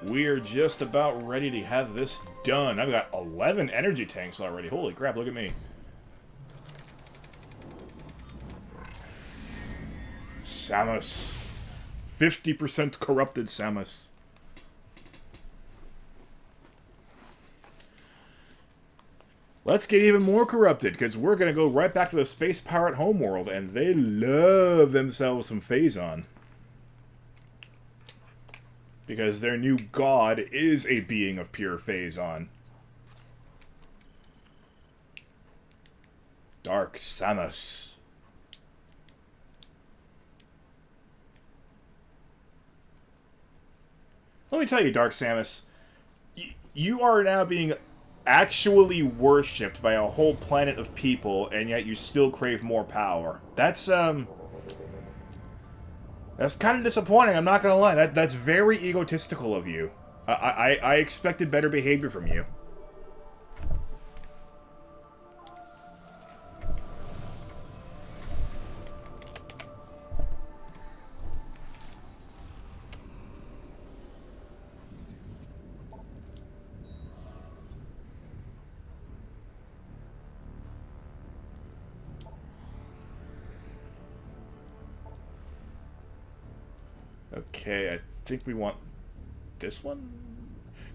We are just about ready to have this done. I've got 11 energy tanks already. Holy crap, look at me. Samus. 50% corrupted Samus. Let's get even more corrupted, because we're going to go right back to the Space Pirate Homeworld, and they love themselves some Phazon. Because their new god is a being of pure Phazon. Dark Samus. Let me tell you, Dark Samus, you are now being actually worshipped by a whole planet of people, and yet you still crave more power. That's kind of disappointing, I'm not gonna lie. That's very egotistical of you. I expected better behavior from you. Okay, I think we want this one?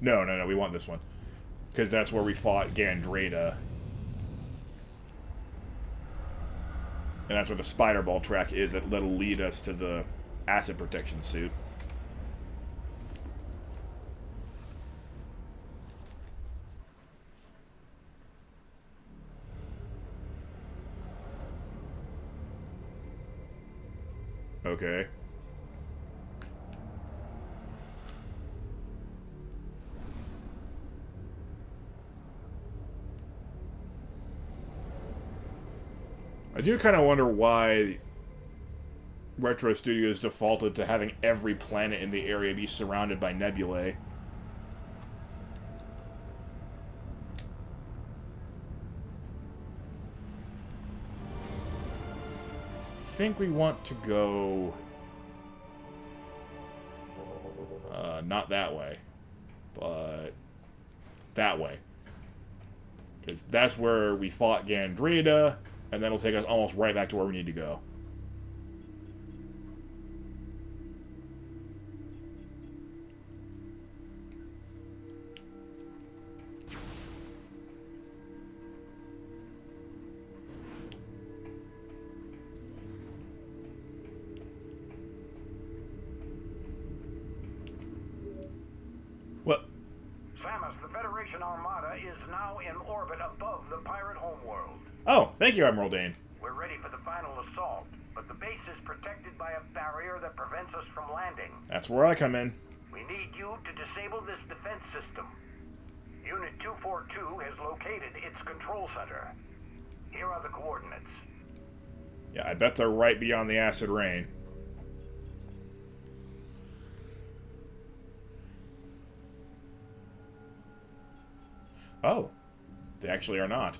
No, we want this one. Because that's where we fought Gandreda. And that's where the spider ball track is that'll lead us to the acid protection suit. Okay. I do kind of wonder why Retro Studios defaulted to having every planet in the area be surrounded by nebulae. I think we want to go... not that way, but that way. Because that's where we fought Gandreda, and that'll take us almost right back to where we need to go. What? Samus, the Federation Armada is now in orbit above the Pirate Homeworld. Oh, thank you, Admiral Dane. We're ready for the final assault, but the base is protected by a barrier that prevents us from landing. That's where I come in. We need you to disable this defense system. Unit 242 has located its control center. Here are the coordinates. Yeah, I bet they're right beyond the acid rain. Oh, they actually are not.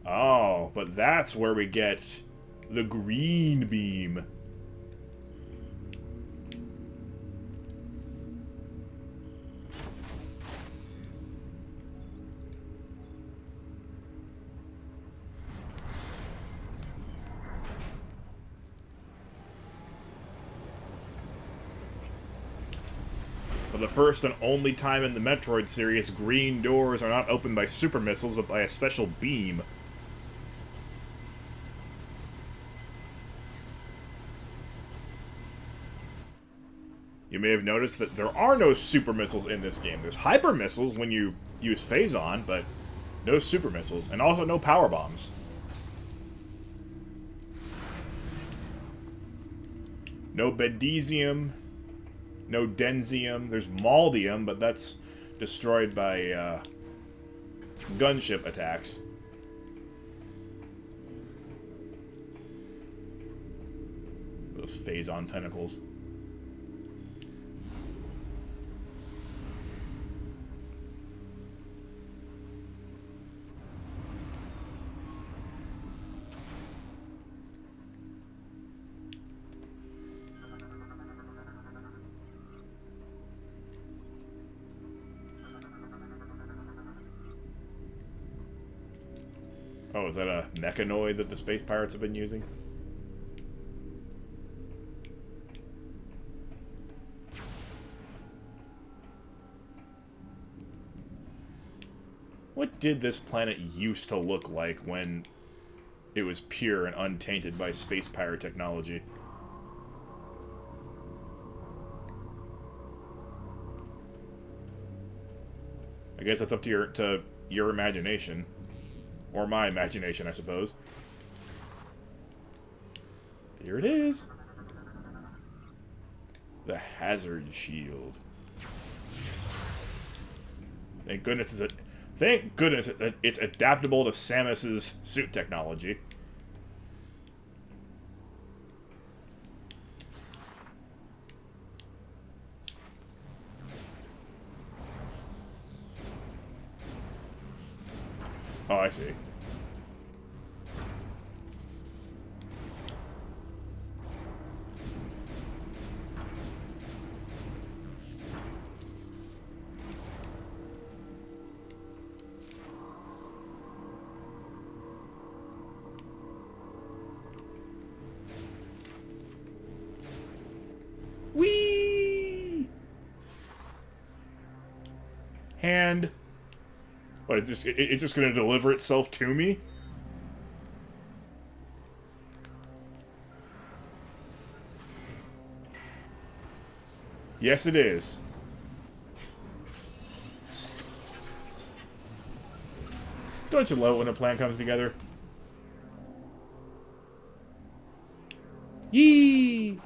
Oh, but that's where we get the green beam. For the first and only time in the Metroid series, green doors are not opened by super missiles, but by a special beam. You may have noticed that there are no super missiles in this game. There's hyper missiles when you use Phazon, but no super missiles, and also no power bombs. No Bedesium, no Densium. There's Maldium, but that's destroyed by gunship attacks. Those Phazon tentacles. Oh, is that a mechanoid that the space pirates have been using? What did this planet used to look like when it was pure and untainted by space pirate technology? I guess that's up to your imagination. Or my imagination, I suppose. Here it is. The hazard shield. Thank goodness it's adaptable to Samus's suit technology. Oh, I see. Whee! Hand. What is this? It's just going to deliver itself to me? Yes, it is. Don't you love it when a plan comes together? Yee!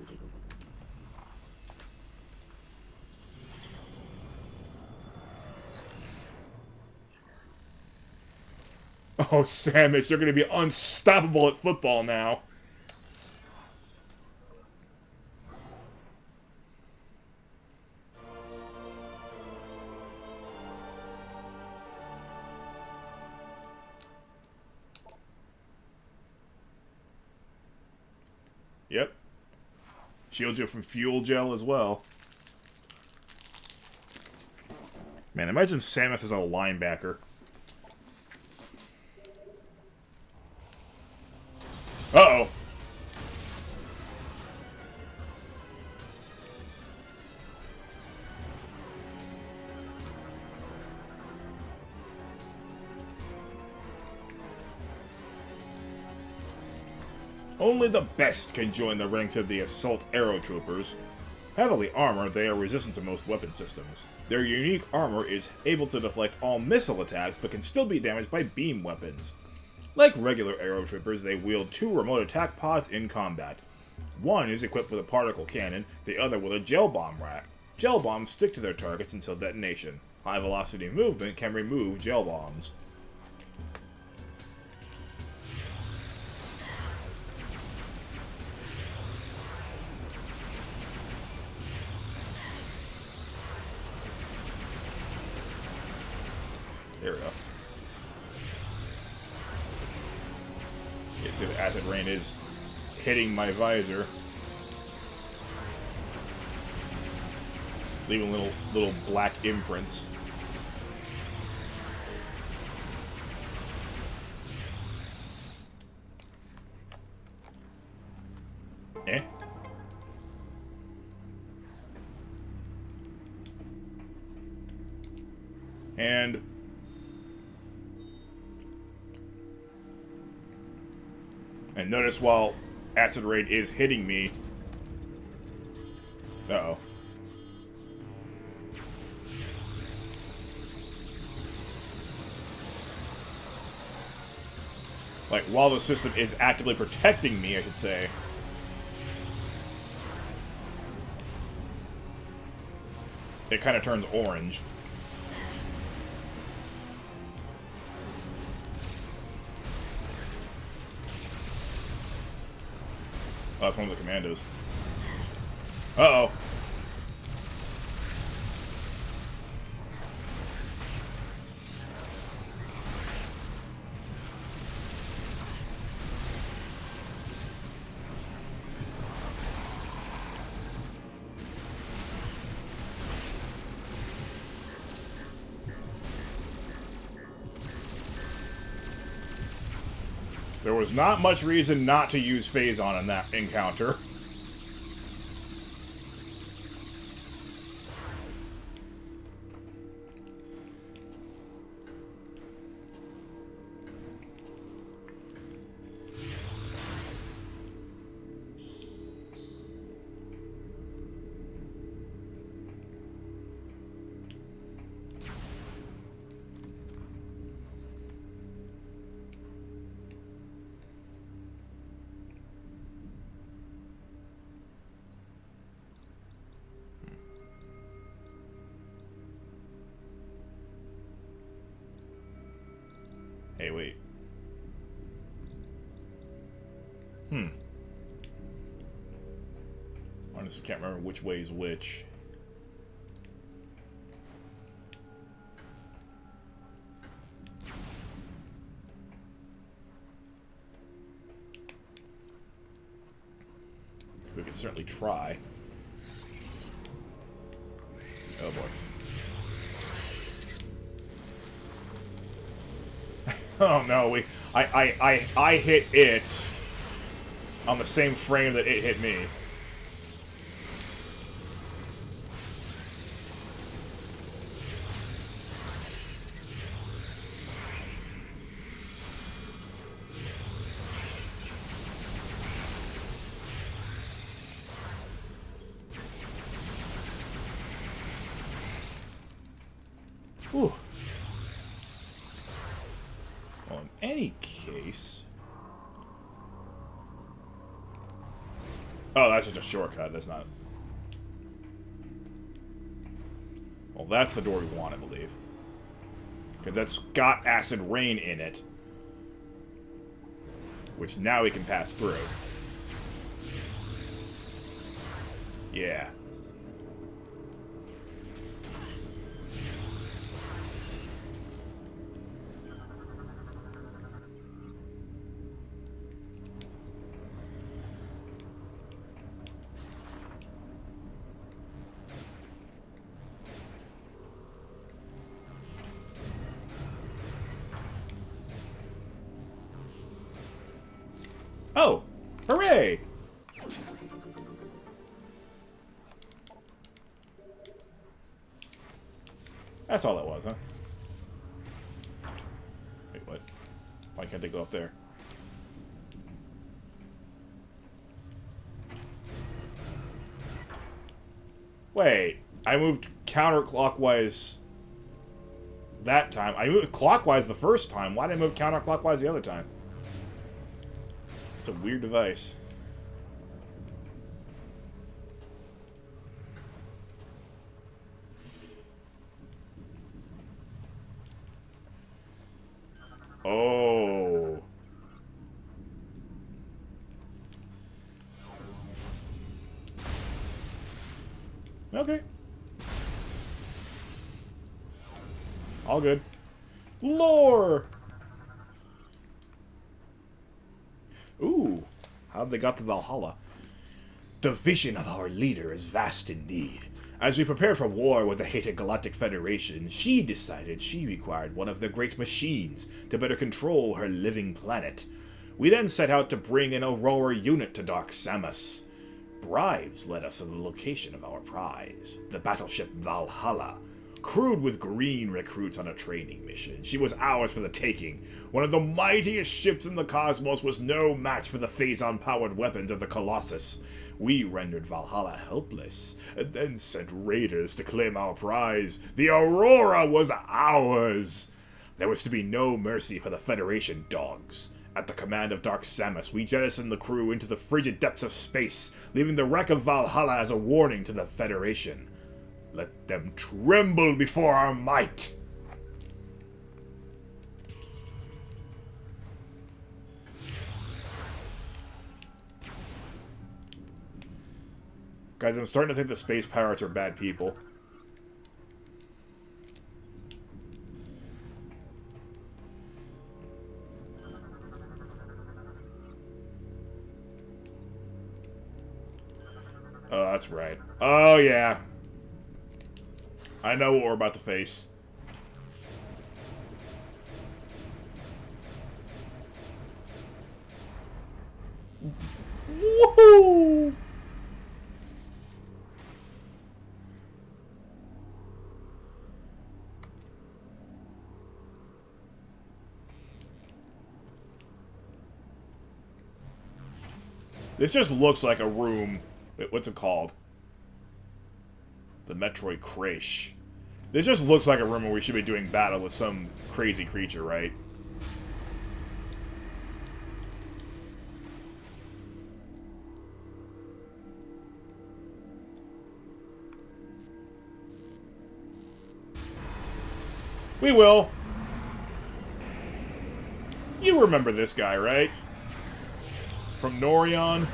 Oh, Samus, you're going to be unstoppable at football now. Yep. Shields you from fuel gel as well. Man, imagine Samus as a linebacker. Uh-oh. Only the best can join the ranks of the Assault Aero Troopers. Heavily armored, they are resistant to most weapon systems. Their unique armor is able to deflect all missile attacks, but can still be damaged by beam weapons. Like regular Aero Troopers, they wield 2 remote attack pods in combat. One is equipped with a particle cannon, the other with a gel bomb rack. Gel bombs stick to their targets until detonation. High velocity movement can remove gel bombs. There we go. See, the acid rain is hitting my visor. It's leaving little black imprints. Eh? And notice while acid rain is hitting me. Uh-oh. Like, while the system is actively protecting me, I should say. It kind of turns orange. Oh, that's one of the commandos. Uh-oh. There was not much reason not to use Phazon in that encounter. Hey, wait. I just can't remember which way is which. We could certainly try. Oh boy. Oh no, I hit it on the same frame that it hit me. Whew. Well, in any case... Oh, that's just a shortcut. That's not... Well, that's the door we want, I believe. Because that's got acid rain in it. Which now we can pass through. Yeah. Oh! Hooray! That's all that was, huh? Wait, what? Why can't they go up there? Wait, I moved counterclockwise that time. I moved clockwise the first time. Why did I move counterclockwise the other time? It's a weird device. Oh. Okay. All good. Lore! Ooh. How'd they got to Valhalla? The vision of our leader is vast indeed. As we prepare for war with the hated Galactic Federation, she decided she required one of their great machines to better control her living planet. We then set out to bring an Aurora unit to Dark Samus. Bribes led us to the location of our prize, the battleship Valhalla. Crewed with green recruits on a training mission, she was ours for the taking. One of the mightiest ships in the cosmos was no match for the Phazon-powered weapons of the Colossus. We rendered Valhalla helpless, and then sent raiders to claim our prize. The Aurora was ours! There was to be no mercy for the Federation dogs. At the command of Dark Samus, we jettisoned the crew into the frigid depths of space, leaving the wreck of Valhalla as a warning to the Federation. Let them tremble before our might! Guys, I'm starting to think the space pirates are bad people. Oh, that's right. Oh, yeah. I know what we're about to face. Woohoo! This just looks like a room. Wait, what's it called? The Metroid Crash. This just looks like a room where we should be doing battle with some crazy creature, right? We will. You remember this guy, right? From Norion.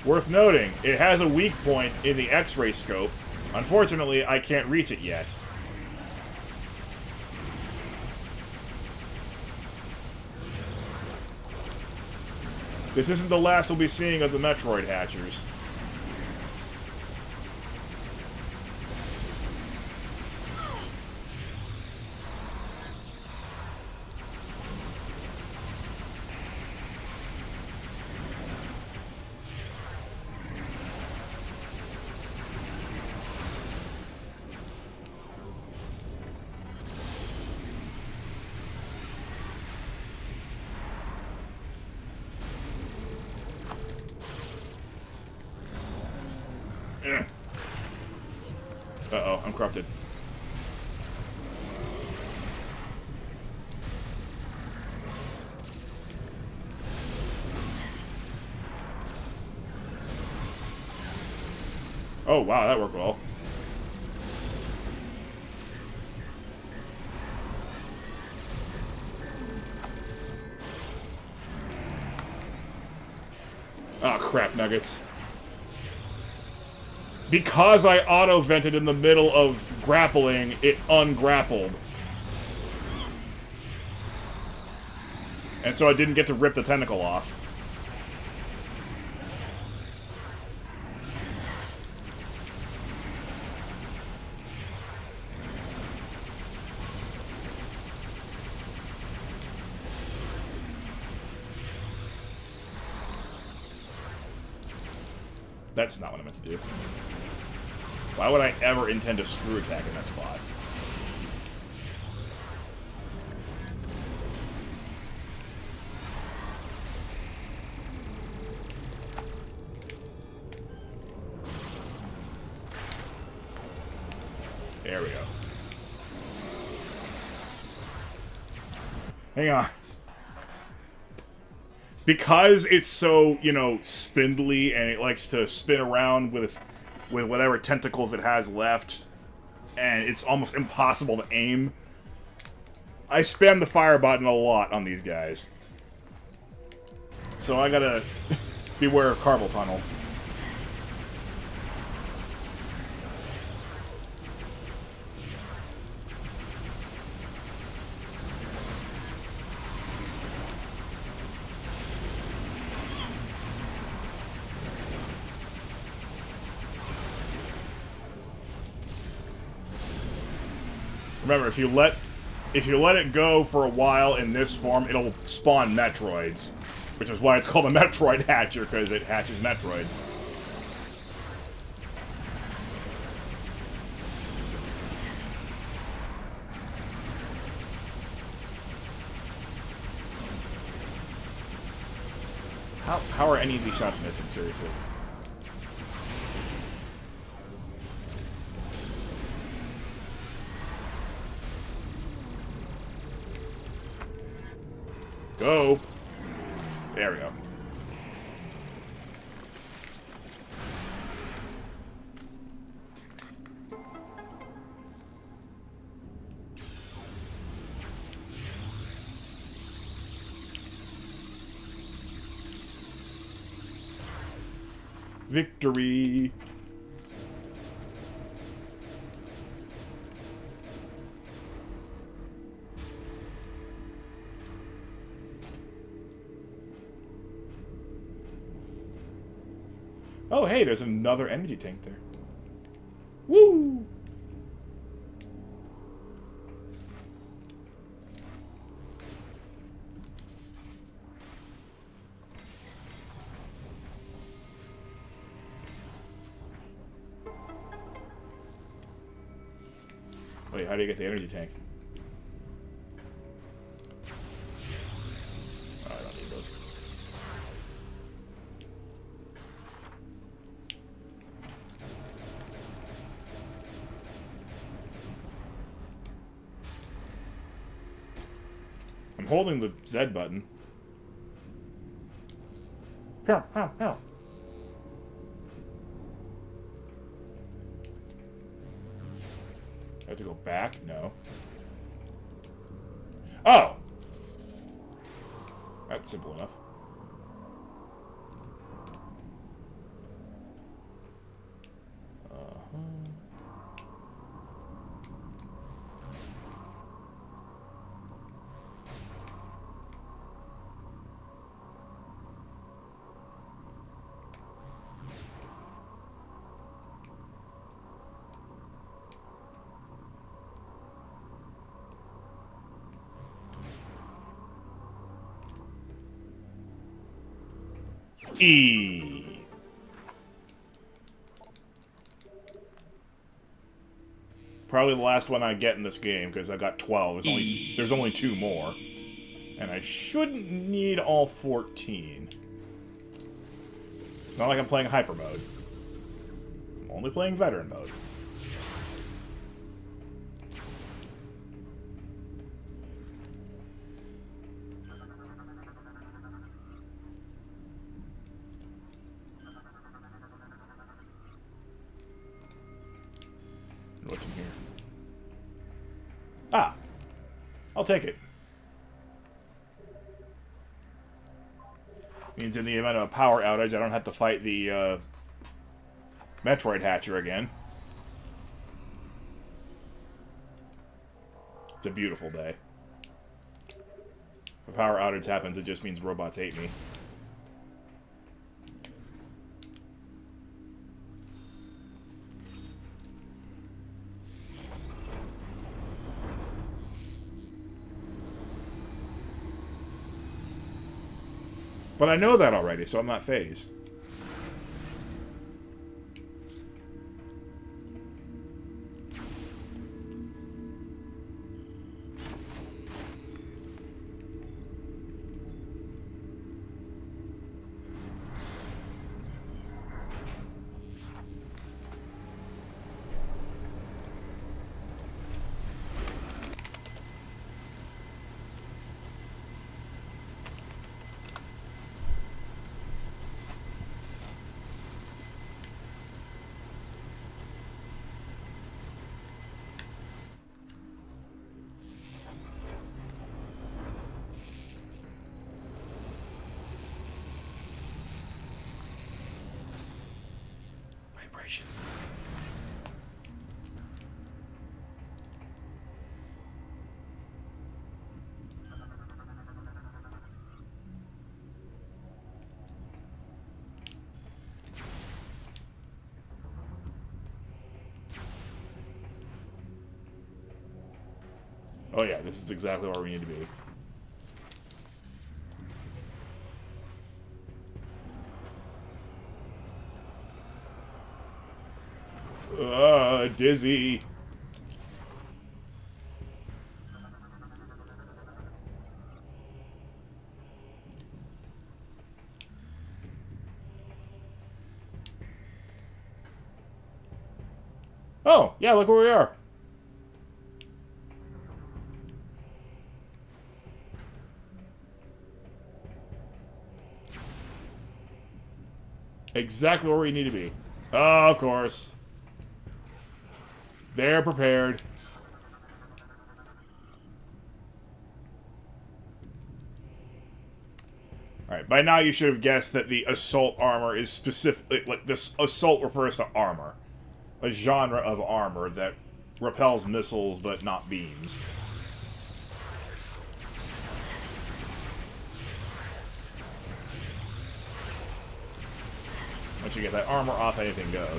Worth noting, it has a weak point in the X-ray scope. Unfortunately, I can't reach it yet. This isn't the last we'll be seeing of the Metroid Hatchers. Uh-oh, I'm corrupted. Oh, wow, that worked well. Oh, crap, nuggets. Because I auto-vented in the middle of grappling, it ungrappled. And so I didn't get to rip the tentacle off. That's not what I meant to do. Why would I ever intend to screw attack in that spot? There we go. Hang on. Because it's so, you know, spindly and it likes to spin around with whatever tentacles it has left, and it's almost impossible to aim, I spam the fire button a lot on these guys. So I gotta beware of Carpal Tunnel. Remember, if you let it go for a while in this form, it'll spawn Metroids. Which is why it's called a Metroid Hatcher, because it hatches Metroids. How are any of these shots missing, seriously? Go. There we go. Victory. Oh, hey, there's another energy tank there. Woo! Wait, how do you get the energy tank? Oh, I don't need those. I'm holding the Z button. Pew, pew, pew. I have to go back? No. Oh! That's simple enough. E. Probably the last one I get in this game, because I got 12. There's only 2 more. And I shouldn't need all 14. It's not like I'm playing Hyper Mode. I'm only playing Veteran Mode. What's in here? Ah! I'll take it. Means in the event of a power outage, I don't have to fight the, Metroid Hatcher again. It's a beautiful day. If a power outage happens, it just means robots hate me. But I know that already, so I'm not phased. Vibrations. Oh yeah, this is exactly where we need to be. Dizzy. Oh, yeah, look where we are. Exactly where we need to be. Oh, of course. They're prepared. Alright, by now you should have guessed that the assault armor is specific. Like, this assault refers to armor. A genre of armor that repels missiles but not beams. Once you get that armor off, anything goes.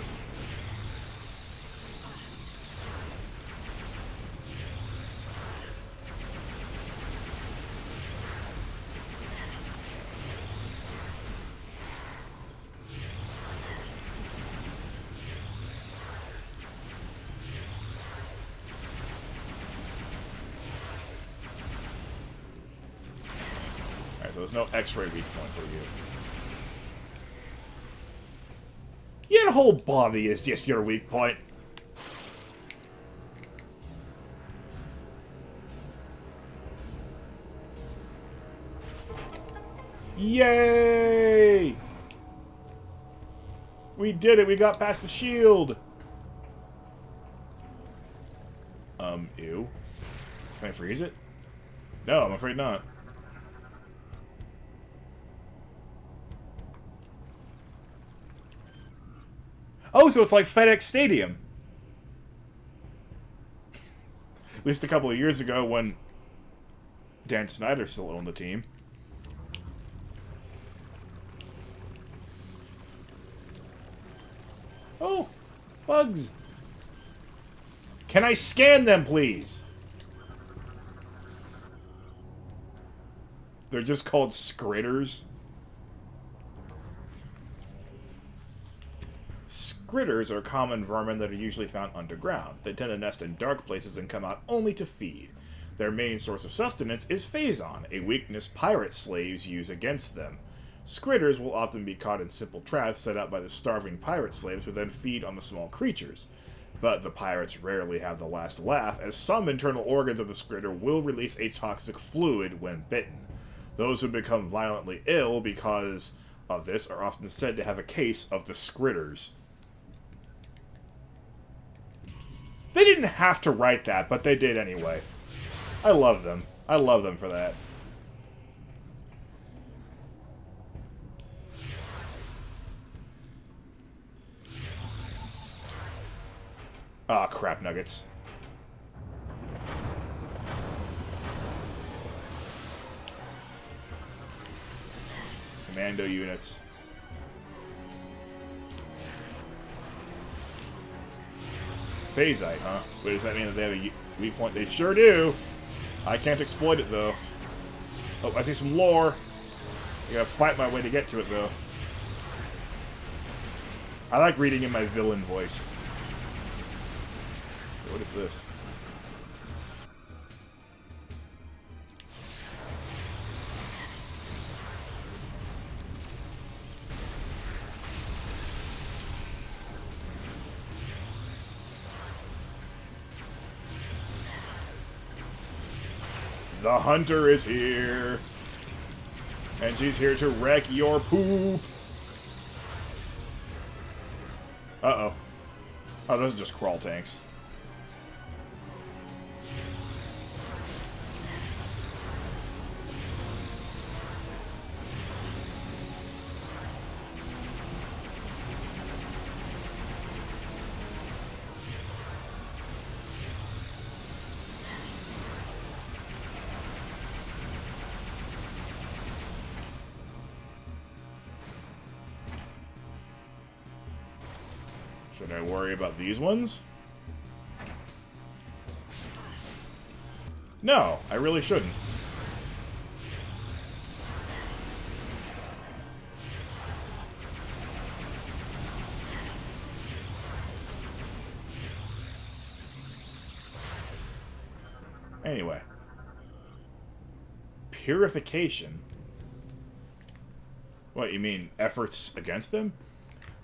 Alright, so there's no X-ray weak point for you. Your whole body is just your weak point. Yay! We did it! We got past the shield! Ew. Can I freeze it? No, I'm afraid not. Oh, so it's like FedEx Stadium. At least a couple of years ago when Dan Snyder still owned the team. Oh, bugs. Can I scan them, please? They're just called scritters. Scritters are common vermin that are usually found underground. They tend to nest in dark places and come out only to feed. Their main source of sustenance is Phazon, a weakness pirate slaves use against them. Scritters will often be caught in simple traps set up by the starving pirate slaves who then feed on the small creatures. But the pirates rarely have the last laugh, as some internal organs of the scritter will release a toxic fluid when bitten. Those who become violently ill because of this are often said to have a case of the scritters. They didn't have to write that, but they did anyway. I love them. I love them for that. Ah, crap nuggets. Commando units. Phazite, huh? Wait, does that mean that they have a weak point? They sure do! I can't exploit it, though. Oh, I see some lore. I gotta fight my way to get to it, though. I like reading in my villain voice. What is this? The hunter is here. And she's here to wreck your poop. Uh-oh. Oh, those are just crawl tanks. Should I worry about these ones? No, I really shouldn't. Anyway. Purification? What, you mean efforts against them?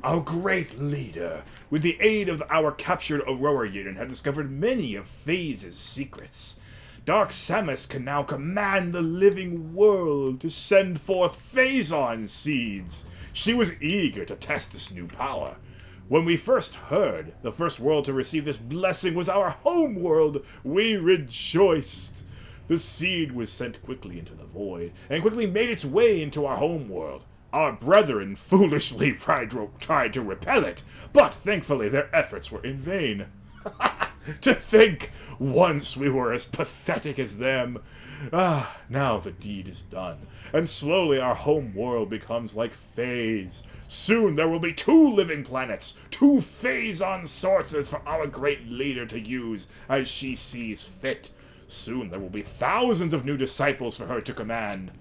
Our great leader, with the aid of our captured Aurora unit, had discovered many of Phaaze's secrets. Dark Samus can now command the living world to send forth Phazon seeds. She was eager to test this new power. When we first heard the first world to receive this blessing was our home world, we rejoiced. The seed was sent quickly into the void, and quickly made its way into our home world. Our brethren foolishly tried to repel it, but thankfully their efforts were in vain. To think once we were as pathetic as them. Ah, now the deed is done, and slowly our home world becomes like Phaaze. Soon there will be 2 living planets, 2 Phazon sources for our great leader to use as she sees fit. Soon there will be thousands of new disciples for her to command.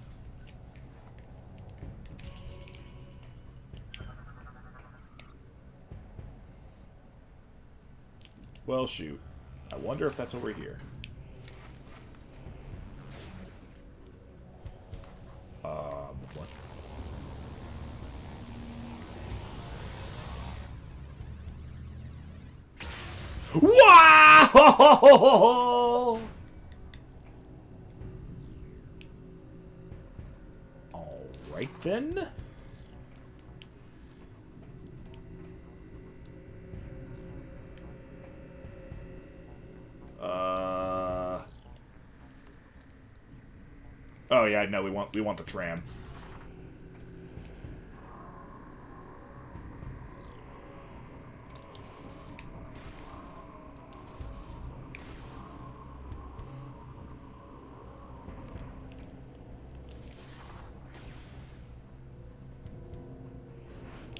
Well, shoot. I wonder if that's over here. What? Wow! Alright then. Oh yeah, no, we want the tram.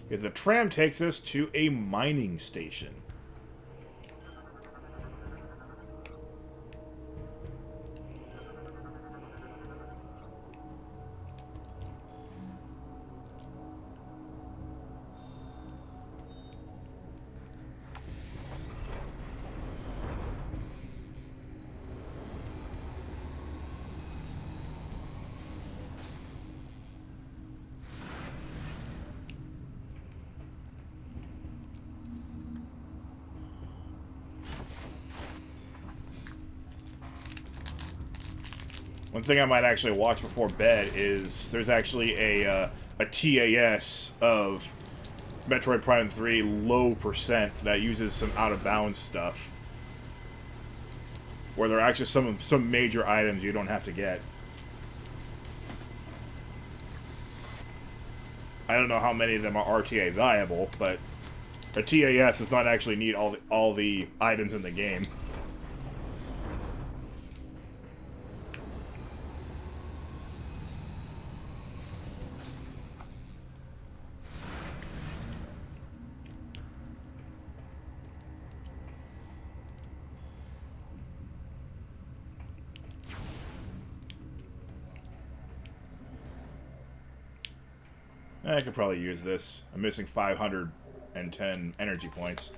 Because the tram takes us to a mining station. One thing I might actually watch before bed is there's actually a TAS of Metroid Prime 3 low percent that uses some out-of-bounds stuff. Where there are actually some major items you don't have to get. I don't know how many of them are RTA viable, but a TAS does not actually need all the items in the game. I could probably use this. I'm missing 510 energy points.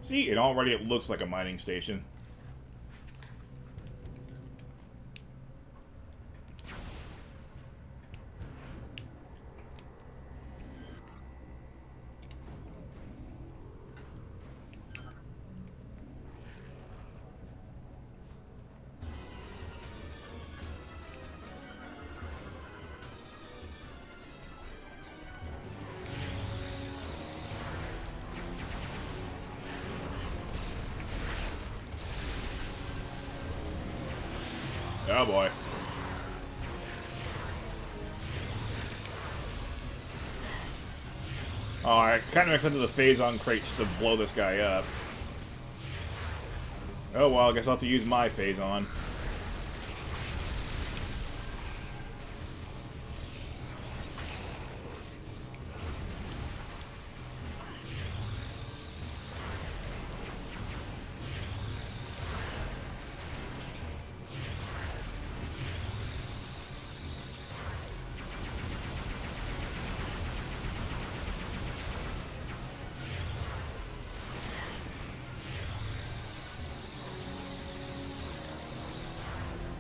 See, it already looks like a mining station. Oh boy. Oh, I kind of expected the Phazon crates to blow this guy up. Oh well, I guess I'll have to use my Phazon.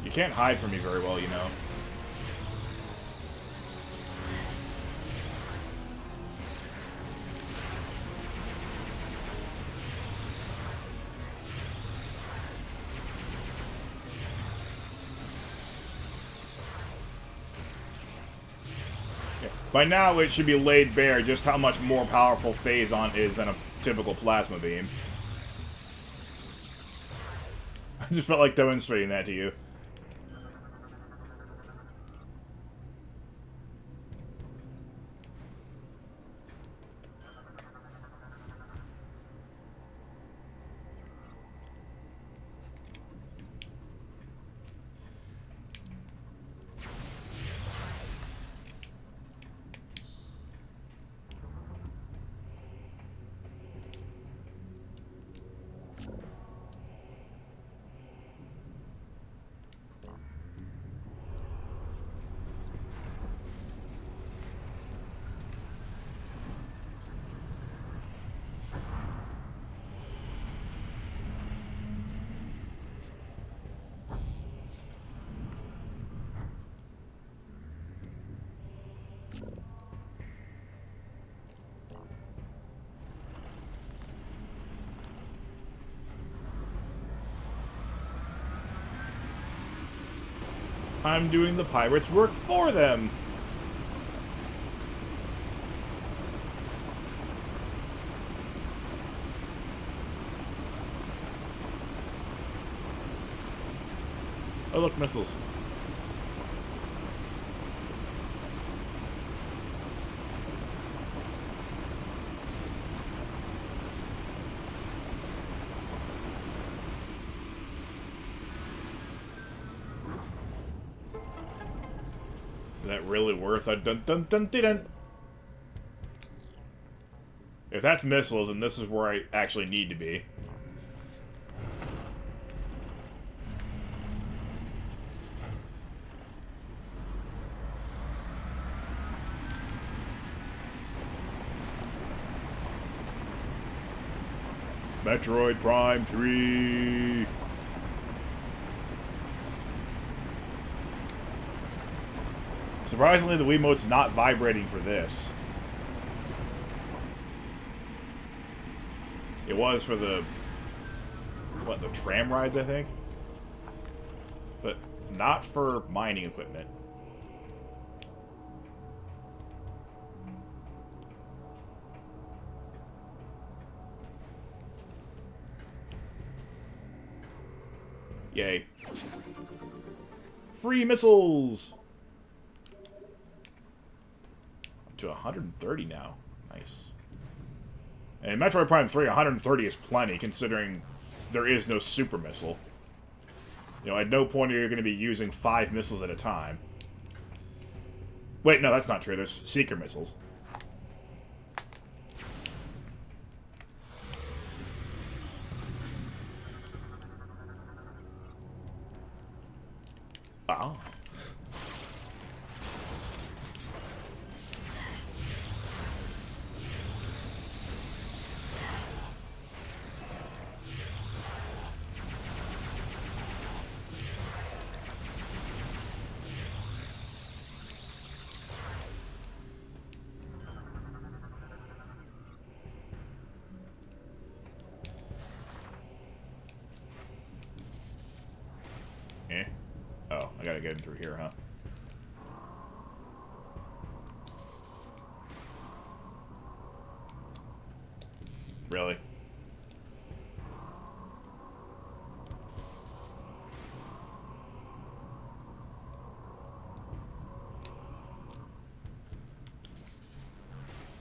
You can't hide from me very well, you know. Yeah. By now, it should be laid bare just how much more powerful Phazon is than a typical plasma beam. I just felt like demonstrating that to you. I'm doing the pirates' work for them! Oh look, missiles. Is that really worth a dun-dun-dun-dun-dun? If that's missiles, then this is where I actually need to be. Metroid Prime 3! Surprisingly, the Wiimote's not vibrating for this. It was for the... what, the tram rides, I think? But not for mining equipment. Yay. Free missiles! Up to 130 now. Nice. And in Metroid Prime 3, 130 is plenty, considering there is no super missile. You know, at no point are you going to be using 5 missiles at a time. Wait, no, that's not true. There's Seeker missiles. Oh. Eh? Oh, I gotta get him through here, huh? Really?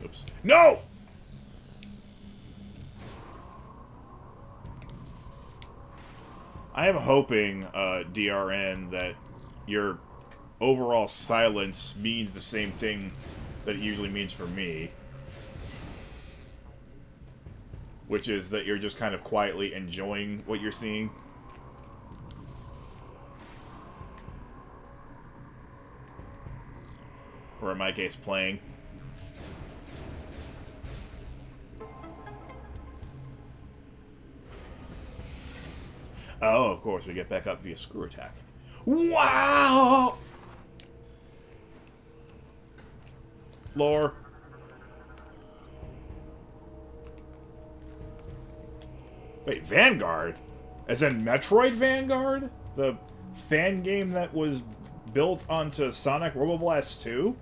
Oops. No! I am hoping, DRN, that your overall silence means the same thing that it usually means for me. Which is that you're just kind of quietly enjoying what you're seeing. Or in my case, playing. Oh, of course, we get back up via screw attack. Wow! Lore. Wait, Vanguard? As in Metroid Vanguard? The fan game that was built onto Sonic Roboblast 2?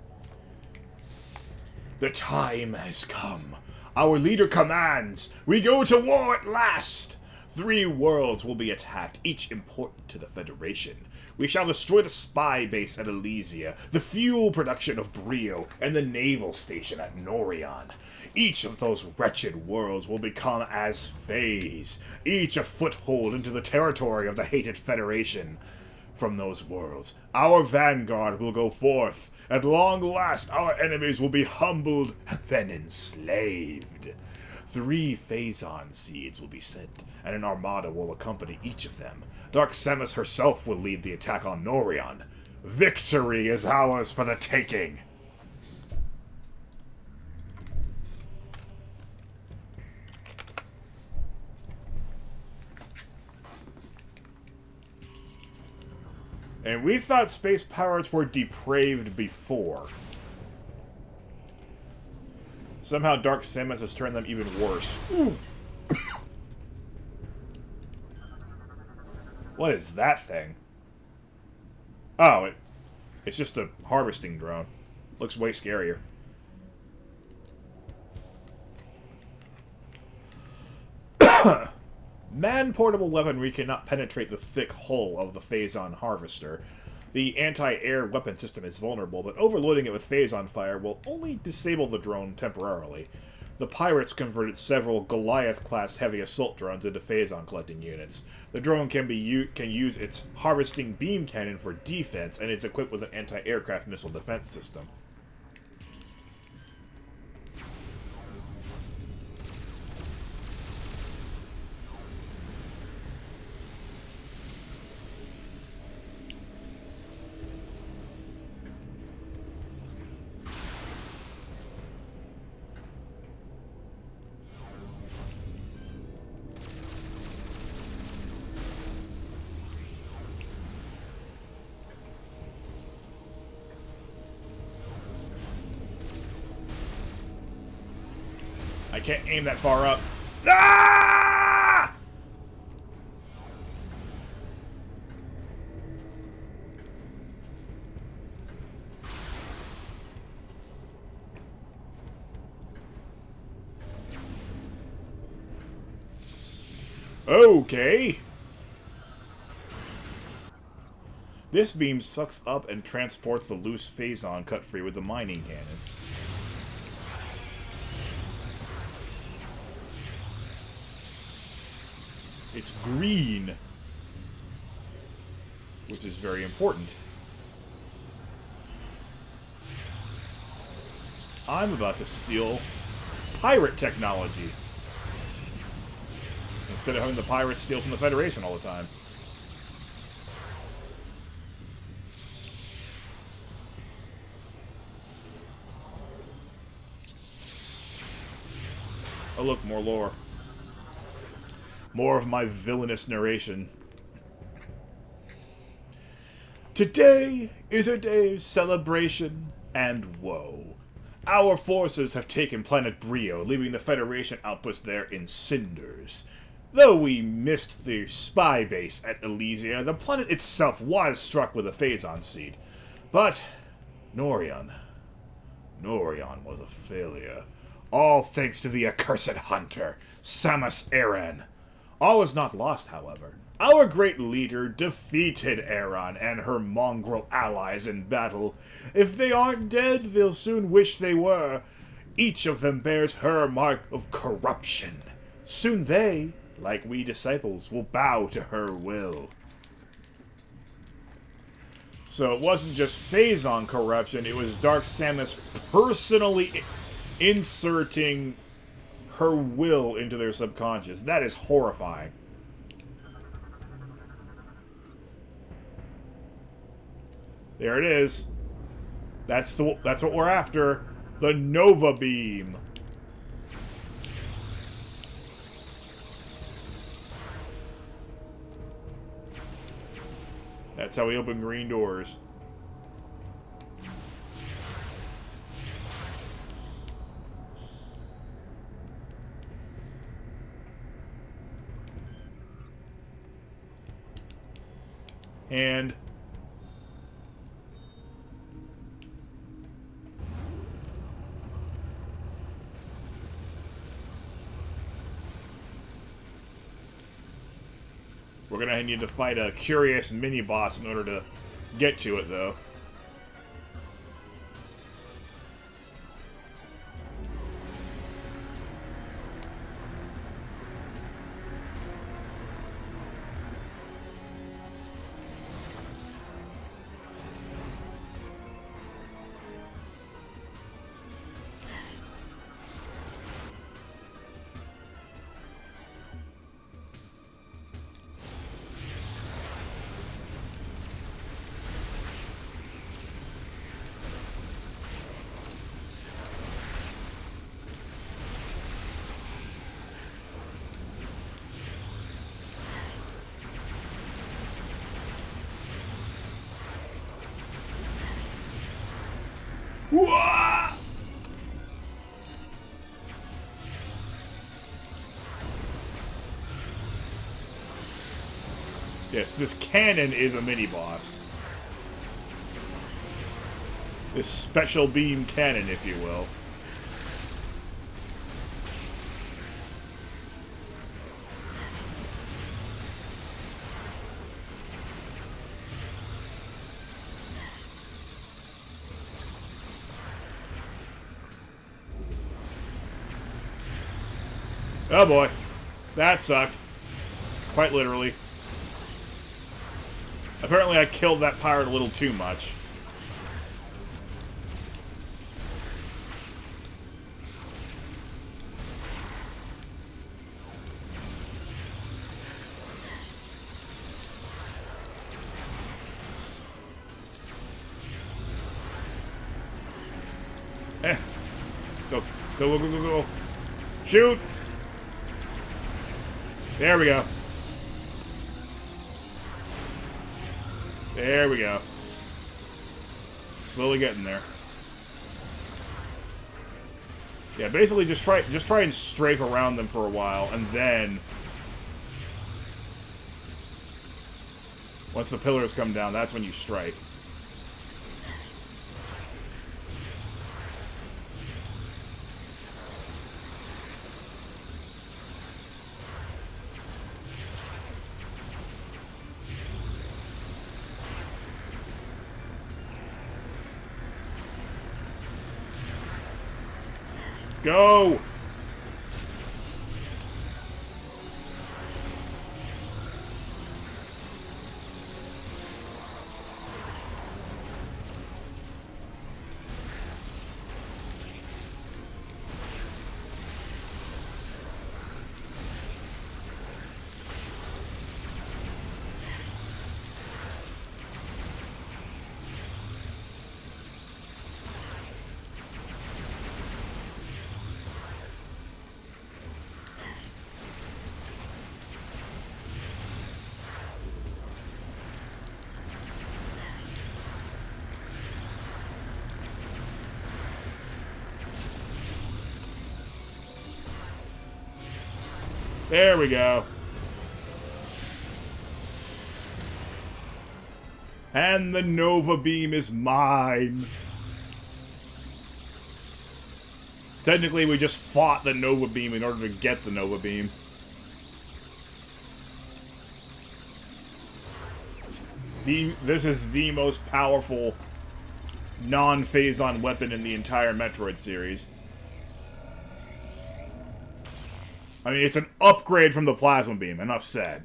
The time has come. Our leader commands. We go to war at last. 3 worlds will be attacked, each important to the Federation. We shall destroy the spy base at Elysia, the fuel production of Brio, and the naval station at Norion. Each of those wretched worlds will become as Phaaze, each a foothold into the territory of the hated Federation. From those worlds, our vanguard will go forth. At long last, our enemies will be humbled and then enslaved. 3 Phazon seeds will be sent, and an armada will accompany each of them. Dark Samus herself will lead the attack on Norion. Victory is ours for the taking! And we thought space pirates were depraved before. Somehow Dark Samus has turned them even worse. What is that thing? Oh, it's just a harvesting drone. Looks way scarier. Man-portable weaponry cannot penetrate the thick hull of the Phazon harvester. The anti-air weapon system is vulnerable, but overloading it with Phazon fire will only disable the drone temporarily. The pirates converted several Goliath-class heavy assault drones into Phazon collecting units. The drone can use its harvesting beam cannon for defense and is equipped with an anti-aircraft missile defense system. I can't aim that far up. Ah! Okay. This beam sucks up and transports the loose Phazon cut free with the mining cannon. It's green, which is very important. I'm about to steal pirate technology, instead of having the pirates steal from the Federation all the time. Oh look, more lore. More of my villainous narration. Today is a day of celebration and woe. Our forces have taken planet Brio, leaving the Federation outpost there in cinders. Though we missed the spy base at Elysia, the planet itself was struck with a Phazon seed. But Norion was a failure. All thanks to the accursed hunter, Samus Aran. All is not lost, however. Our great leader defeated Aran and her mongrel allies in battle. If they aren't dead, they'll soon wish they were. Each of them bears her mark of corruption. Soon they, like we disciples, will bow to her will. So it wasn't just Phazon corruption, it was Dark Samus personally inserting her will into their subconscious. That is horrifying. There it is. That's what we're after. The Nova Beam. That's how we open green doors. And We're gonna need to fight a curious mini-boss in order to get to it, though. Whoa! Yes, this cannon is a mini-boss. This special beam cannon, if you will. Oh boy. That sucked. Quite literally. Apparently I killed that pirate a little too much. Go. Go, go, go, go, go. Shoot! There we go. There we go. Slowly getting there. Yeah, basically just try and strafe around them for a while, and then once the pillars come down, that's when you strike. Go! There we go. And the Nova Beam is mine. Technically, we just fought the Nova Beam in order to get the Nova Beam. This is the most powerful non-Phazon weapon in the entire Metroid series. I mean, it's an upgrade from the Plasma Beam, enough said.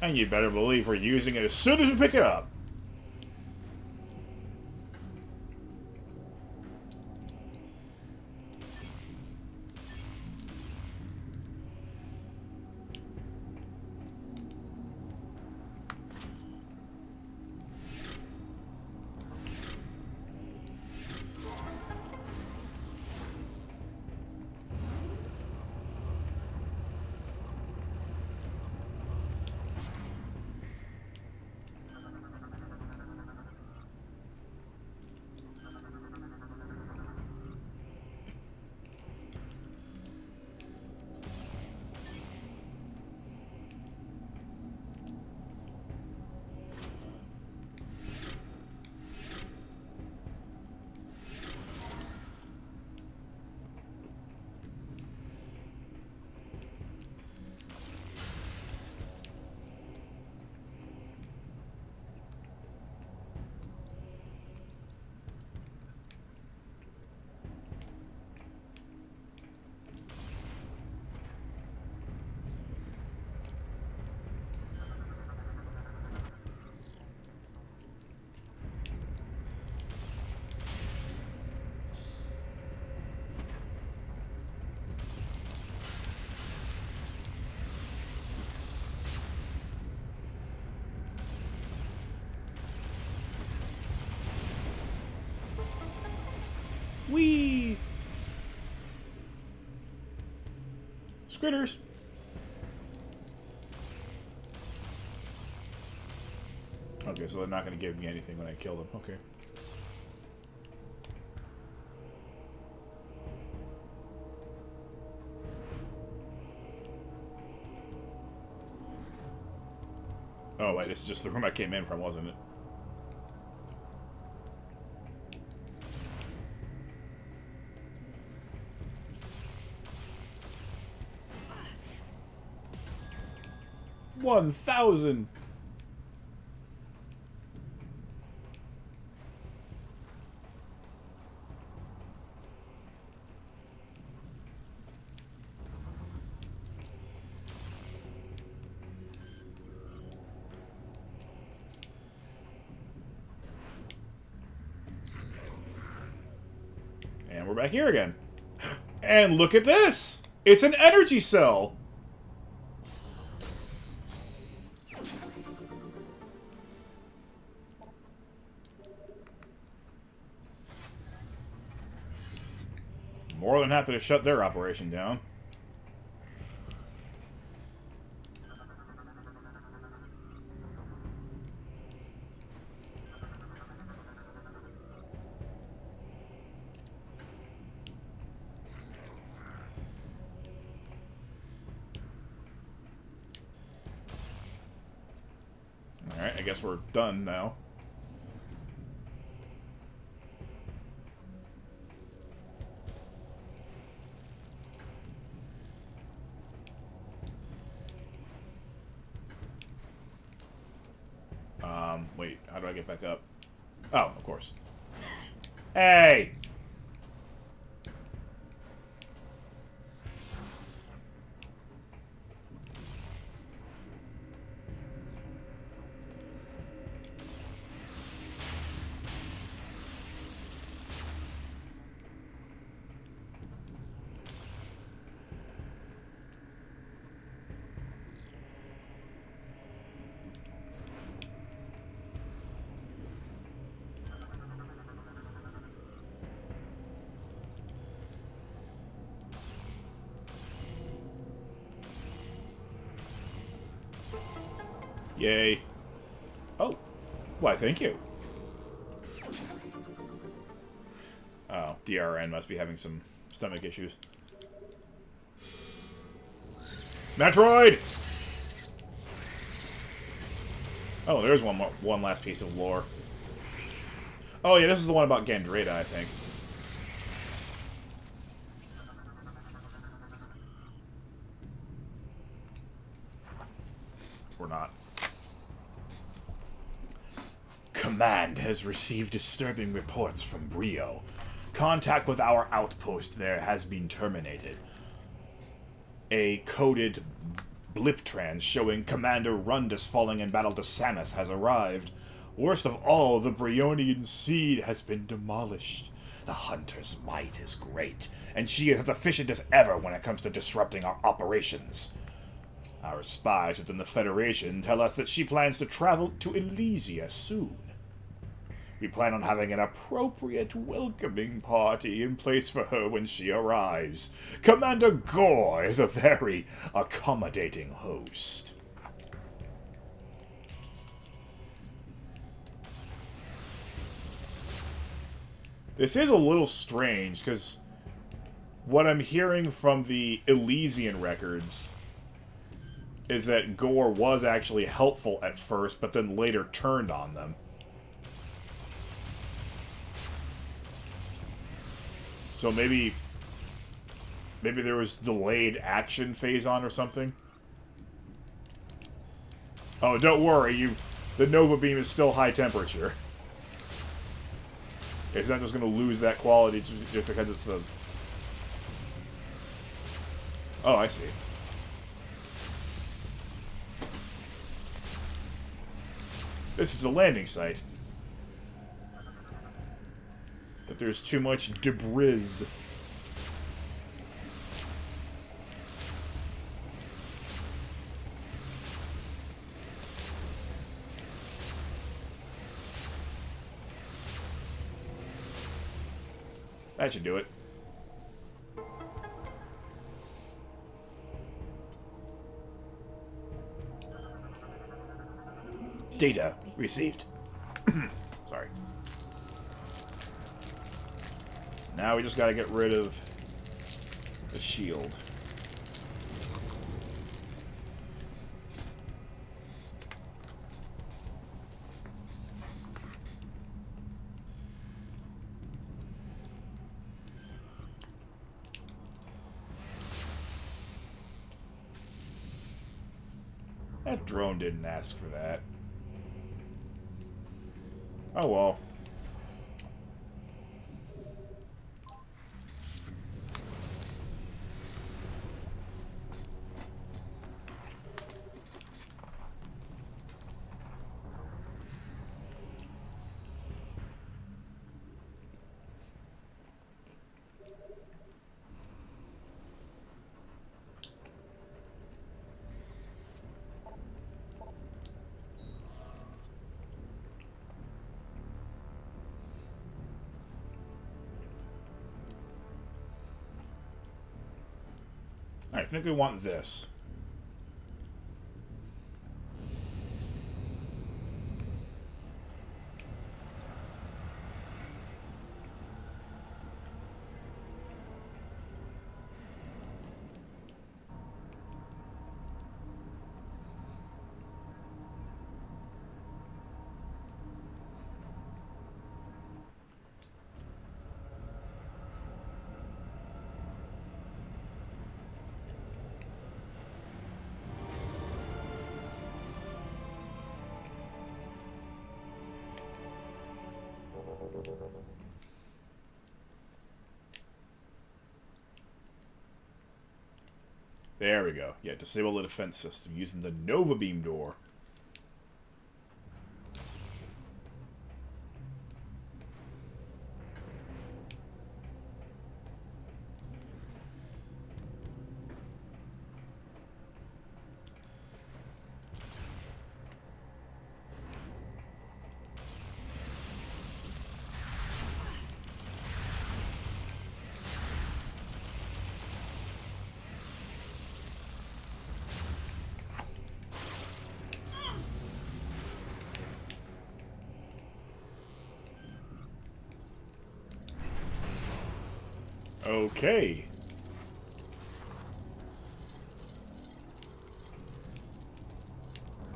And you better believe we're using it as soon as we pick it up. Squitters. Okay, so they're not going to give me anything when I kill them. Okay. Oh, wait, this is just the room I came in from, wasn't it? $1,000! And we're back here again. And look at this! It's an energy cell! More than happy to shut their operation down. Alright, I guess we're done now. Wait, how do I get back up? Oh, of course. Hey! Yay. Oh. Why, thank you. Oh, DRN must be having some stomach issues. Metroid! Oh, there's one last piece of lore. Oh, yeah, this is the one about Gandreda, I think. Or not. Command has received disturbing reports from Brio. Contact with our outpost there has been terminated. A coded blip-trans showing Commander Rundus falling in battle to Samus has arrived. Worst of all, the Brionian seed has been demolished. The Hunter's might is great, and she is as efficient as ever when it comes to disrupting our operations. Our spies within the Federation tell us that she plans to travel to Elysia soon. We plan on having an appropriate welcoming party in place for her when she arrives. Commander Gore is a very accommodating host. This is a little strange, because what I'm hearing from the Elysian records is that Gore was actually helpful at first, but then later turned on them. So maybe there was delayed action Phazon or something. Oh, don't worry, the Nova Beam is still high temperature. It's not just going to lose that quality just because it's the... Oh, I see. This is the landing site. But there's too much debris. That should do it. Data received. Sorry. Now we just gotta get rid of the shield. That drone didn't ask for that. Oh well. I think we want this. There we go. Yeah, disable the defense system using the Nova Beam door. Okay.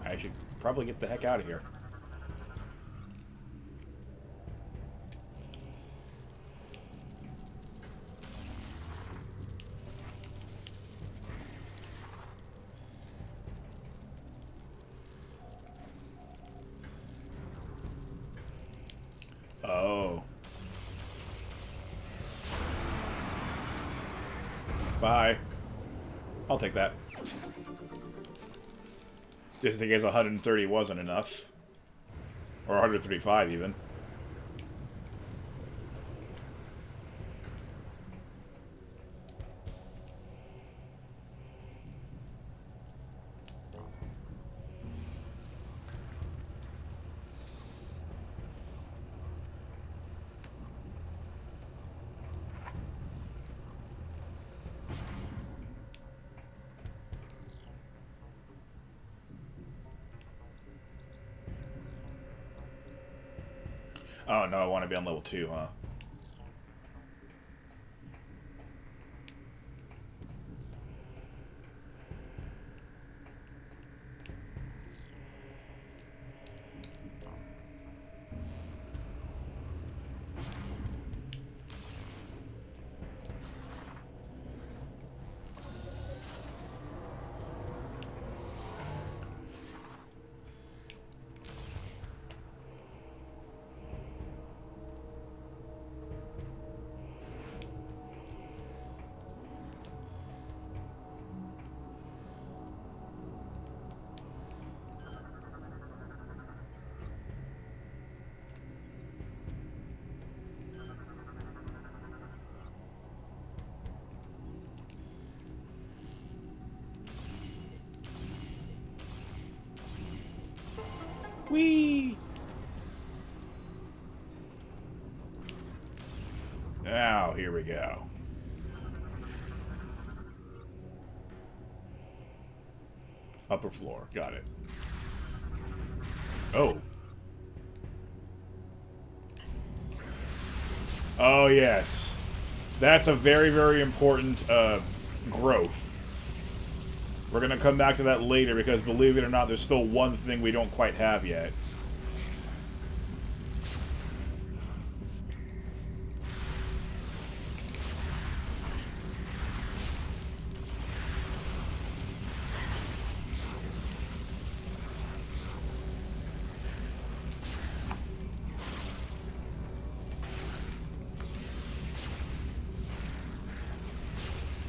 I should probably get the heck out of here. Oh. Bye. I'll take that. Just in case 130 wasn't enough. Or 135 even. Oh no, I want to be on level 2, huh? Whee! Now, here we go. Upper floor. Got it. Oh. Oh, yes. That's a very, very important growth. We're going to come back to that later because, believe it or not, there's still one thing we don't quite have yet.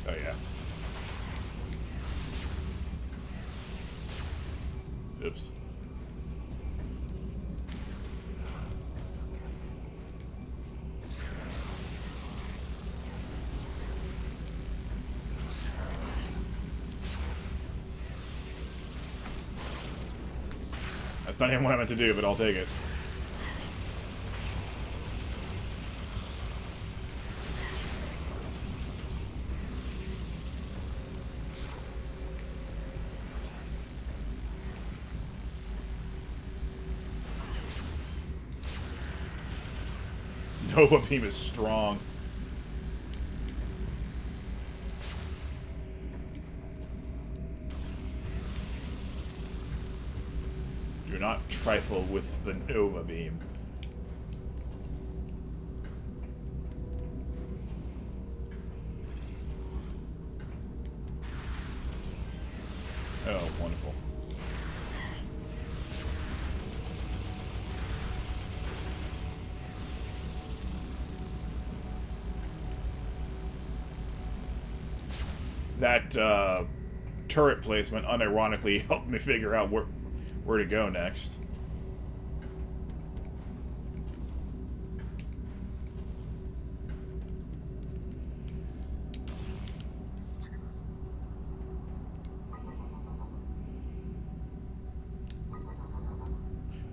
Oh, yeah. Oops. That's not even what I meant to do, but I'll take it. Nova Beam is strong. Do not trifle with the Nova Beam. Oh, wonderful. That turret placement unironically helped me figure out where to go next.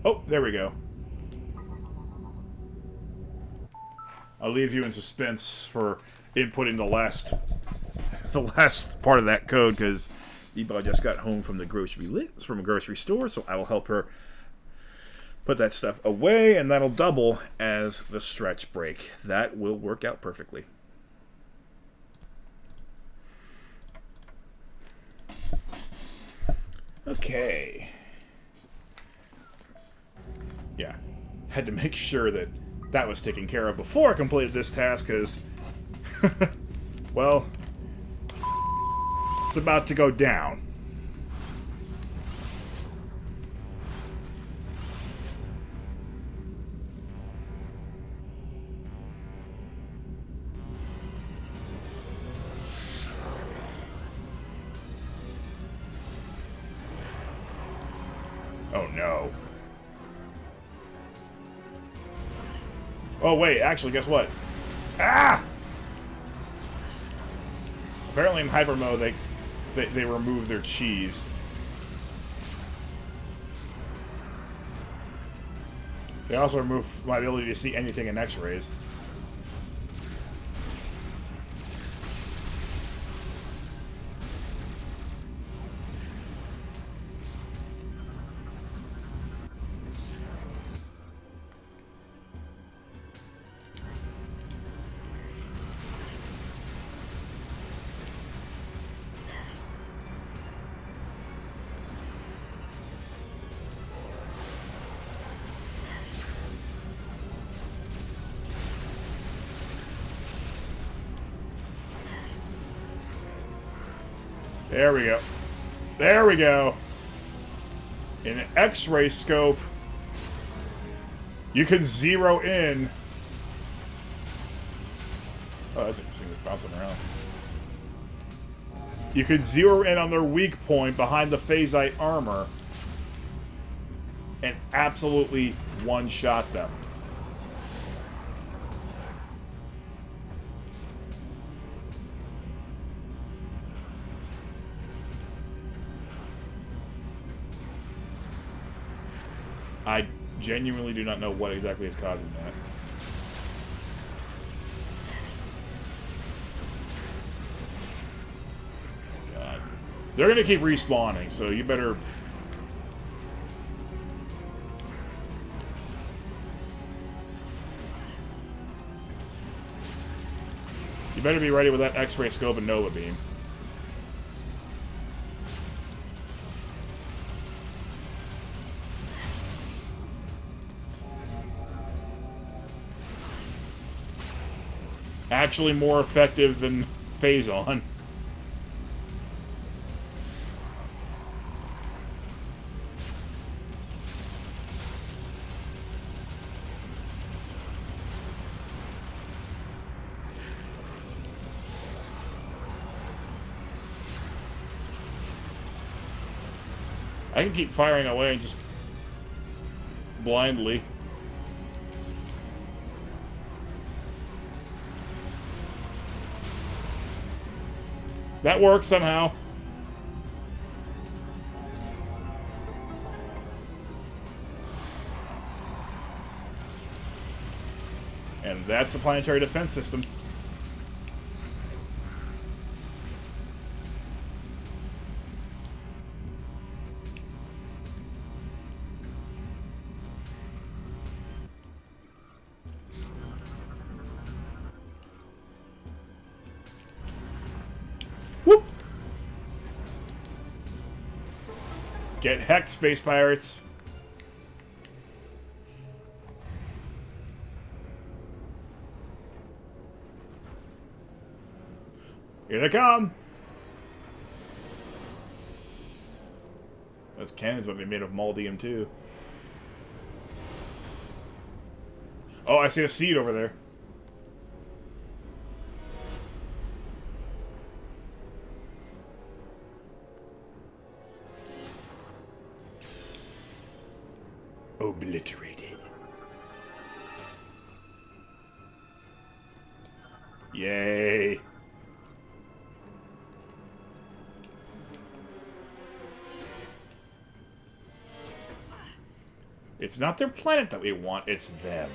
Oh, there we go. I'll leave you in suspense for inputting the last part of that code because Eba just got home from the grocery store, so I will help her put that stuff away, and that'll double as the stretch break. That will work out perfectly. Okay. Yeah. Had to make sure that that was taken care of before I completed this task, because, well, it's about to go down. Oh no. Oh wait, actually, guess what? Ah! Apparently in hyper mode they remove their cheese. They also remove my ability to see anything in X-rays. There we go. There we go. In an X-ray scope, you can zero in. Oh, that's interesting. They're bouncing around. You can zero in on their weak point behind the Phazite armor and absolutely one-shot them. I genuinely do not know what exactly is causing that. God. They're gonna keep respawning, so you better You better be ready with that X-ray scope and Nova Beam. Actually more effective than Phazon. I can keep firing away and just blindly. That works somehow. And that's a planetary defense system. Whoop! Get hecked, space pirates. Here they come! Those cannons might be made of moldium, too. Oh, I see a seed over there. Obliterated. Yay. It's not their planet that we want, it's them.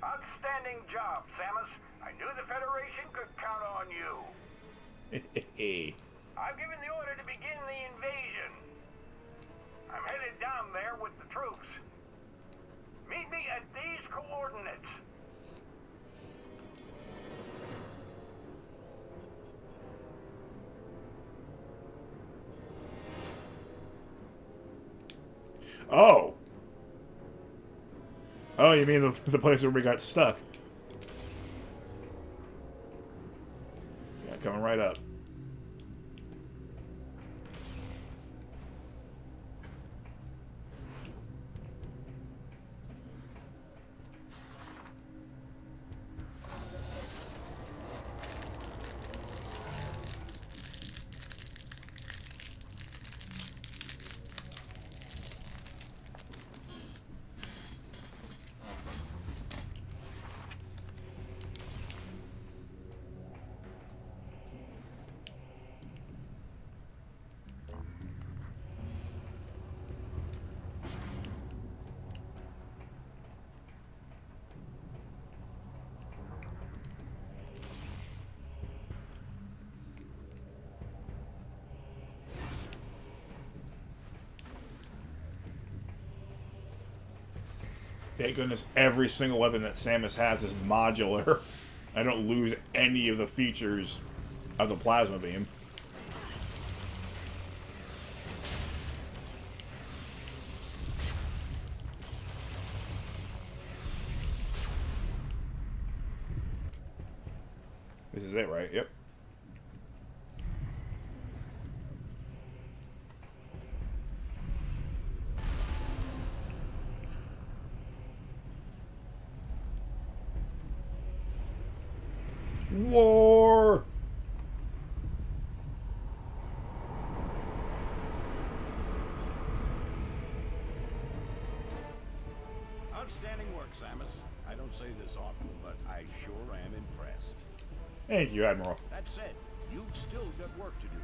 Outstanding job, Samus. I knew the Federation could count on you. I've given the order to begin the invasion. I'm headed down there with the troops. Meet me at these coordinates. Oh. Oh, you mean the place where we got stuck? Yeah, coming right up. Thank goodness every single weapon that Samus has is modular. I don't lose any of the features of the plasma beam. This is it, right? Yep. War! Outstanding work, Samus. I don't say this often, but I sure am impressed. Thank you, Admiral. That said, you've still got work to do.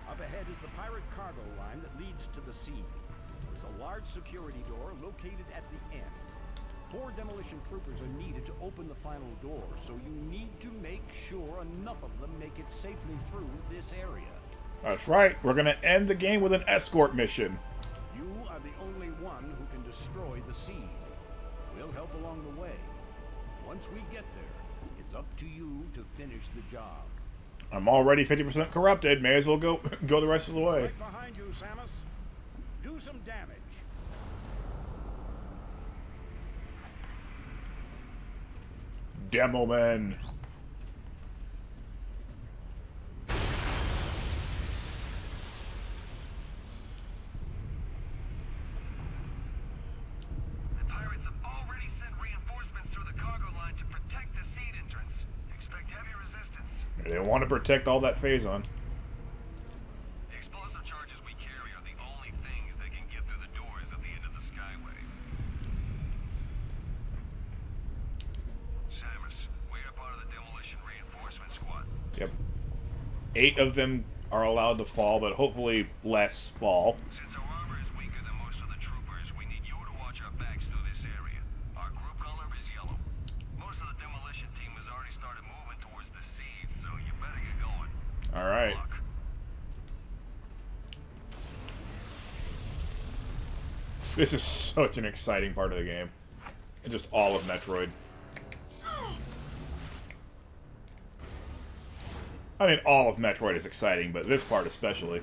Up ahead is the pirate cargo line that leads to the sea. There's a large security door located at the end. 4 demolition troopers are needed to open the final door, so you need to make sure enough of them make it safely through this area. That's right. We're going to end the game with an escort mission. You are the only one who can destroy the seed. We'll help along the way, Once we get there, it's up to you to finish the job. I'm already 50% corrupted. May as well go the rest of the way. Right behind you, Samus. Do some damage. Demo man. The pirates have already sent reinforcements through the cargo line to protect the seed entrance. Expect heavy resistance. They want to protect all that Phazon. The explosive charges we carry are the only things that can get through the doors at the end of the skyway. Samus, we are part of the demolition reinforcement squad. Yep. 8 of them are allowed to fall, but hopefully less fall. Since our armor is weaker than most of the troopers, we need you to watch our backs through this area. Our group color is yellow. Most of the demolition team has already started moving towards the seed, so you better get going. All right. Good luck. This is such an exciting part of the game. And just all of Metroid. I mean, all of Metroid is exciting, but this part especially.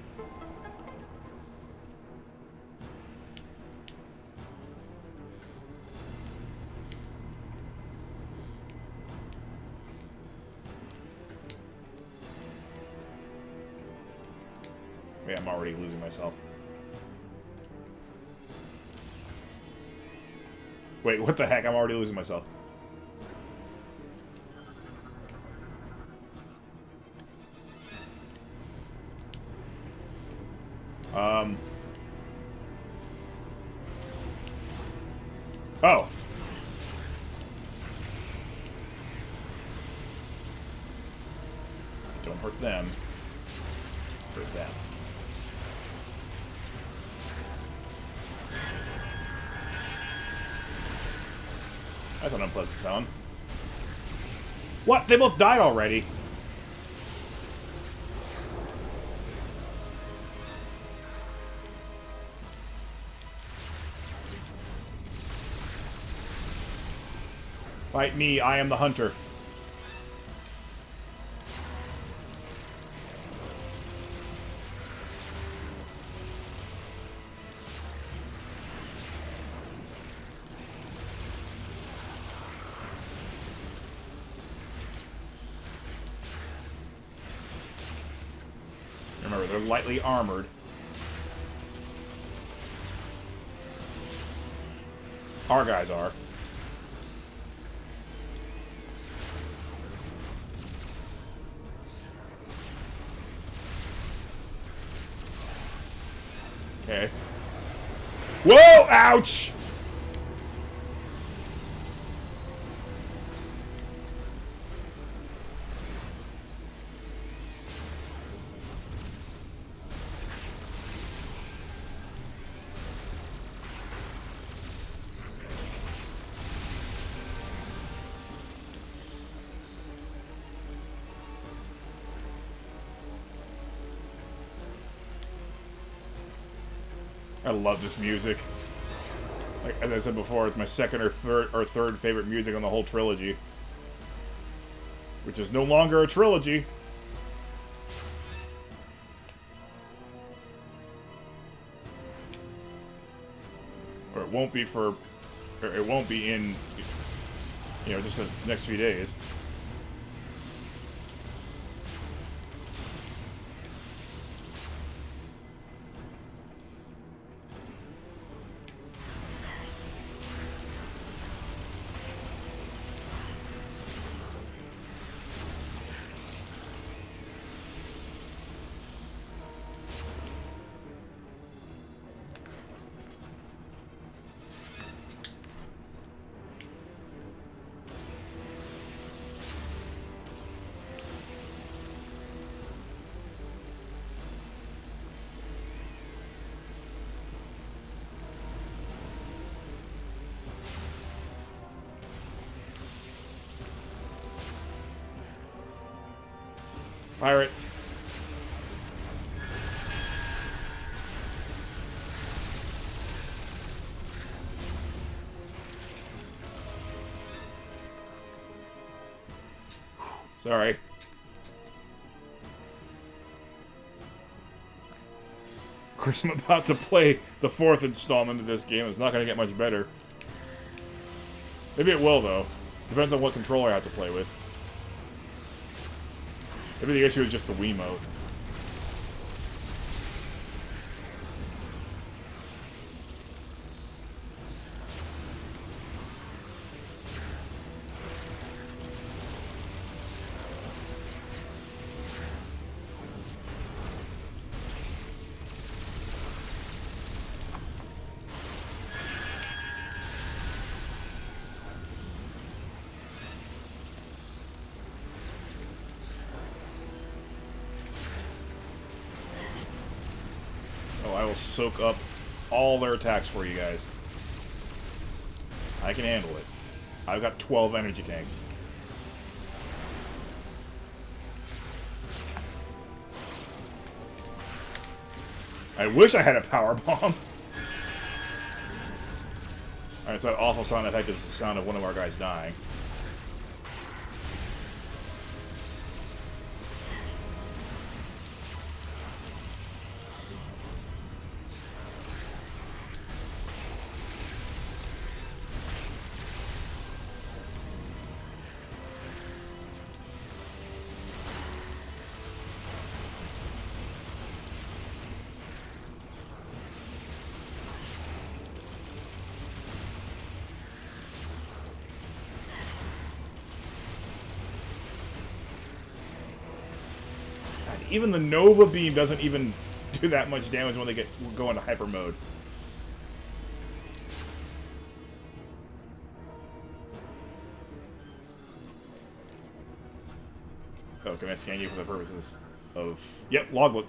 Yeah, I'm already losing myself. Wait, what the heck? I'm already losing myself. Oh. Don't hurt them. Hurt them. That's an unpleasant sound. What? They both died already? Fight me, I am the hunter. Remember, they're lightly armored. Our guys are. Okay. Whoa! Ouch! I love this music. Like, as I said before, it's my second or third favorite music on the whole trilogy. Which is no longer a trilogy. Or it won't be for... Or it won't be in... You know, just the next few days. Pirate. Sorry. Of course, I'm about to play the 4th installment of this game. It's not going to get much better. Maybe it will, though. Depends on what controller I have to play with. Maybe the issue is just the Wiimote. I will soak up all their attacks for you guys. I can handle it. I've got 12 energy tanks. I wish I had a power bomb. Alright, so that awful sound effect is the sound of one of our guys dying. Even the Nova Beam doesn't even do that much damage when they go into hyper mode. Oh, can I scan you for the purposes of... Yep, logbook.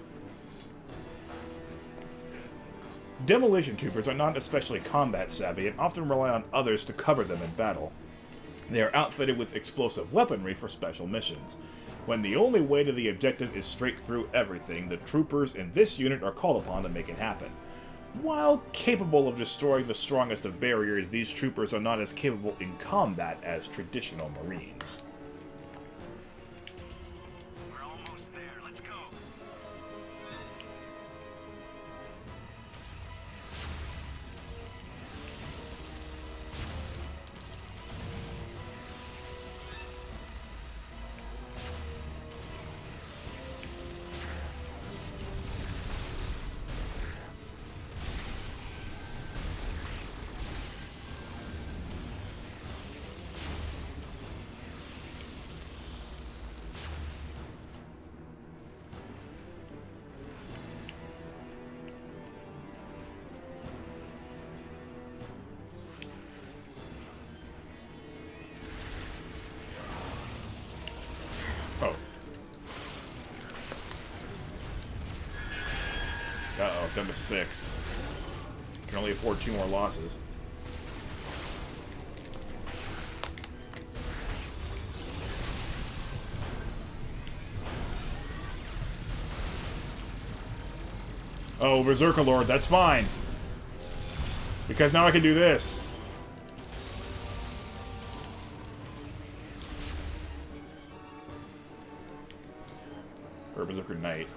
Demolition troopers are not especially combat savvy and often rely on others to cover them in battle. They are outfitted with explosive weaponry for special missions. When the only way to the objective is straight through everything, the troopers in this unit are called upon to make it happen. While capable of destroying the strongest of barriers, these troopers are not as capable in combat as traditional Marines. We're almost there. Let's go. Oh. Uh-oh, down to 6. Can only afford 2 more losses. Oh, Berserker Lord, that's fine. Because now I can do this. Or Berserker Knight.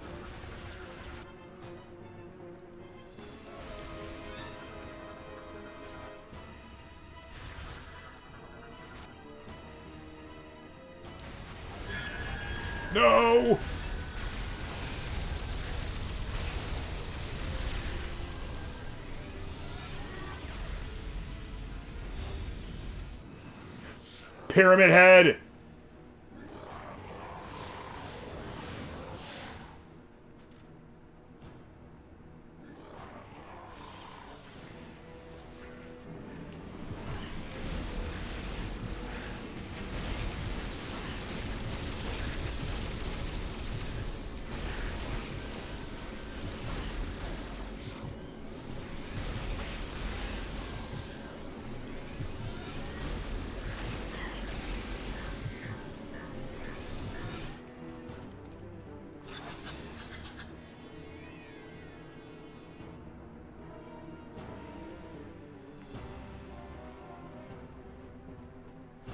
No! Pyramid Head!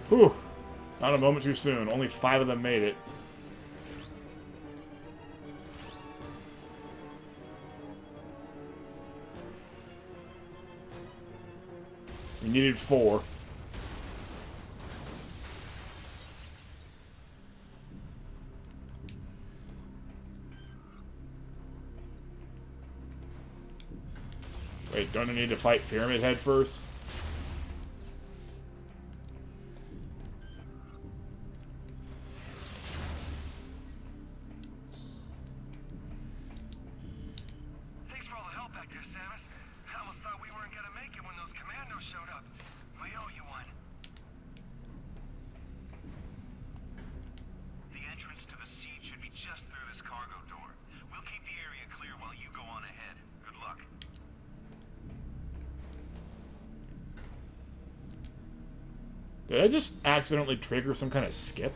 Whew. Not a moment too soon. Only 5 of them made it. We needed 4. Wait, don't I need to fight Pyramid Head first? Thanks for all the help back there, Samus. I almost thought we weren't gonna make it when those commandos showed up. We owe you one. The entrance to the siege should be just through this cargo door. We'll keep the area clear while you go on ahead. Good luck. Did I just accidentally trigger some kind of skip?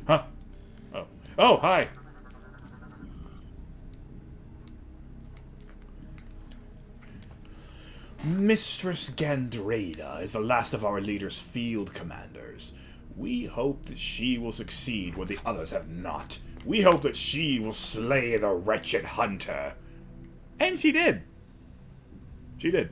Huh? Oh. Oh, hi! Mistress Gandreda is the last of our leader's field commanders. We hope that she will succeed where the others have not. We hope that she will slay the wretched hunter. And she did. She did.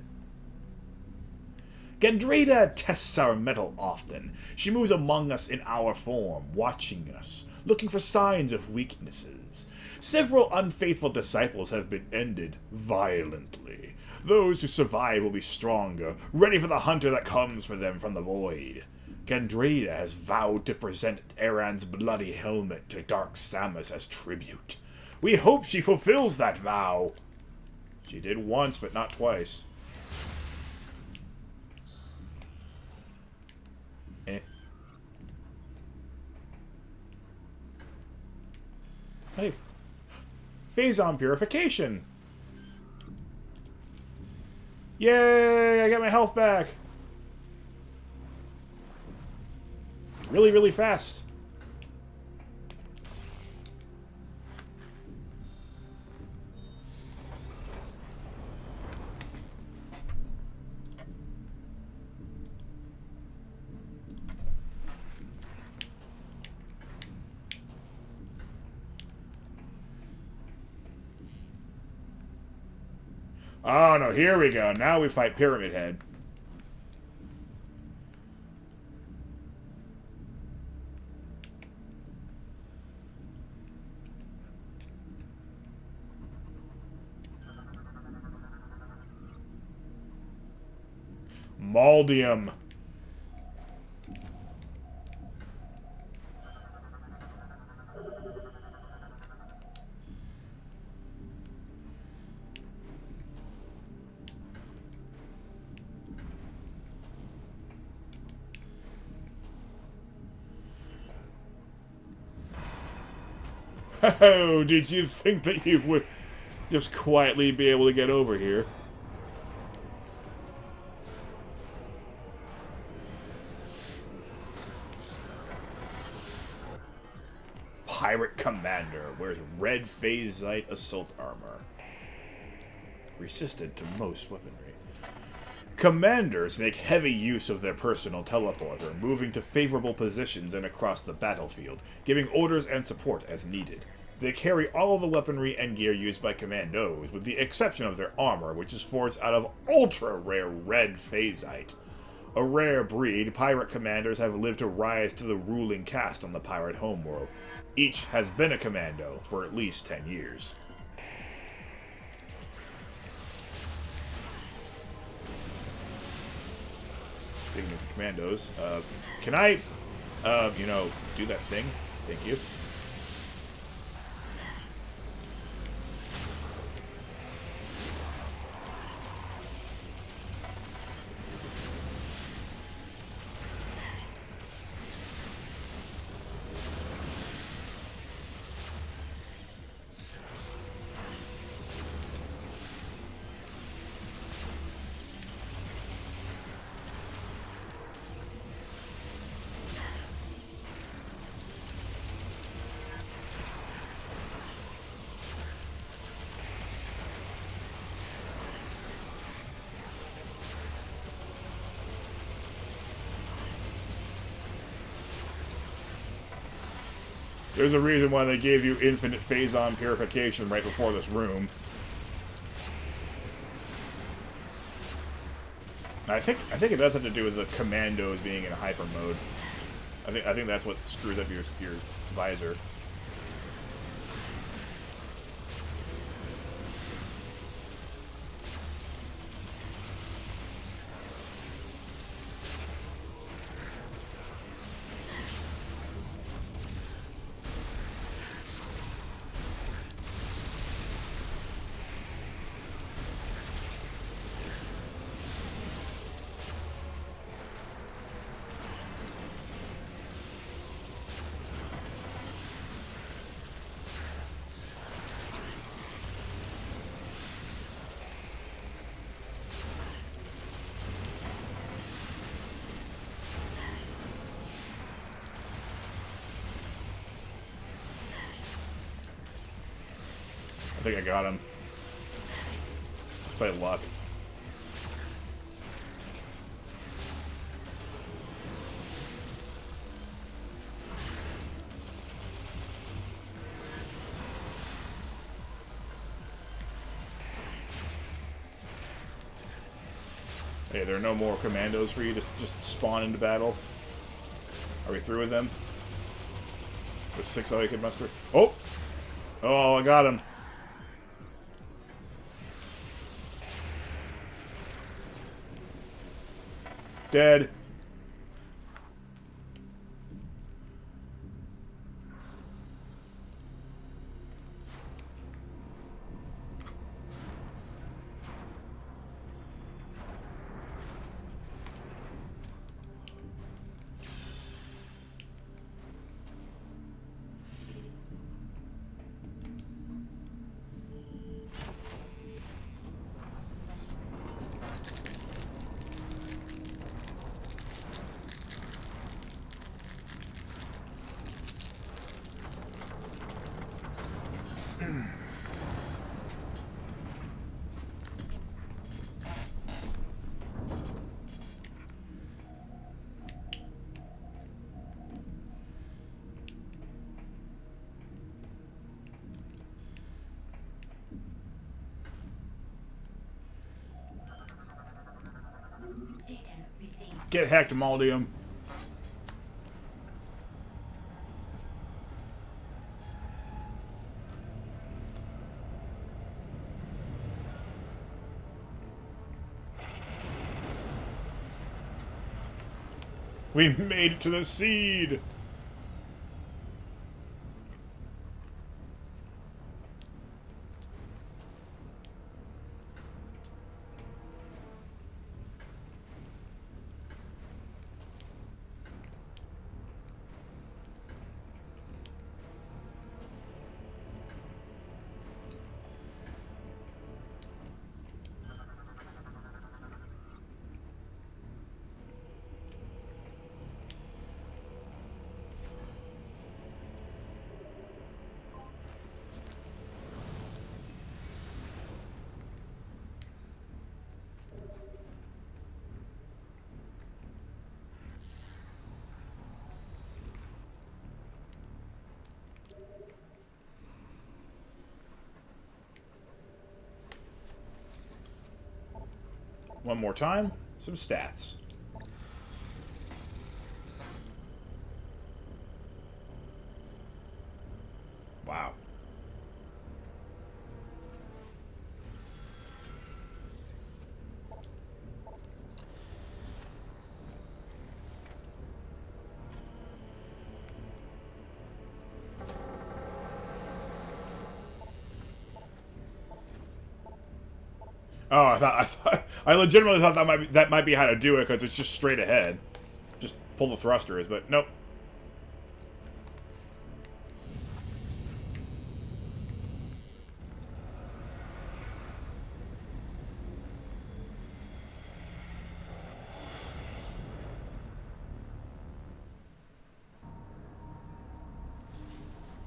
Gandreda tests our mettle often. She moves among us in our form, watching us, looking for signs of weaknesses. Several unfaithful disciples have been ended violently. Those who survive will be stronger, ready for the hunter that comes for them from the void. Gandreda has vowed to present Aran's bloody helmet to Dark Samus as tribute. We hope she fulfills that vow. She did once, but not twice. Hey, Phazon purification. Yay! I got my health back. Really, really fast. Oh no, here we go. Now we fight Pyramid Head. Maldium. Oh, did you think that you would just quietly be able to get over here? Pirate Commander wears red phasite assault armor. Resistant to most weaponry. Commanders make heavy use of their personal teleporter, moving to favorable positions and across the battlefield, giving orders and support as needed. They carry all of the weaponry and gear used by commandos, with the exception of their armor, which is forged out of ultra-rare red phasite. A rare breed, pirate commanders have lived to rise to the ruling caste on the Pirate Homeworld. Each has been a commando for at least 10 years. Speaking of commandos, can I, do that thing? Thank you. There's a reason why they gave you infinite Phazon purification right before this room. I think it does have to do with the commandos being in hyper mode. I think that's what screws up your visor. I think I got him. Just by luck. Hey, there are no more commandos for you to just spawn into battle. Are we through with them? With 6 all you can muster? Oh! Oh, I got him. Dead. Get hacked, Maldium. We made it to the seed! One more time, some stats. Wow. Oh, I legitimately thought that might be how to do it because it's just straight ahead. Just pull the thrusters, but nope.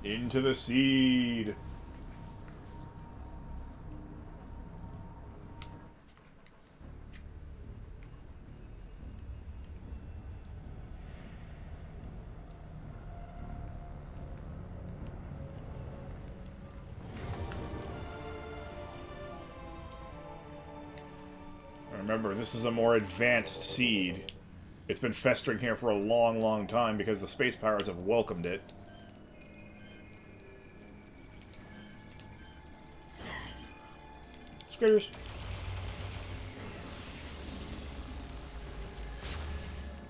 Into the seed. Remember, this is a more advanced seed. It's been festering here for a long, long time because the space pirates have welcomed it. Squitters.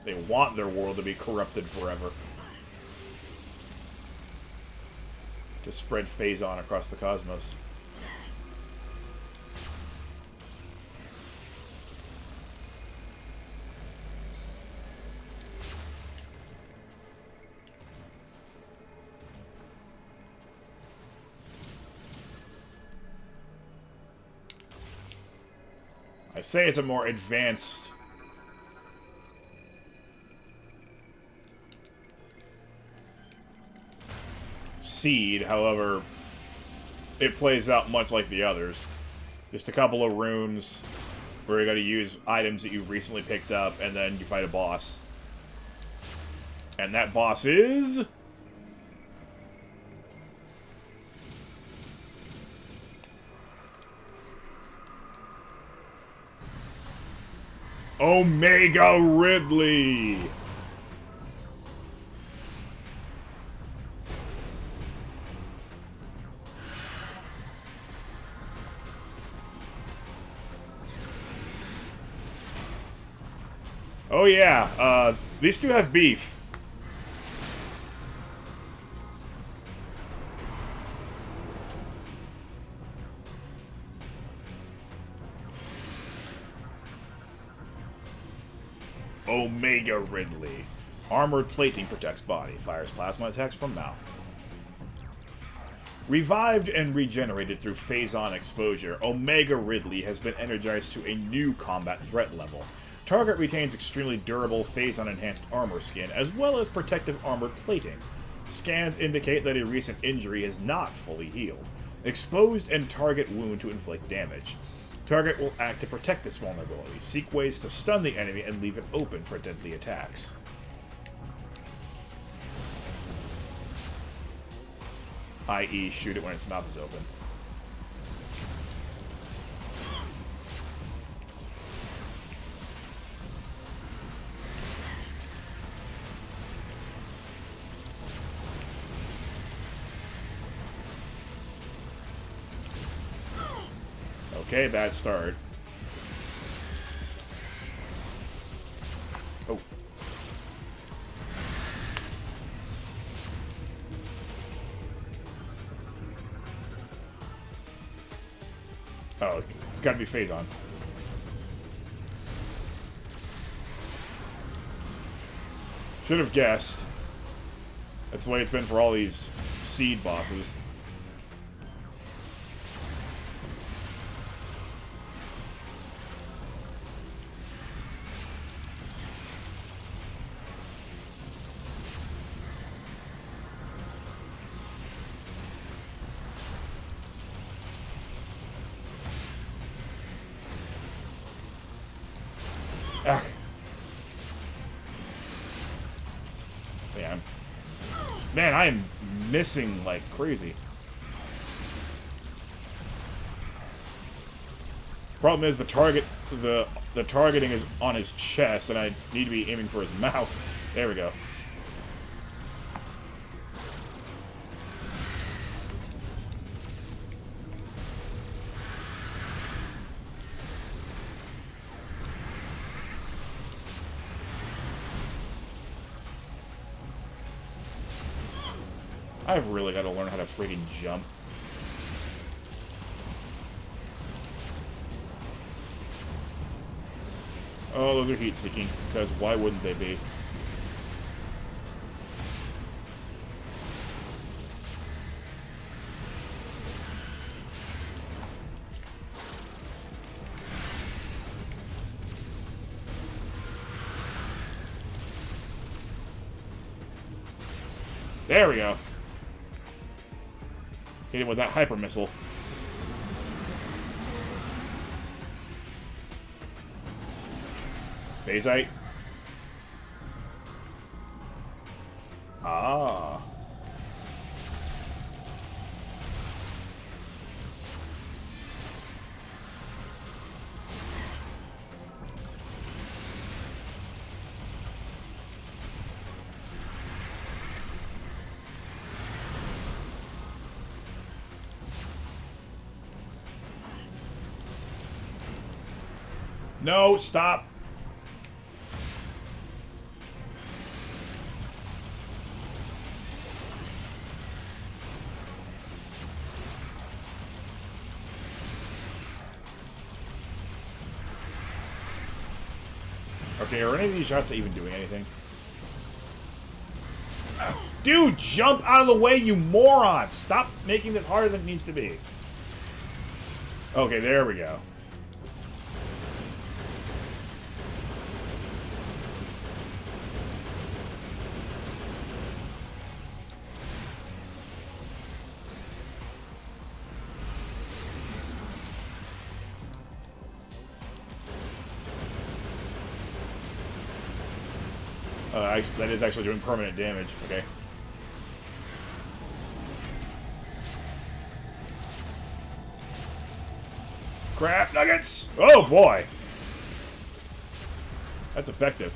They want their world to be corrupted forever. To spread Phazon across the cosmos. I say it's a more advanced seed, however, it plays out much like the others. Just a couple of runes where you gotta use items that you recently picked up, and then you fight a boss. And that boss is... Omega Ridley! Oh yeah, these two have beef. Omega Ridley. Armored plating protects body. Fires plasma attacks from mouth. Revived and regenerated through Phazon exposure, Omega Ridley has been energized to a new combat threat level. Target retains extremely durable Phazon-enhanced armor skin, as well as protective armored plating. Scans indicate that a recent injury is not fully healed. Exposed and target wound to inflict damage. Target will act to protect this vulnerability, seek ways to stun the enemy, and leave it open for deadly attacks. I.e., shoot it when its mouth is open. Okay, bad start. Oh. Oh, it's gotta be Phazon. Should have guessed. That's the way it's been for all these seed bosses. Ah. Man, I am missing like crazy. Problem is the targeting is on his chest, and I need to be aiming for his mouth. There we go. I've really got to learn how to freaking jump. Oh, those are heat-seeking, because why wouldn't they be? There we go. Hit him with that hyper missile. Phazite. Ah. No, stop. Okay, are any of these shots even doing anything? Dude, jump out of the way, you moron! Stop making this harder than it needs to be. Okay, there we go. That is actually doing permanent damage. Okay. Crap nuggets! Oh boy! That's effective.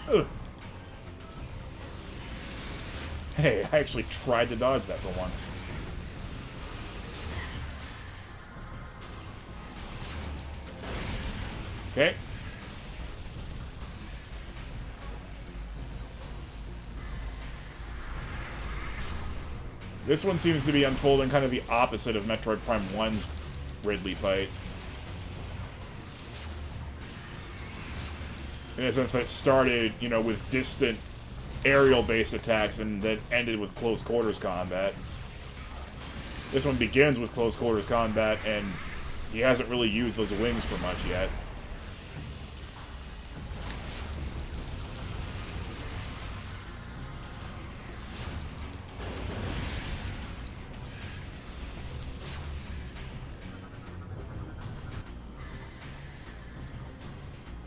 Ugh. Hey, I actually tried to dodge that for once. Okay. This one seems to be unfolding kind of the opposite of Metroid Prime 1's Ridley fight. In a sense that it started, you know, with distant aerial-based attacks and then ended with close quarters combat. This one begins with close quarters combat, and he hasn't really used those wings for much yet.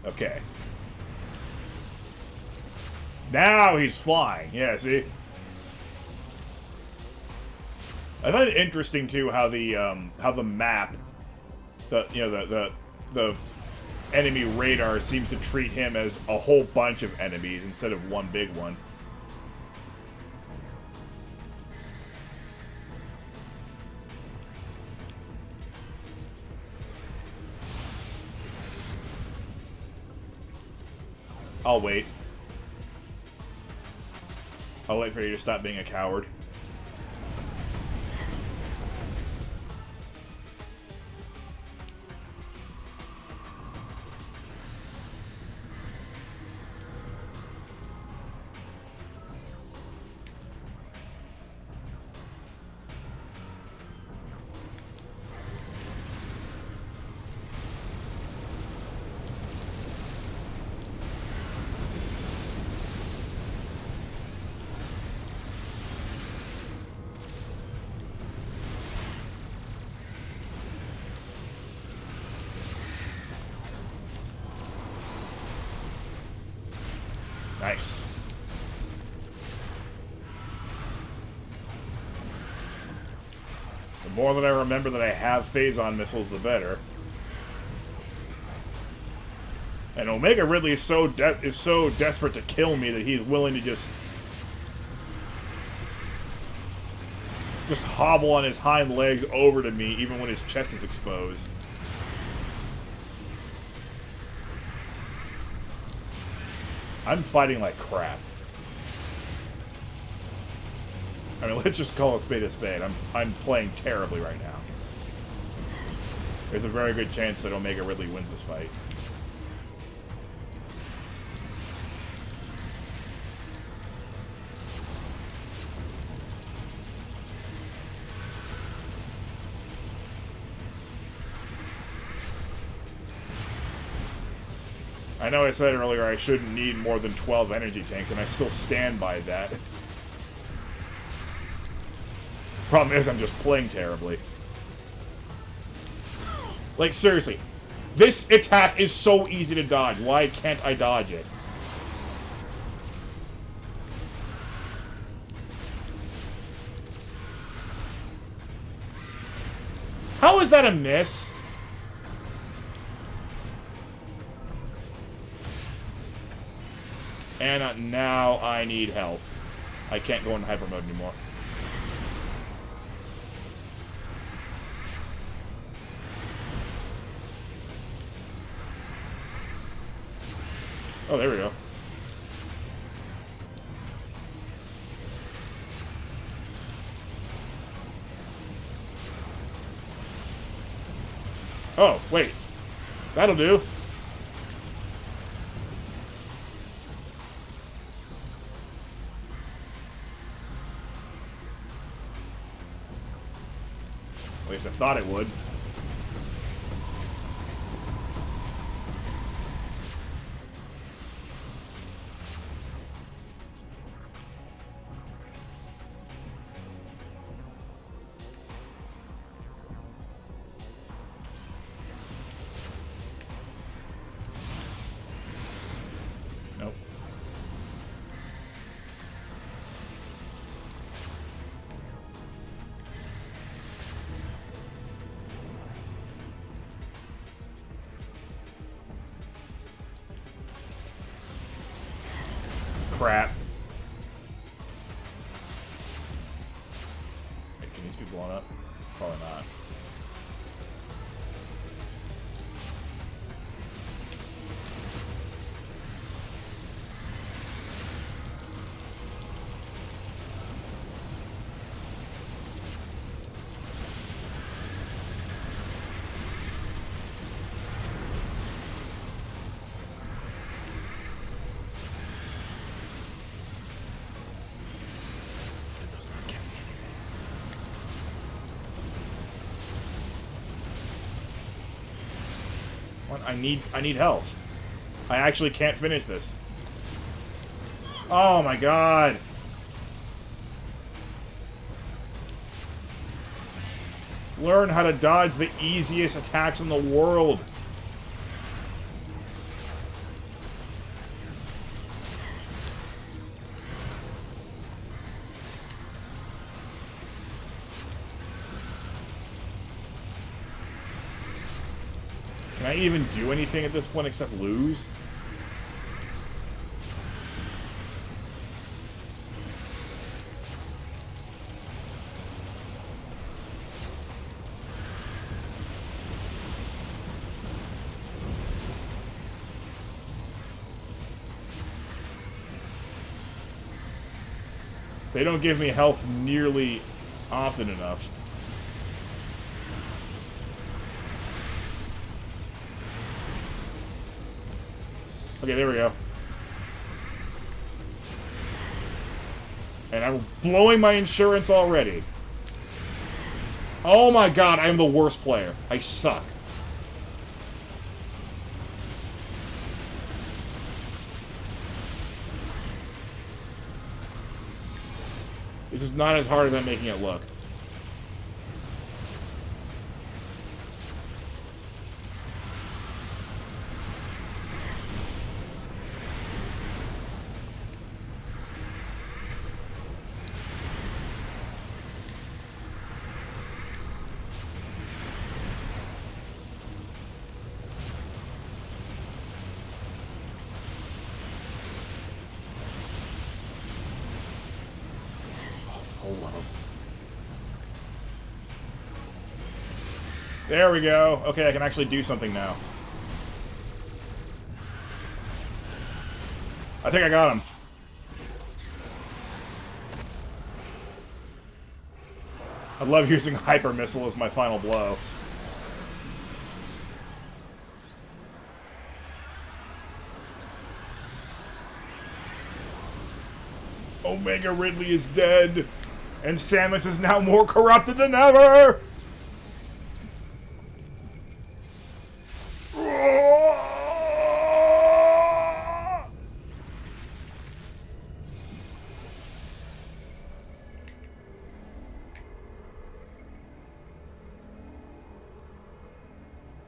Okay. Now he's flying. Yeah, see? I find it interesting too how the map, the enemy radar seems to treat him as a whole bunch of enemies instead of one big one. I'll wait. I'll wait for you to stop being a coward. Nice. The more that I remember that I have Phazon missiles, the better. And Omega Ridley is so desperate to kill me that he's willing to just hobble on his hind legs over to me, even when his chest is exposed. I'm fighting like crap. I mean, let's just call a spade a spade. I'm playing terribly right now. There's a very good chance that Omega Ridley wins this fight. I know I said earlier I shouldn't need more than 12 energy tanks, and I still stand by that. Problem is, I'm just playing terribly. Like, seriously. This attack is so easy to dodge. Why can't I dodge it? How is that a miss? And now I need health. I can't go into hyper mode anymore. Oh, there we go. Oh, wait. That'll do. At least I thought it would. Nope. Crap. Wait, can these be blown up? Probably not. What? I need health. I actually can't finish this. Oh my god. Learn how to dodge the easiest attacks in the world. Can I even do anything at this point except lose? They don't give me health nearly often enough. Okay, there we go. And I'm blowing my insurance already. Oh my god, I am the worst player. I suck. This is not as hard as I'm making it look. There we go. Okay, I can actually do something now. I think I got him. I love using Hyper Missile as my final blow. Omega Ridley is dead, and Samus is now more corrupted than ever!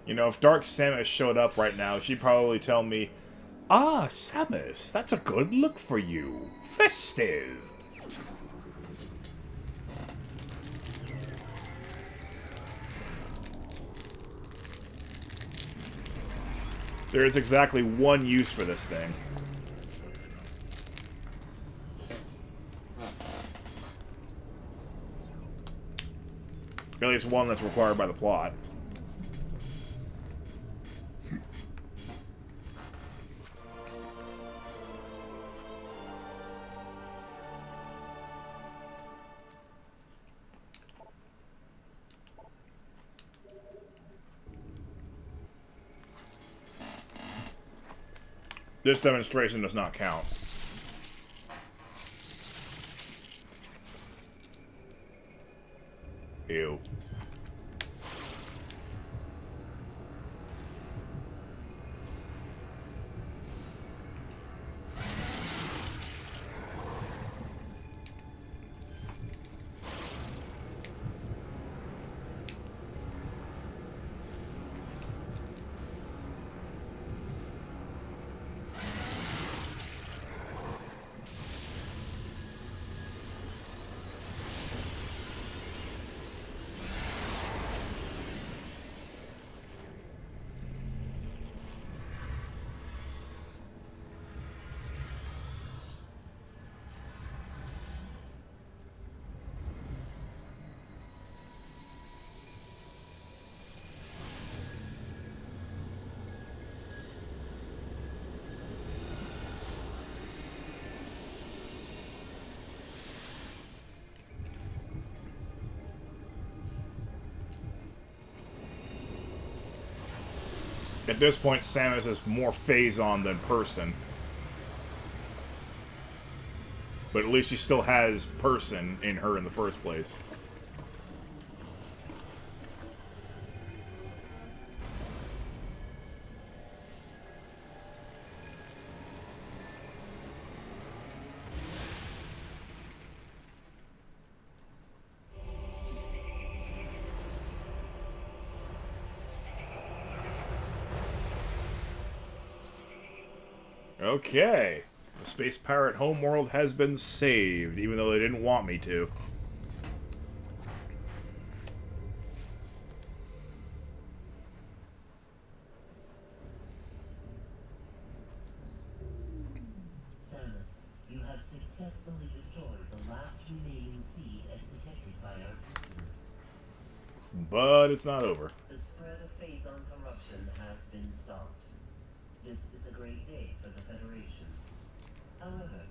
You know, if Dark Samus showed up right now, she'd probably tell me, "Ah, Samus, that's a good look for you. Festive." There is exactly one use for this thing. At least one that's required by the plot. This demonstration does not count. Ew. At this point, Samus is more Phazon than person. But at least she still has person in her in the first place. Okay. The Space Pirate Homeworld has been saved, even though they didn't want me to. Samus, you have successfully destroyed the last remaining seed as detected by our systems. But it's not over. The spread of Phazon corruption has been stopped. This is a great day for the Federation. However,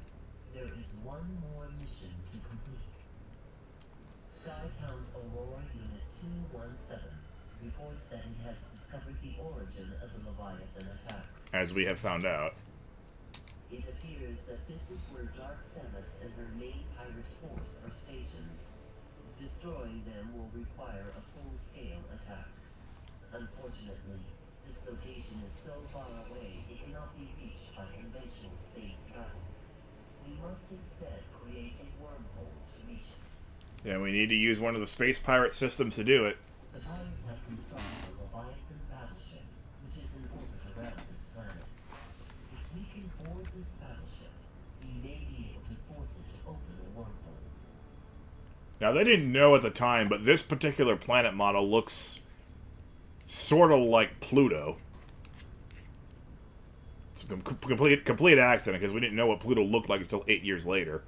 there is one more mission to complete. Skytown's Aurora Unit 217 reports that it has discovered the origin of the Leviathan attacks. As we have found out. It appears that this is where Dark Samus and her main pirate force are stationed. Destroying them will require a full-scale attack. Unfortunately, this location is so far away it cannot be reached by conventional space travel. We must instead create a wormhole to reach it. Yeah, we need to use one of the space pirate systems to do it. The pirates have constructed a Leviathan battleship, which is in orbit around this planet. If we can board this battleship, we may be able to force it to open a wormhole. Now, they didn't know at the time, but this particular planet model looks sort of like Pluto. It's a complete accident, because we didn't know what Pluto looked like until 8 years later.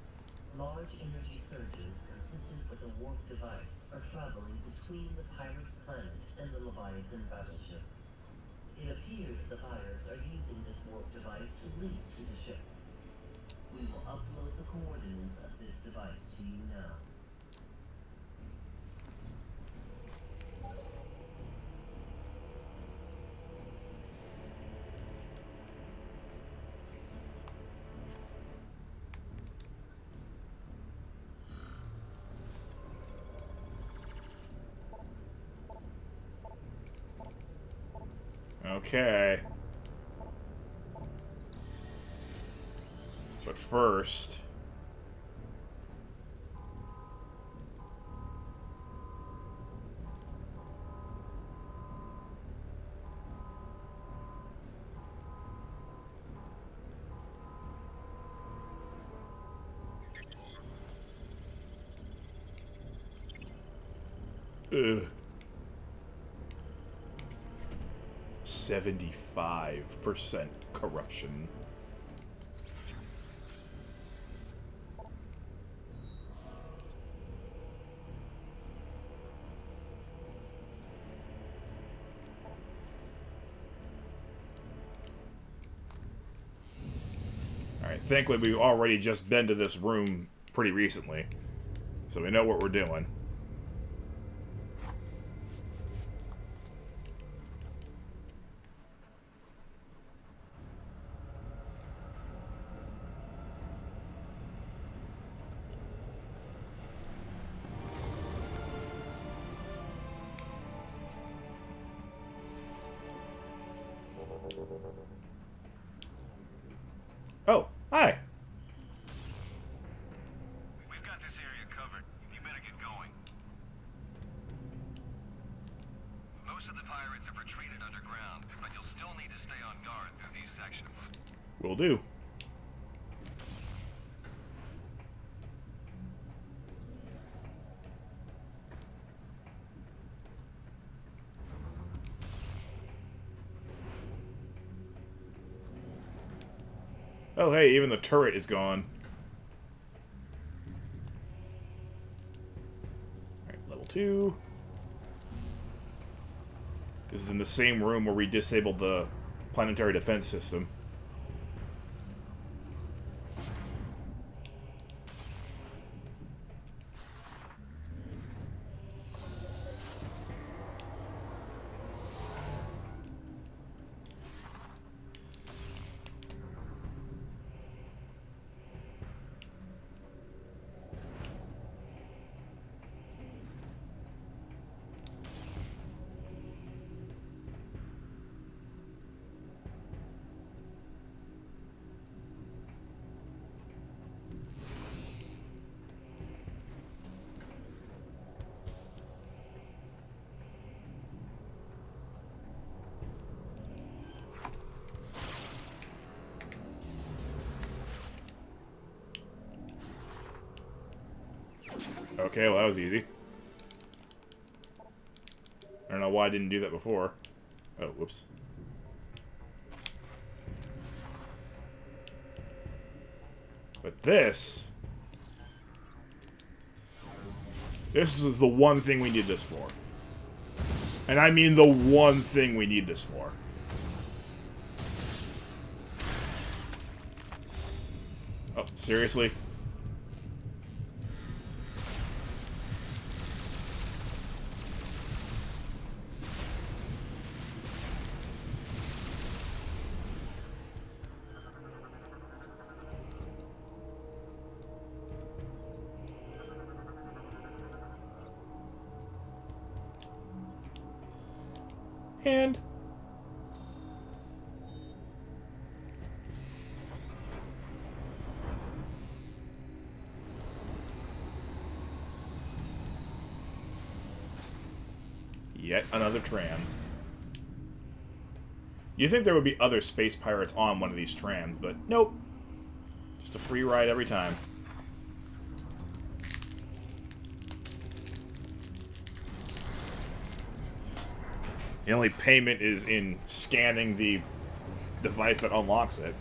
Large energy surges consistent with a warp device are traveling between the pirates' planet and the Leviathan battleship. It appears the pirates are using this warp device to link to the ship. We will upload the coordinates of this device to you now. Okay. But first... Ugh. 75% corruption. thankfully, we've already just been to this room pretty recently. So we know what we're doing. Oh, hi. We've got this area covered. You better get going. Most of the pirates have retreated underground, but you'll still need to stay on guard through these sections. Will do. Oh, hey, even the turret is gone. Alright, level 2. This is in the same room where we disabled the planetary defense system. Okay, well that was easy. I don't know why I didn't do that before. Oh, whoops. But this is the one thing we need this for. And I mean the one thing we need this for. Oh, seriously? And yet another tram. You'd think there would be other space pirates on one of these trams, but nope. Just a free ride every time. The only payment is in scanning the device that unlocks it.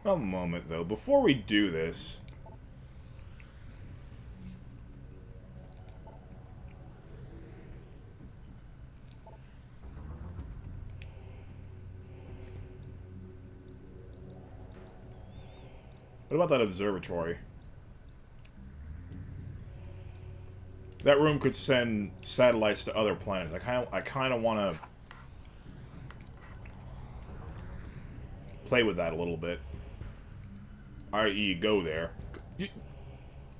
A moment, though. Before we do this... What about that observatory? That room could send satellites to other planets. I kind of want to play with that a little bit. I.e., go there.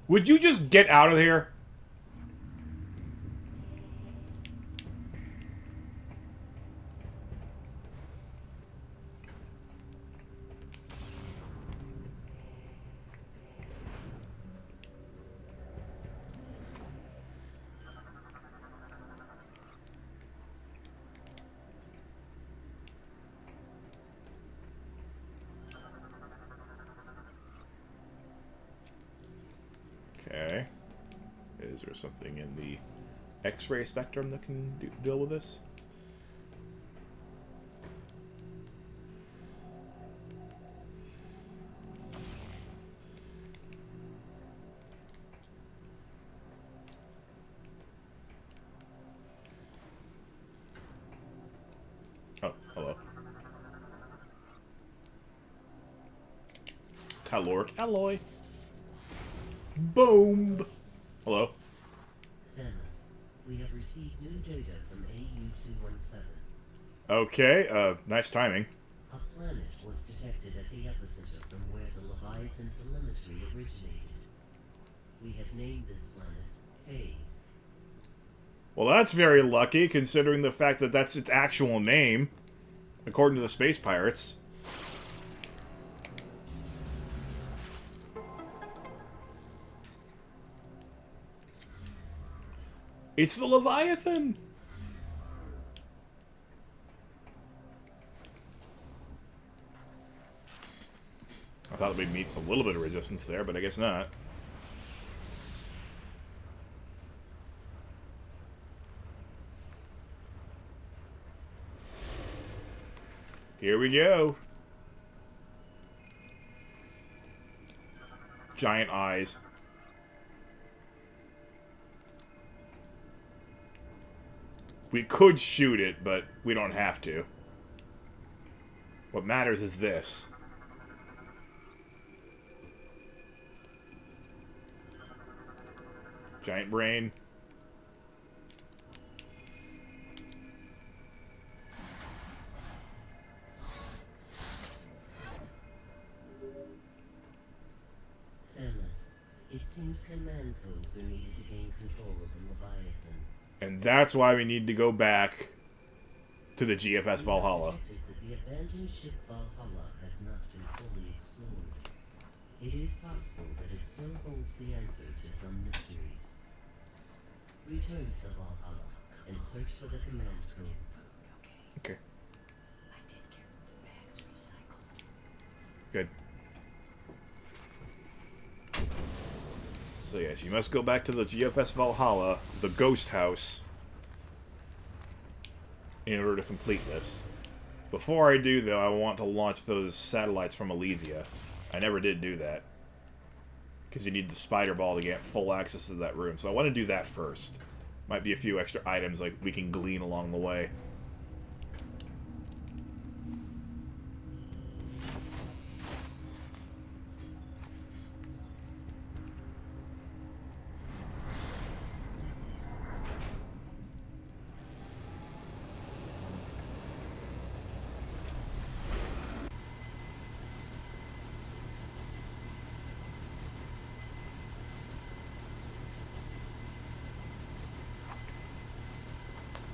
Would you just get out of here? Okay. Is there something in the X-ray spectrum that can deal with this? Oh, hello. Caloric alloy. Boom! Hello. Samus, we have received new data from AU-217. Okay, nice timing. A planet was detected at the epicenter from where the Leviathan telemetry originated. We have named this planet Phaaze. Well, that's very lucky, considering the fact that that's its actual name, according to the space pirates. It's the Leviathan! I thought we'd meet a little bit of resistance there, but I guess not. Here we go. Giant eyes. We could shoot it, but we don't have to. What matters is this. Giant brain. Samus, it seems command codes are needed to gain control of the Leviathan. And that's why we need to go back to the GFS Valhalla. That the abandoned ship Valhalla has not been fully explored. It is possible that it still holds the answer to some mysteries. Return to the Valhalla and search for the command codes. Okay. I did get the bags recycled. Good. So yes, you must go back to the GFS Valhalla, the ghost house, in order to complete this. Before I do, though, I want to launch those satellites from Elysia. I never did do that. Because you need the spider ball to get full access to that room. So I want to do that first. Might be a few extra items like we can glean along the way.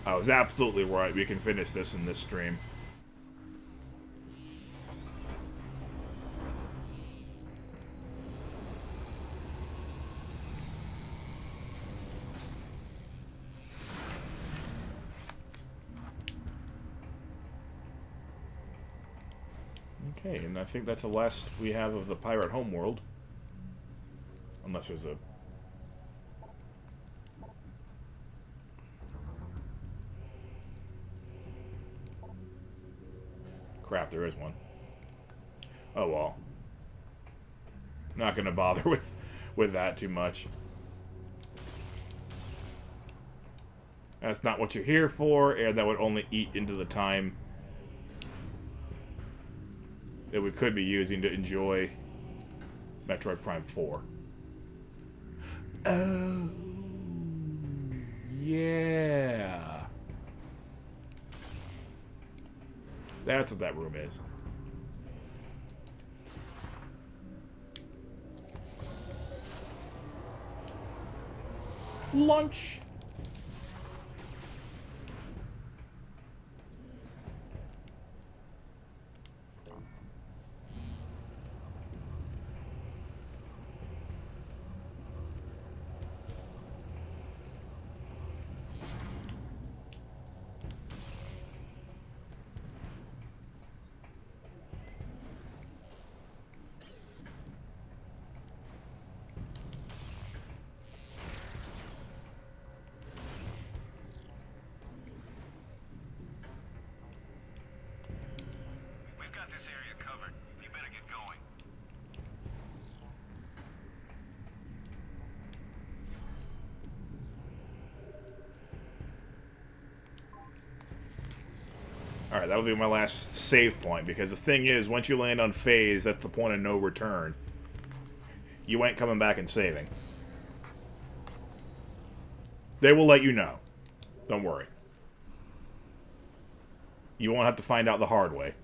I was absolutely right. We can finish this in this stream. Okay, and I think that's the last we have of the Pirate Homeworld. Unless there's a... Crap, there is one. Oh well. Not gonna bother with that too much. That's not what you're here for, and that would only eat into the time that we could be using to enjoy Metroid Prime 4. Oh, yeah. That's what that room is. Lunch! Alright, that'll be my last save point, because the thing is, once you land on Phaaze, that's the point of no return. You ain't coming back and saving. They will let you know. Don't worry. You won't have to find out the hard way.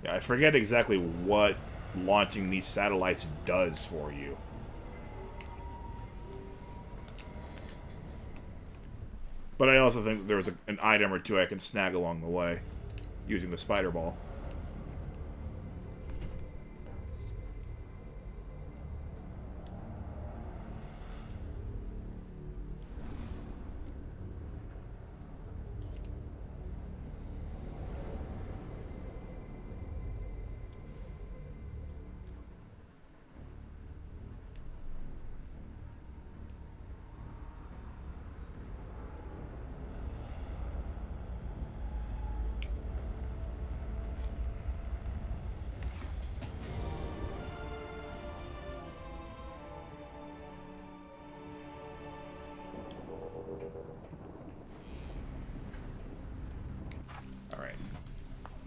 Yeah, I forget exactly what launching these satellites does for you. But I also think there's an item or two I can snag along the way using the spider ball.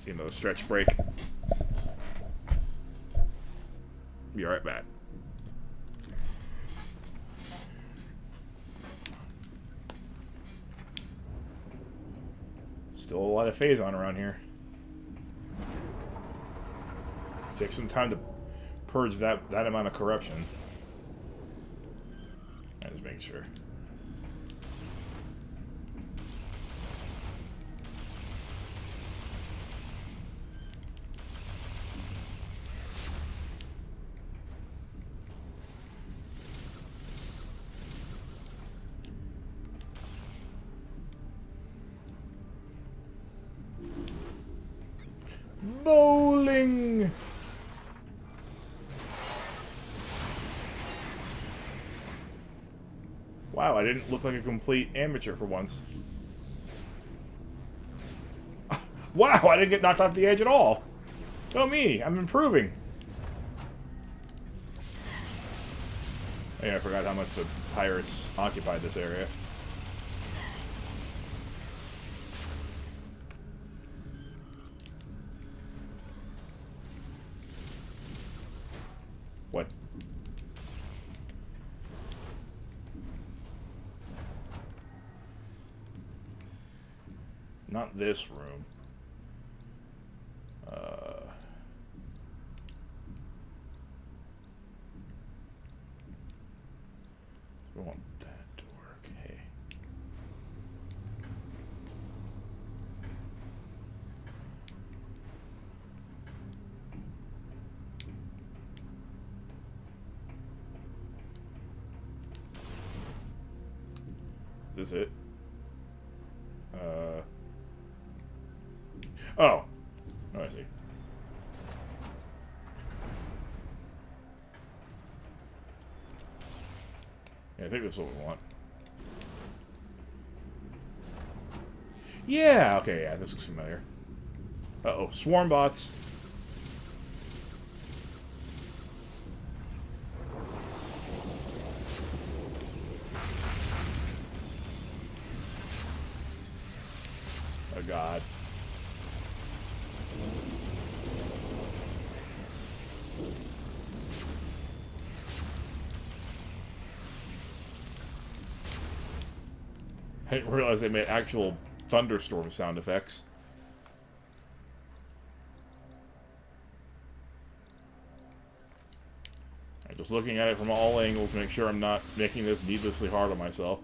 See another stretch break. Be right back. Still a lot of Phazon around here. Take some time to purge that amount of corruption. I'm just making sure. Bowling! Wow, I didn't look like a complete amateur for once. Wow, I didn't get knocked off the edge at all. Go me, I'm improving. Oh, yeah, I forgot how much the pirates occupied this area. What? Not this room. We want that to work. Hey. Is this it? Oh. Oh, I see. Yeah, I think that's what we want. Yeah, okay, yeah, this looks familiar. Uh-oh, swarm bots. Oh, God. I didn't realize they made actual thunderstorm sound effects. I'm just looking at it from all angles to make sure I'm not making this needlessly hard on myself.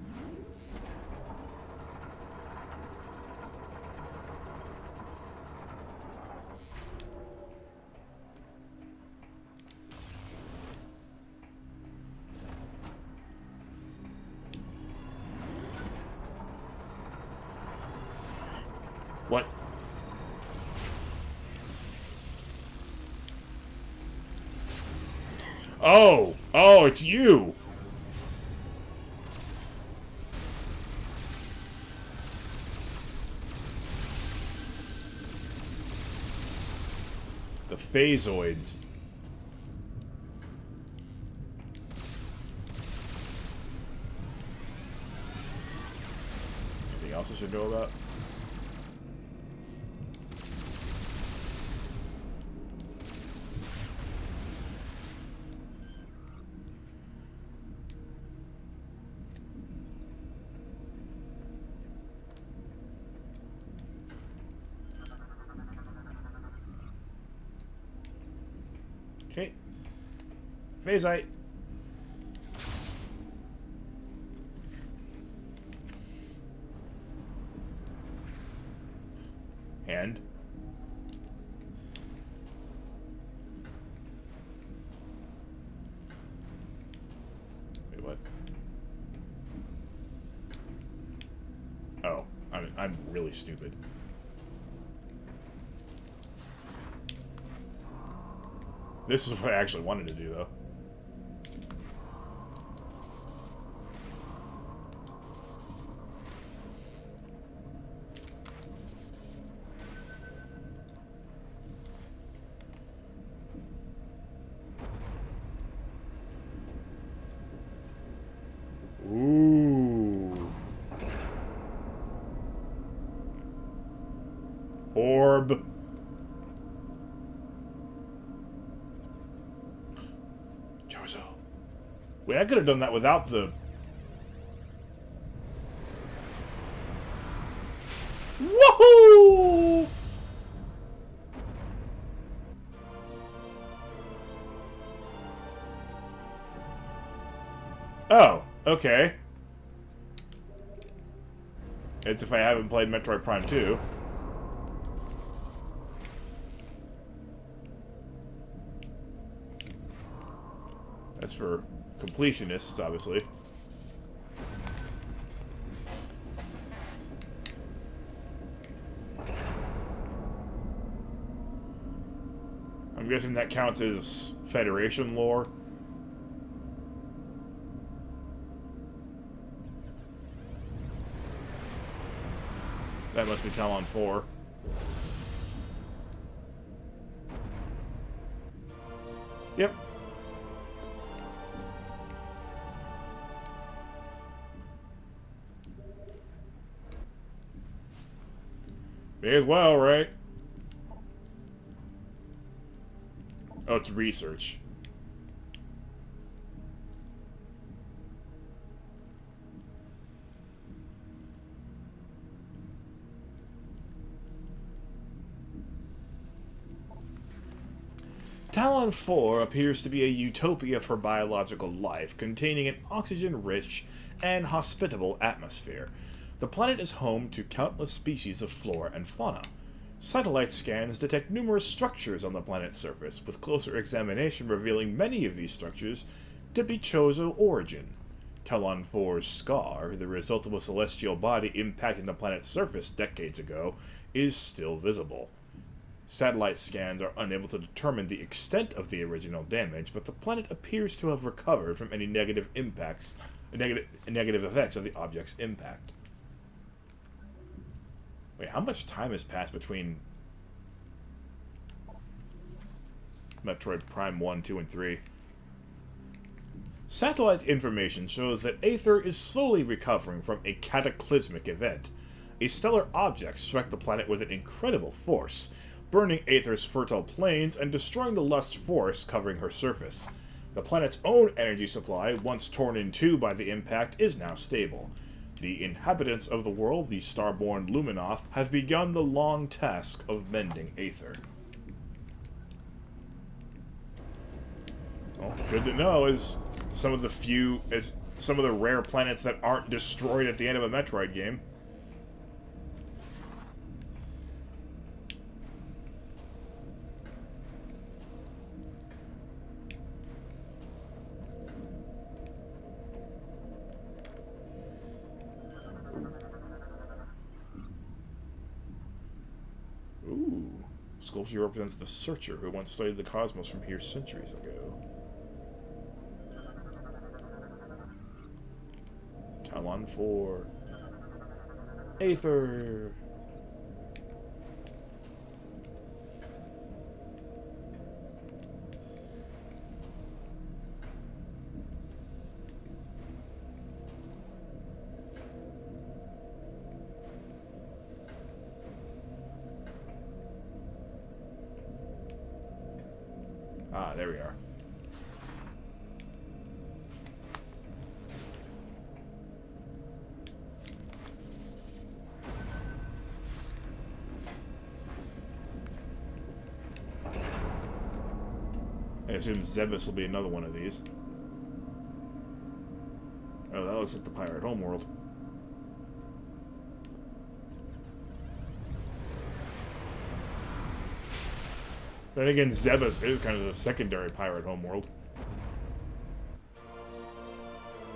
What? Oh! Oh, it's you! the Phazoids. Anything else I should know about? Okay. Phazite. Hand. Wait, what? Oh, I'm really stupid. This is what I actually wanted to do, though. Ooh. Orb. Wait, I could have done that without the... Woohoo! Oh, okay. It's if I haven't played Metroid Prime 2. That's for completionists, obviously. I'm guessing that counts as Federation lore. That must be Talon 4. Yep. May as well, right? Oh, it's research. Talon 4 appears to be a utopia for biological life, containing an oxygen-rich and hospitable atmosphere. The planet is home to countless species of flora and fauna. Satellite scans detect numerous structures on the planet's surface, with closer examination revealing many of these structures to be Chozo origin. Talon 4's scar, the result of a celestial body impacting the planet's surface decades ago, is still visible. Satellite scans are unable to determine the extent of the original damage, but the planet appears to have recovered from any negative effects of the object's impact. Wait, how much time has passed between Metroid Prime 1, 2, and 3? Satellite information shows that Aether is slowly recovering from a cataclysmic event. A stellar object struck the planet with an incredible force, burning Aether's fertile plains and destroying the Lust forest covering her surface. The planet's own energy supply, once torn in two by the impact, is now stable. The inhabitants of the world, the Starborn Luminoth, have begun the long task of mending Aether. Well, good to know is some of the rare planets that aren't destroyed at the end of a Metroid game. Ooh. Sculpture represents the Searcher, who once studied the cosmos from here centuries ago. Talon 4. Aether. Ah, there we are. I assume Zebus will be another one of these. Oh, that looks like the Pirate Homeworld. Then again, Zebus is kind of the secondary Pirate Homeworld.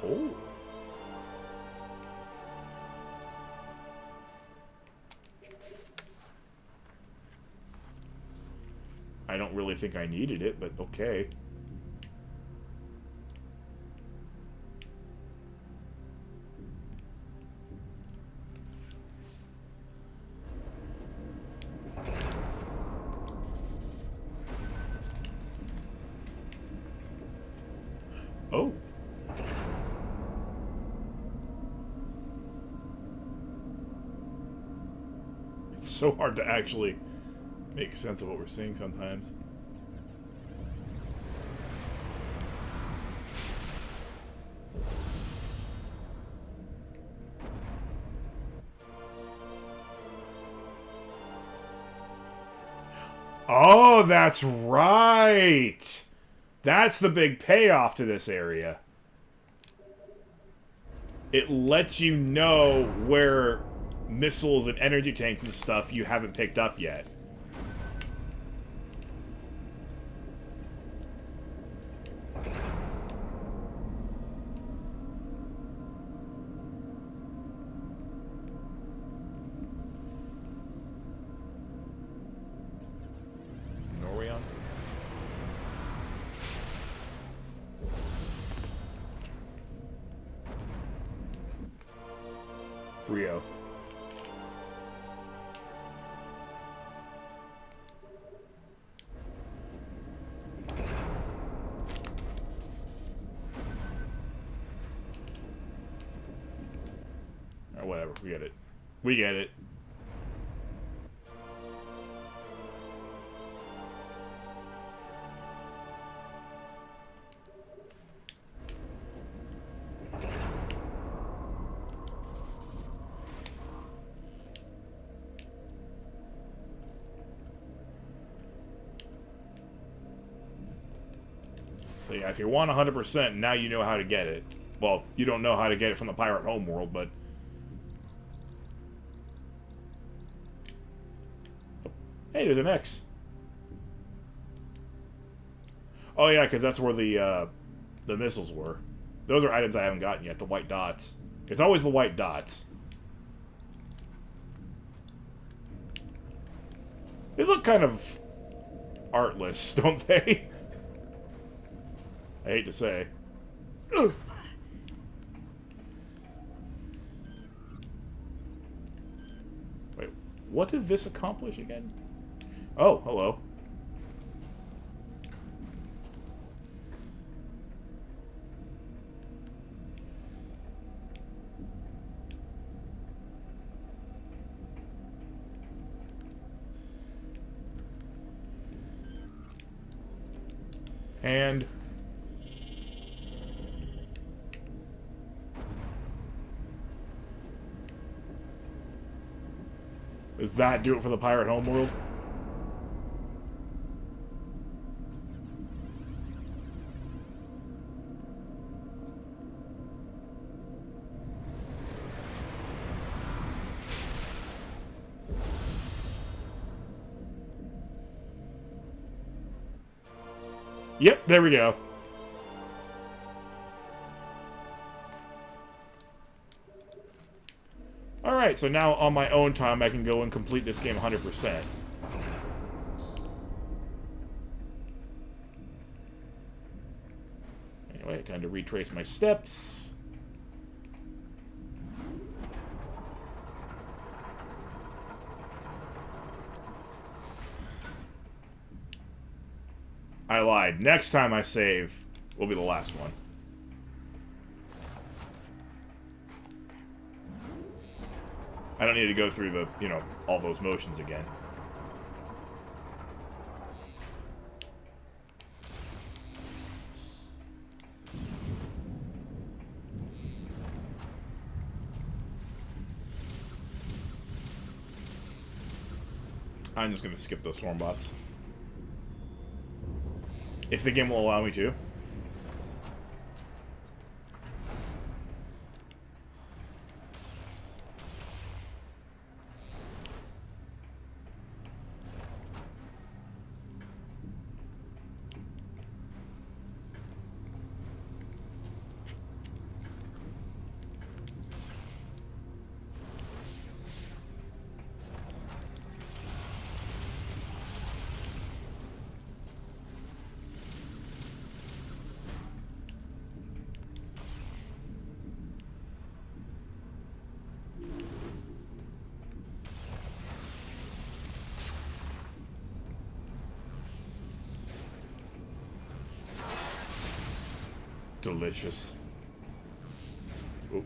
Oh. I don't really think I needed it, but okay. Oh. It's so hard to actually make sense of what we're seeing sometimes. Oh, that's right! That's the big payoff to this area. It lets you know where missiles and energy tanks and stuff you haven't picked up yet. Norion? Brio. Or whatever, we get it. We get it. So yeah, if you want 100%, now you know how to get it. Well, you don't know how to get it from the Pirate Homeworld, but... Hey, there's an X. Oh yeah, because that's where the missiles were. Those are items I haven't gotten yet, the white dots. It's always the white dots. They look kind of artless, don't they? I hate to say. Ugh. Wait, what did this accomplish again? Oh, hello. And... does that do it for the Pirate Homeworld? Yep, there we go. Alright, so now on my own time I can go and complete this game 100%. Anyway, time to retrace my steps. I lied. Next time I save will be the last one. I don't need to go through the, you know, all those motions again. I'm just going to skip those swarm bots. If the game will allow me to. Delicious. Oop.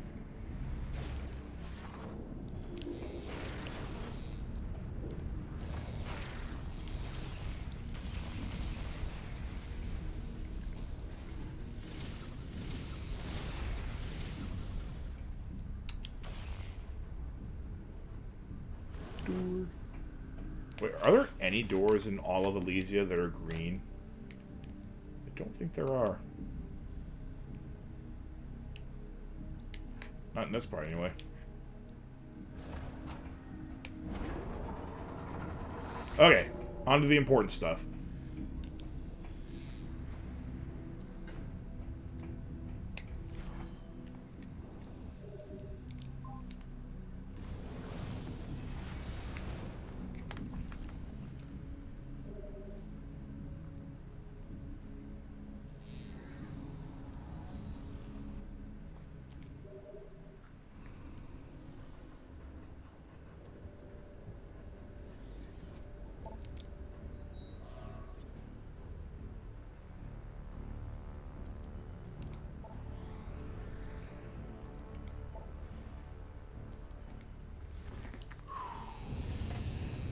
Door. Wait, are there any doors in all of Elysia that are green? I don't think there are. Not in this part, anyway. Okay, on to the important stuff.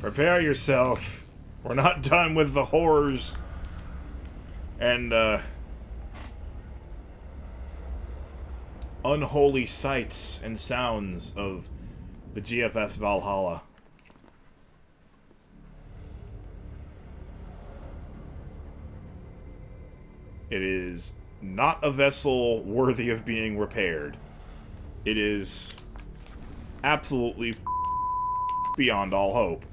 Prepare yourself. We're not done with the horrors and unholy sights and sounds of the GFS Valhalla. It is not a vessel worthy of being repaired. It is absolutely beyond all hope.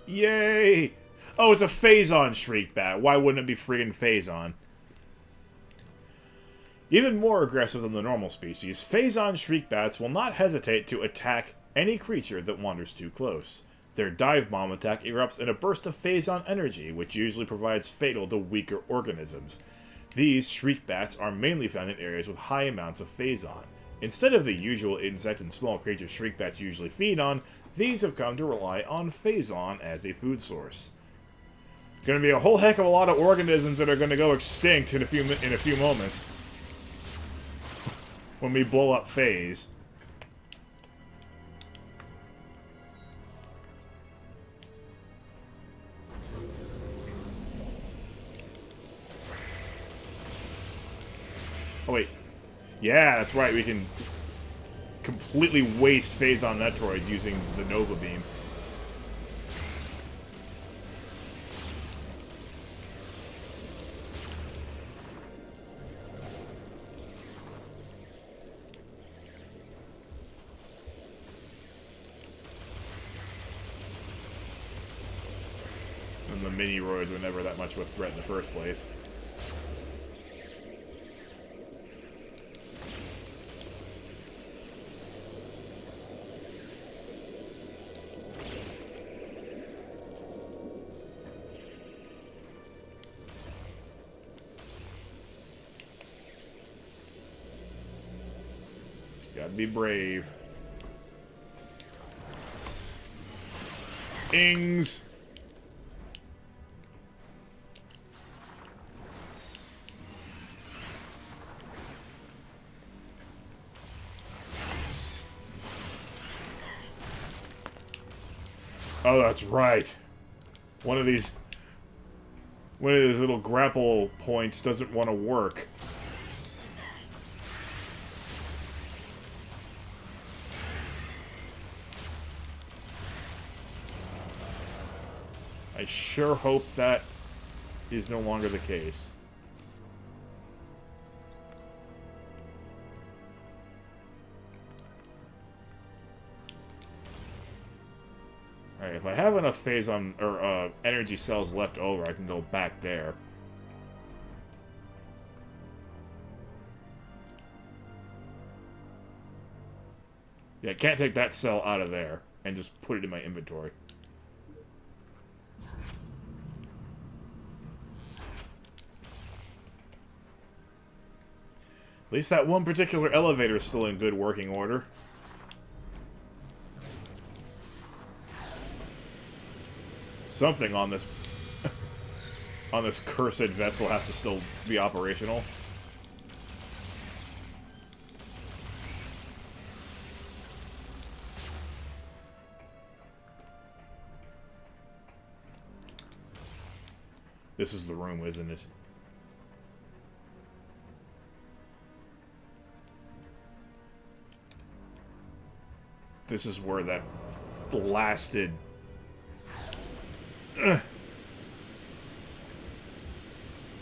Yay! Oh, it's a Phazon Shriekbat. Why wouldn't it be friggin' Phazon? Even more aggressive than the normal species, Phazon Shriekbats will not hesitate to attack any creature that wanders too close. Their dive bomb attack erupts in a burst of Phazon energy, which usually provides fatal to weaker organisms. These Shriekbats are mainly found in areas with high amounts of Phazon. Instead of the usual insect and small creatures Shriekbats usually feed on, these have come to rely on Phazon as a food source. Gonna be a whole heck of a lot of organisms that are gonna go extinct in a few moments. When we blow up Phaaze. Oh wait. Yeah, that's right, we can completely waste Phazon Metroids using the Nova Beam. And the mini-roids were never that much of a threat in the first place. Just gotta be brave. Ings! Oh, that's right. One of these little grapple points doesn't want to work. I sure hope that is no longer the case. Alright, if I have enough Phazon or energy cells left over, I can go back there. Yeah, I can't take that cell out of there and just put it in my inventory. At least that one particular elevator is still in good working order. Something on this on this cursed vessel has to still be operational. This is the room, isn't it? This is where that blasted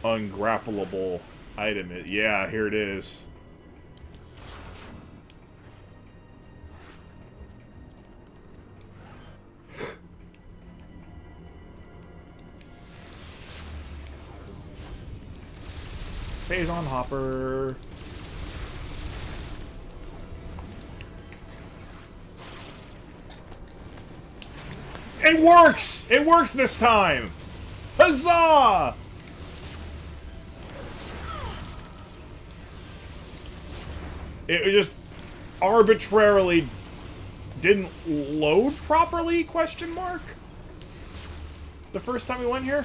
ungrappleable item is. Yeah, here it is. Phazon hopper. It works! It works this time! Huzzah! It just arbitrarily didn't load properly, question mark? The first time we went here?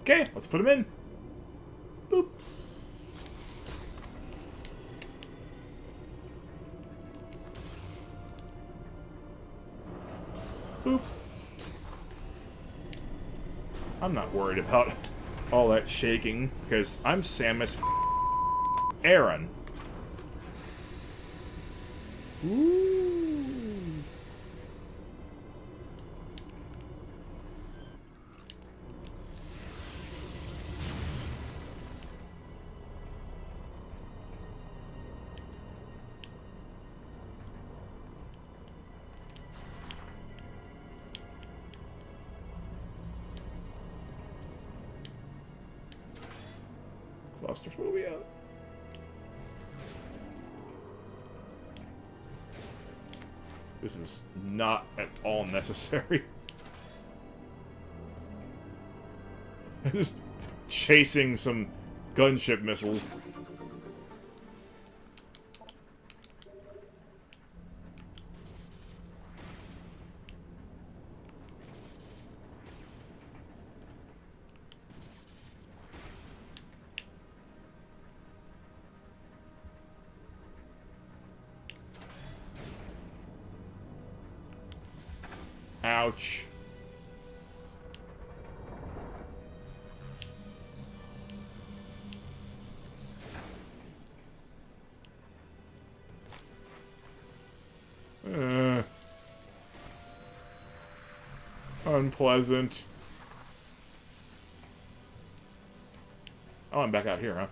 Okay, let's put him in. Boop. Boop. I'm not worried about all that shaking, because I'm Samus Aran. Ooh. Claustrophobia. This is not at all necessary. Just chasing some gunship missiles. Ouch. Unpleasant. Oh, I'm back out here, huh?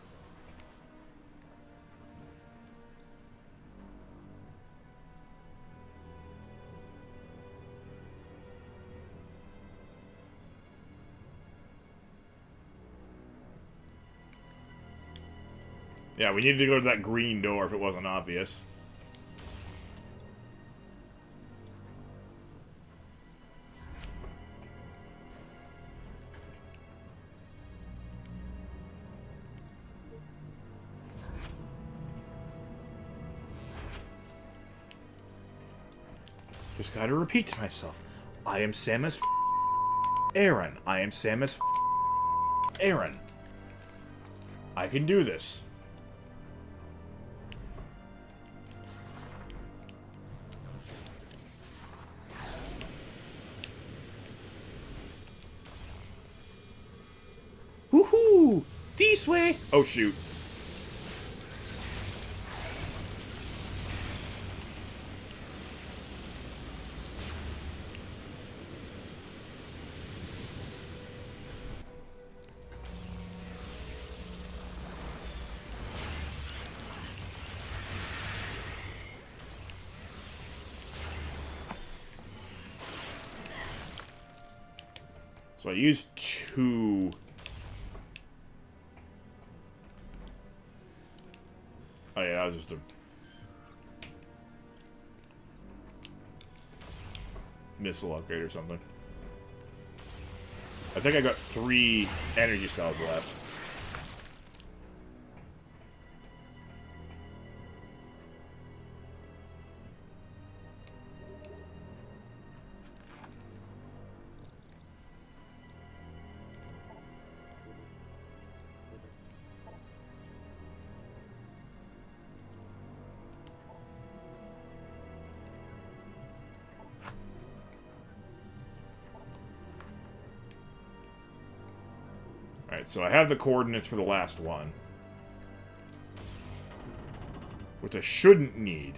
Yeah, we needed to go to that green door if it wasn't obvious. Just gotta repeat to myself. I am Samus Aran. I am Samus Aran. I can do this. Woohoo! This way! Oh, shoot. So I used 2... Oh yeah, that was just a... missile upgrade or something. I think I got 3 energy cells left. Alright, so I have the coordinates for the last one. Which I shouldn't need.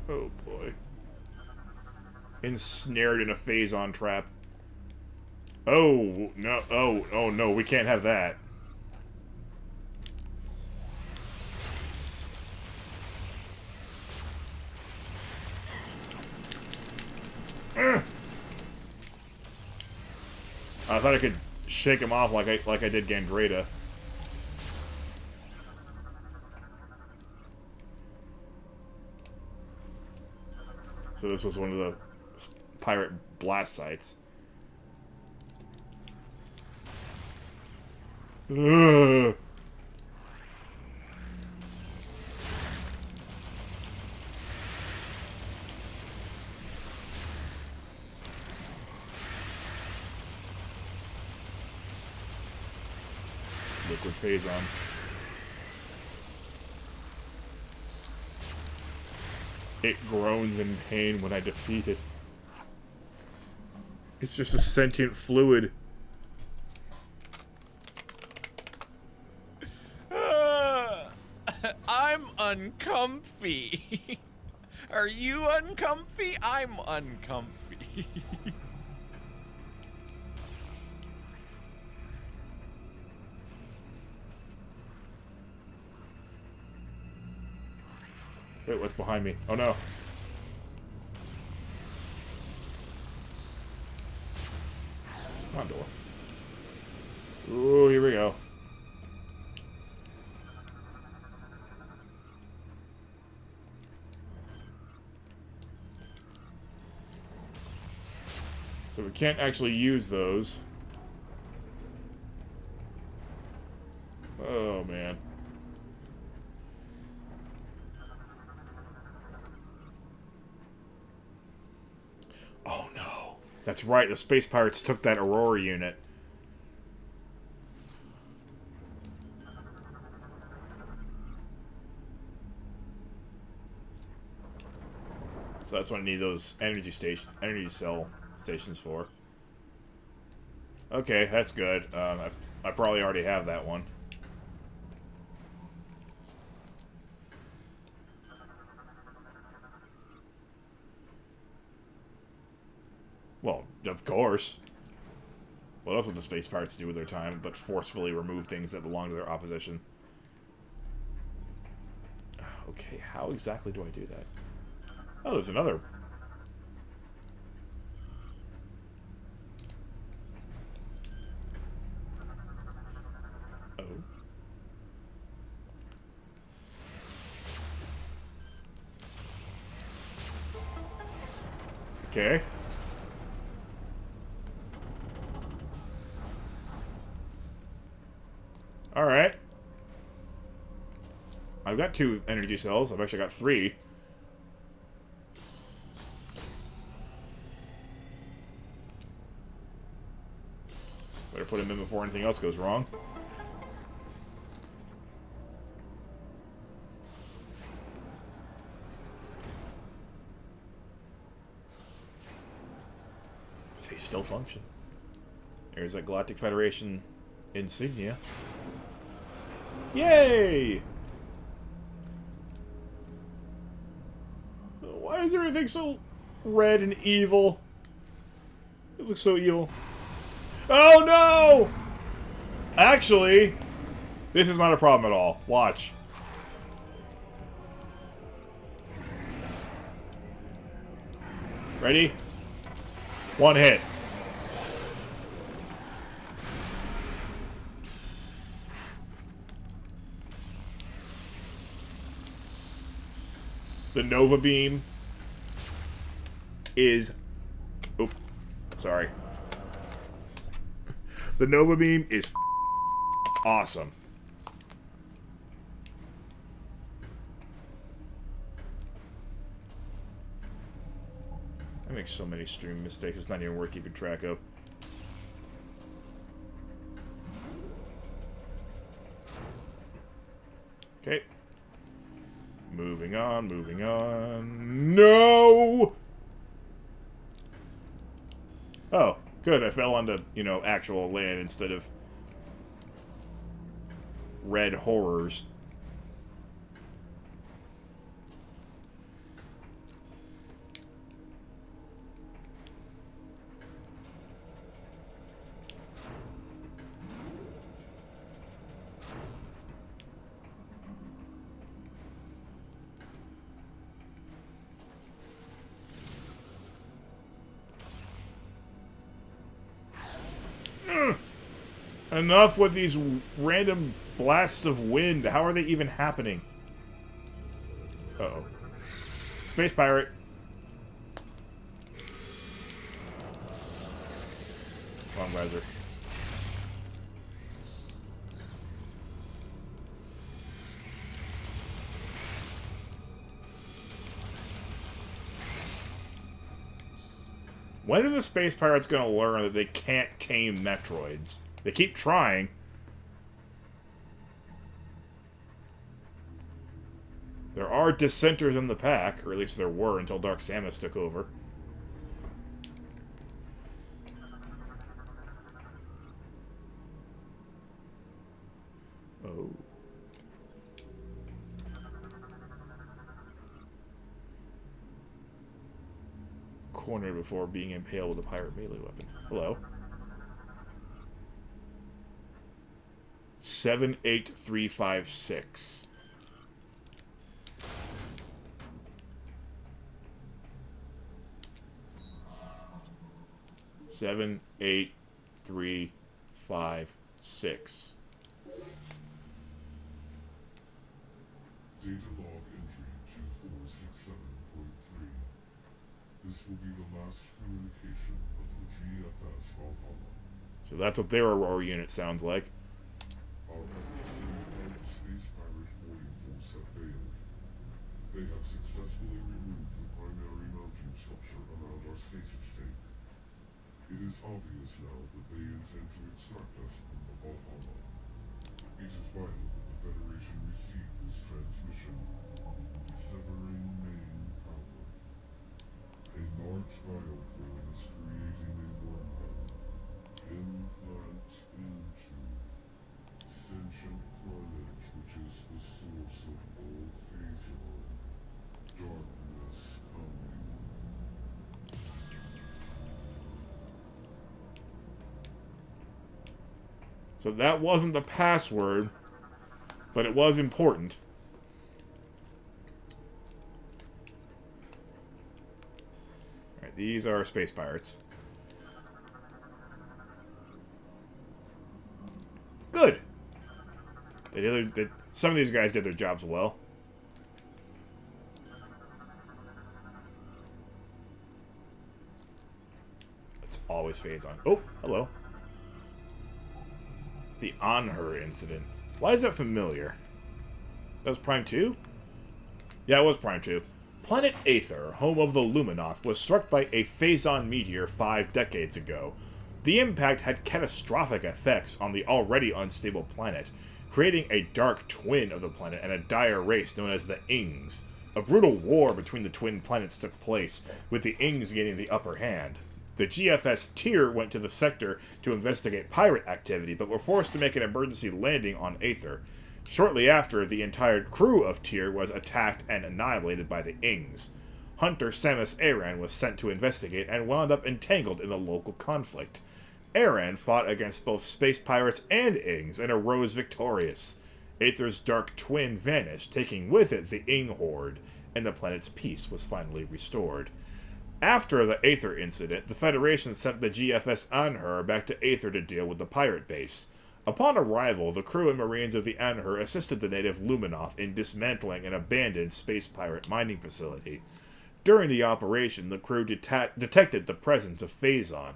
Oh boy. Ensnared in a Phazon trap. Oh, no. Oh no, we can't have that. I thought I could shake him off like I did Gandreda. So this was one of the pirate blast sites. Ugh. Liquid Phazon. It groans in pain when I defeat it. It's just a sentient fluid. I'm uncomfy. Are you uncomfy? I'm uncomfy. Wait, what's behind me? Oh no. Come on, door. Ooh, here we go. So we can't actually use those. Oh, man. Oh, no. That's right, the Space Pirates took that Aurora unit. So that's what I need those energy cell stations for. Okay, that's good. I probably already have that one. Well, of course. What else would the space pirates do with their time but forcefully remove things that belong to their opposition? Okay, how exactly do I do that? Oh, there's another. Oh. Okay. Alright. I've got 2 energy cells. I've actually got 3. Better put him in before anything else goes wrong. They still function. There's that Galactic Federation insignia. Yay! Why is everything so red and evil? It looks so evil. Oh no! Actually, this is not a problem at all. Watch. Ready? 1 hit. The Nova Beam is... Oop. Sorry. The Nova Beam is awesome. I make so many stream mistakes, it's not even worth keeping track of. Okay. Moving on, moving on. No! Oh, good. I fell onto, you know, actual land instead of red horrors. Enough with these random blasts of wind. How are they even happening? Uh-oh. Space pirate. Wrong riser. When are the space pirates going to learn that they can't tame Metroids? They keep trying. There are dissenters in the pack, or at least there were until Dark Samus took over. Oh. Cornered before being impaled with a pirate melee weapon. Hello. 78356. Seven, 8, 3, 5, 6. Data log entry 2467.3. This will be the last communication of the GFS Valhalla. So that's what their Aurora unit sounds like. Our efforts to repel the space pirate boarding force have failed. They have successfully removed the primary mounting structure around our stasis tank. It is obvious now that they intend to extract us from the Valhalla. It is vital that the Federation receive this transmission. Severing main power. A large bioform is creating a wormhole. Implant into sentient planet, which is the source of all Phaaze. Darkness coming. So that wasn't the password, but it was important. Alright, these are space pirates. Good! Some of these guys did their jobs well. It's always Phazon. Oh, hello. The On-Her incident. Why is that familiar? That was Prime 2? Yeah, it was Prime 2. Planet Aether, home of the Luminoth, was struck by a Phazon meteor 5 decades ago. The impact had catastrophic effects on the already unstable planet, creating a dark twin of the planet and a dire race known as the Ings. A brutal war between the twin planets took place, with the Ings gaining the upper hand. The GFS Tyr went to the sector to investigate pirate activity, but were forced to make an emergency landing on Aether. Shortly after, the entire crew of Tyr was attacked and annihilated by the Ings. Hunter Samus Aran was sent to investigate and wound up entangled in the local conflict. Aran fought against both space pirates and Ings and arose victorious. Aether's dark twin vanished, taking with it the Ing horde, and the planet's peace was finally restored. After the Aether incident, the Federation sent the GFS On-Her back to Aether to deal with the pirate base. Upon arrival, the crew and marines of the On-Her assisted the native Luminoth in dismantling an abandoned space pirate mining facility. During the operation, the crew detected the presence of Phazon.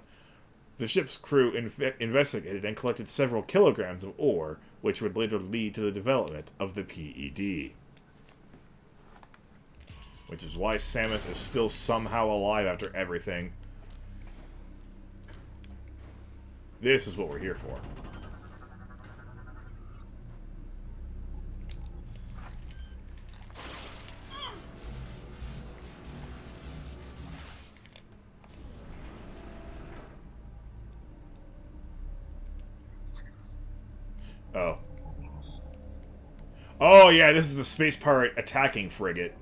The ship's crew investigated and collected several kilograms of ore, which would later lead to the development of the PED. Which is why Samus is still somehow alive after everything. This is what we're here for. Oh. Oh, yeah, this is the space pirate attacking frigate.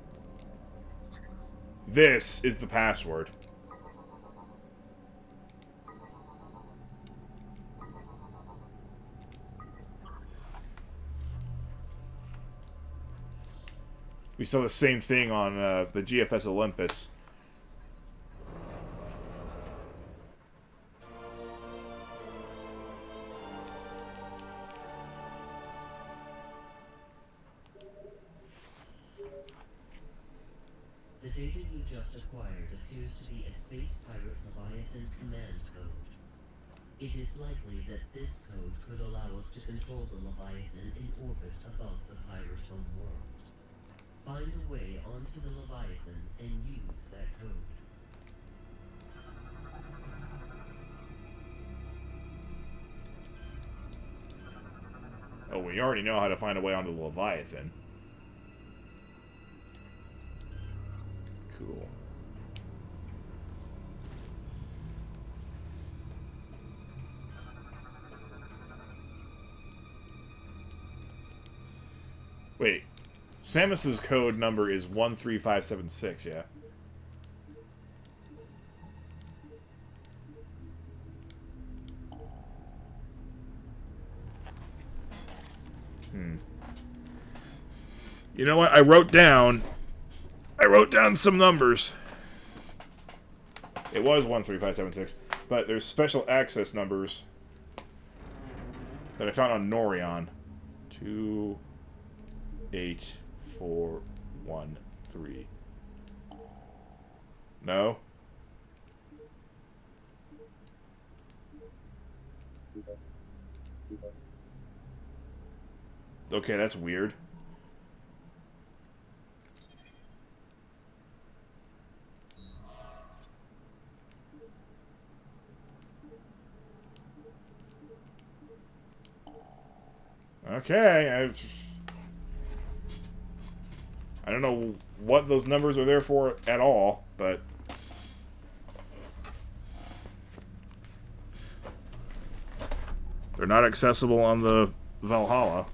This is the password. We saw the same thing on the GFS Olympus. The data you just acquired appears to be a space pirate Leviathan command code. It is likely that this code could allow us to control the Leviathan in orbit above the Pirate Homeworld. Find a way onto the Leviathan and use that code. Oh, we already know how to find a way onto the Leviathan. Cool. Wait. Samus's code number is 13576, yeah? You know what? I wrote down some numbers. It was 13576, but there's special access numbers that I found on Norion. 28413. No? Okay, that's weird. Okay, I don't know what those numbers are there for at all, but they're not accessible on the Valhalla.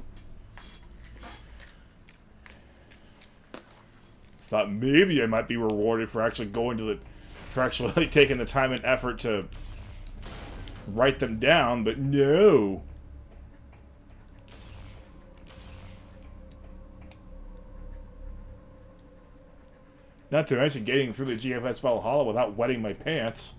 Thought maybe I might be rewarded for actually going to the, for actually taking the time and effort to write them down, but no. Not to mention getting through the GFS Valhalla without wetting my pants.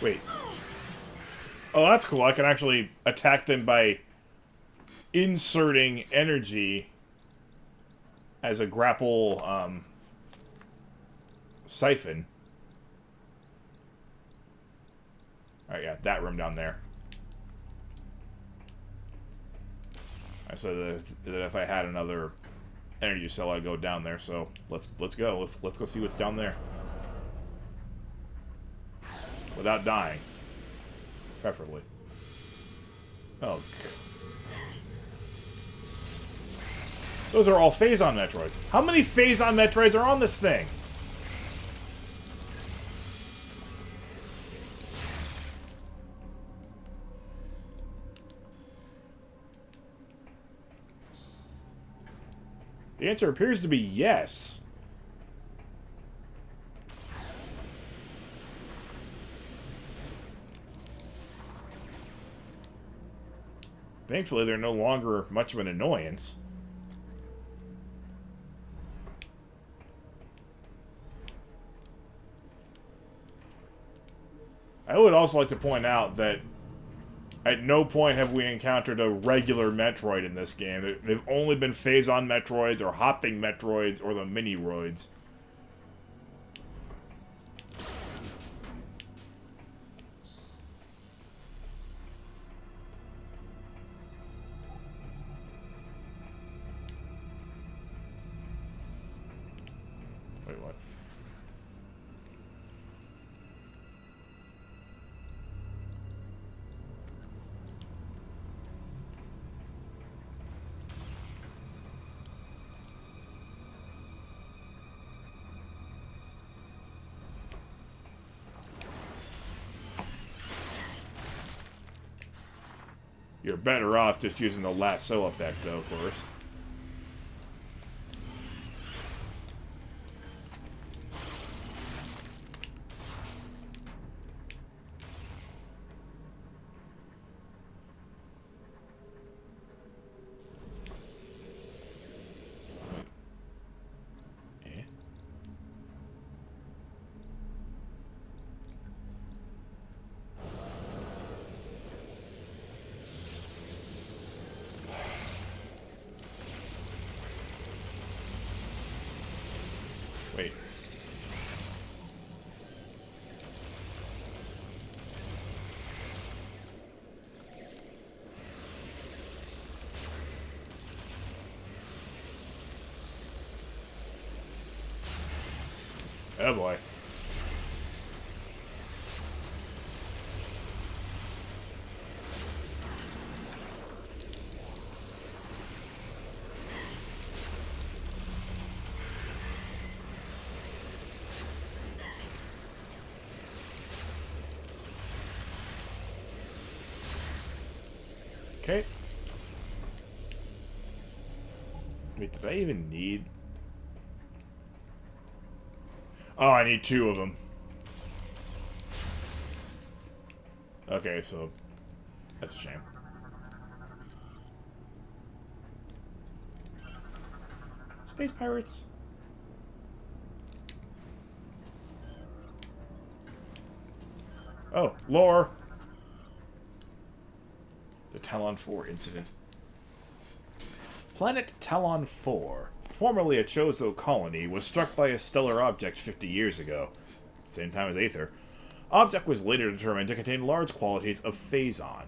Wait. Oh, that's cool. I can actually attack them by inserting energy as a grapple siphon. Alright, yeah, that room down there. I said that if I had another energy cell, I'd go down there. So let's go. Let's go see what's down there. Without dying. Preferably. Oh. Those are all Phazon Metroids. How many Phazon Metroids are on this thing? The answer appears to be yes. Thankfully, they're no longer much of an annoyance. I would also like to point out that at no point have we encountered a regular Metroid in this game. They've only been Phazon Metroids, or Hopping Metroids, or the Mini-Roids. Wait, what? You're better off just using the lasso effect, though, of course. Eh? Wait. Oh boy. Okay. Wait, did I even need... Oh, I need 2 of them. Okay, so... That's a shame. Space pirates? Oh, lore! The Talon 4 incident. Planet Talon 4, formerly a Chozo colony, was struck by a stellar object 50 years ago. Same time as Aether. Object was later determined to contain large quantities of Phazon.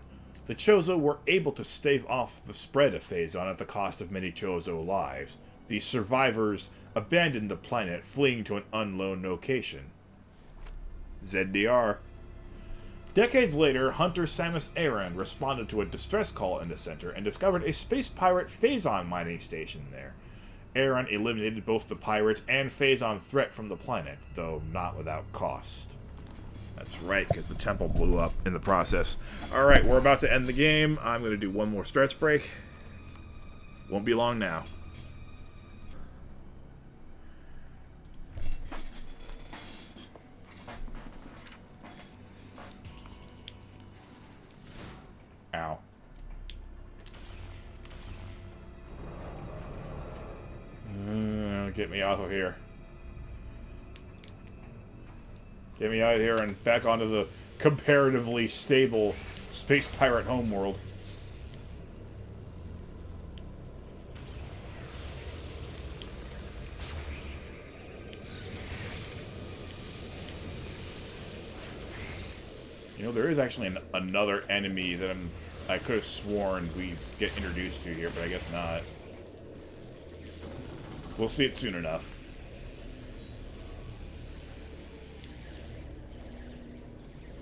The Chozo were able to stave off the spread of Phazon at the cost of many Chozo lives. The survivors abandoned the planet, fleeing to an unknown location. ZDR. Decades later, Hunter Samus Aran responded to a distress call in the center and discovered a space pirate Phazon mining station there. Aran eliminated both the pirate and Phazon threat from the planet, though not without cost. That's right, because the temple blew up in the process. Alright, we're about to end the game. I'm going to do one more stretch break. Won't be long now. Ow. Get me out of here. Get me out of here and back onto the comparatively stable Space Pirate Homeworld. You know, there is actually another enemy that I could have sworn we get introduced to here, but I guess not. We'll see it soon enough.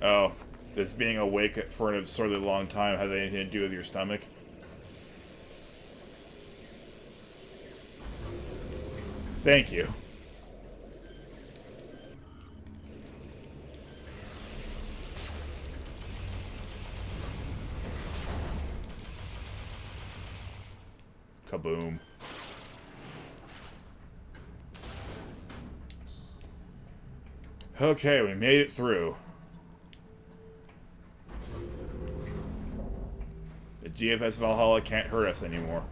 Oh, does being awake for an absurdly long time have anything to do with your stomach? Thank you. Kaboom. Okay, we made it through. The GFS Valhalla can't hurt us anymore.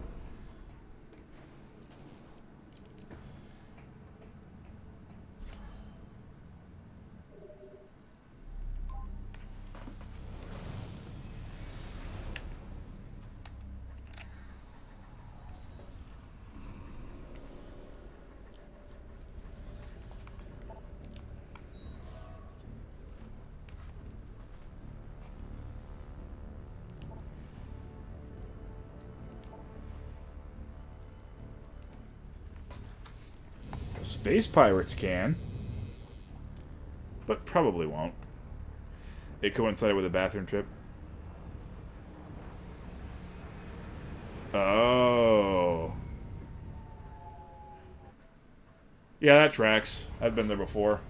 Space pirates can. But probably won't. It coincided with a bathroom trip. Oh. Yeah, that tracks. I've been there before.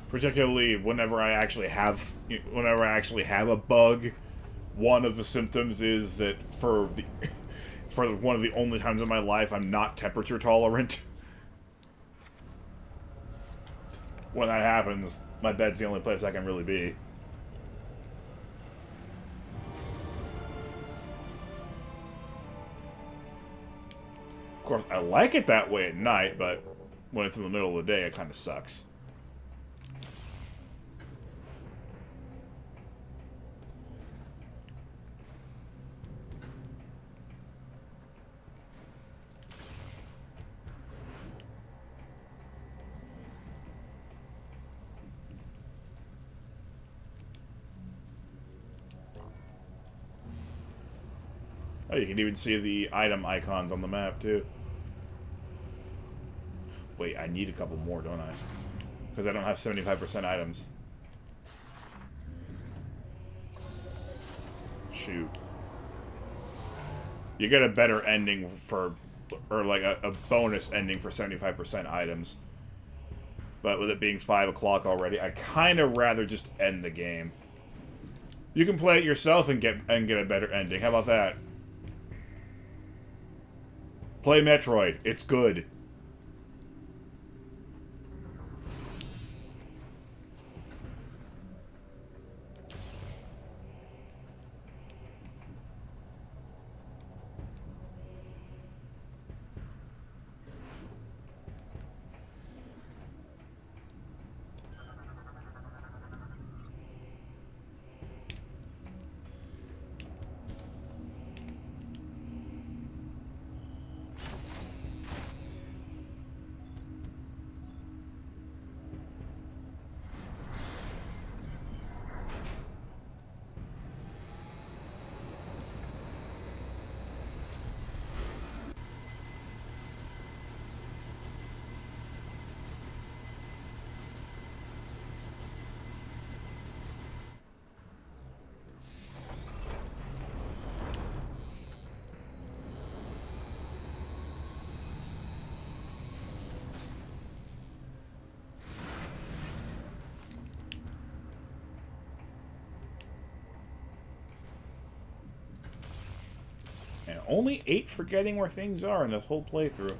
Particularly whenever I actually have a bug. One of the symptoms is that for one of the only times in my life I'm not temperature tolerant. When that happens, my bed's the only place I can really be. Of course, I like it that way at night, but when it's in the middle of the day, it kind of sucks. Oh, you can even see the item icons on the map, too. Wait, I need a couple more, don't I? Because I don't have 75% items. Shoot. You get a better ending for... Or, like, a bonus ending for 75% items. But with it being 5 o'clock already, I kind of rather just end the game. You can play it yourself and get a better ending. How about that? Play Metroid. It's good. And only 8 forgetting where things are in this whole playthrough.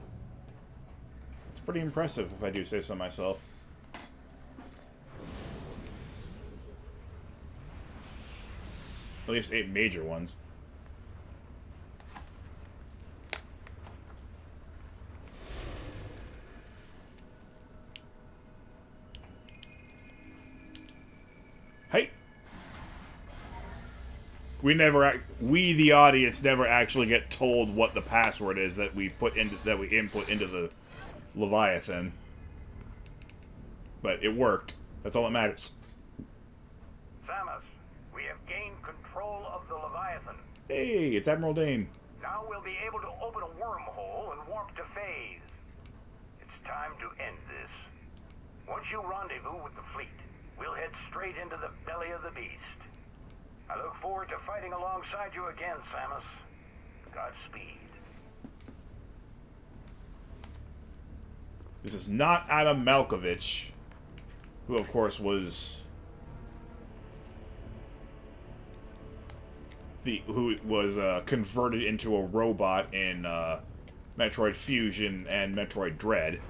It's pretty impressive, if I do say so myself. At least 8 major ones. Hey! We the audience never actually get told what the password is that we input into the Leviathan. But it worked. That's all that matters. Samus, we have gained control of the Leviathan. Hey, it's Admiral Dane. Now we'll be able to open a wormhole and warp to Phaaze. It's time to end this. Once you rendezvous with the fleet, we'll head straight into the belly of the beast. I look forward to fighting alongside you again, Samus. Godspeed. This is not Adam Malkovich, who of course was converted into a robot in Metroid Fusion and Metroid Dread.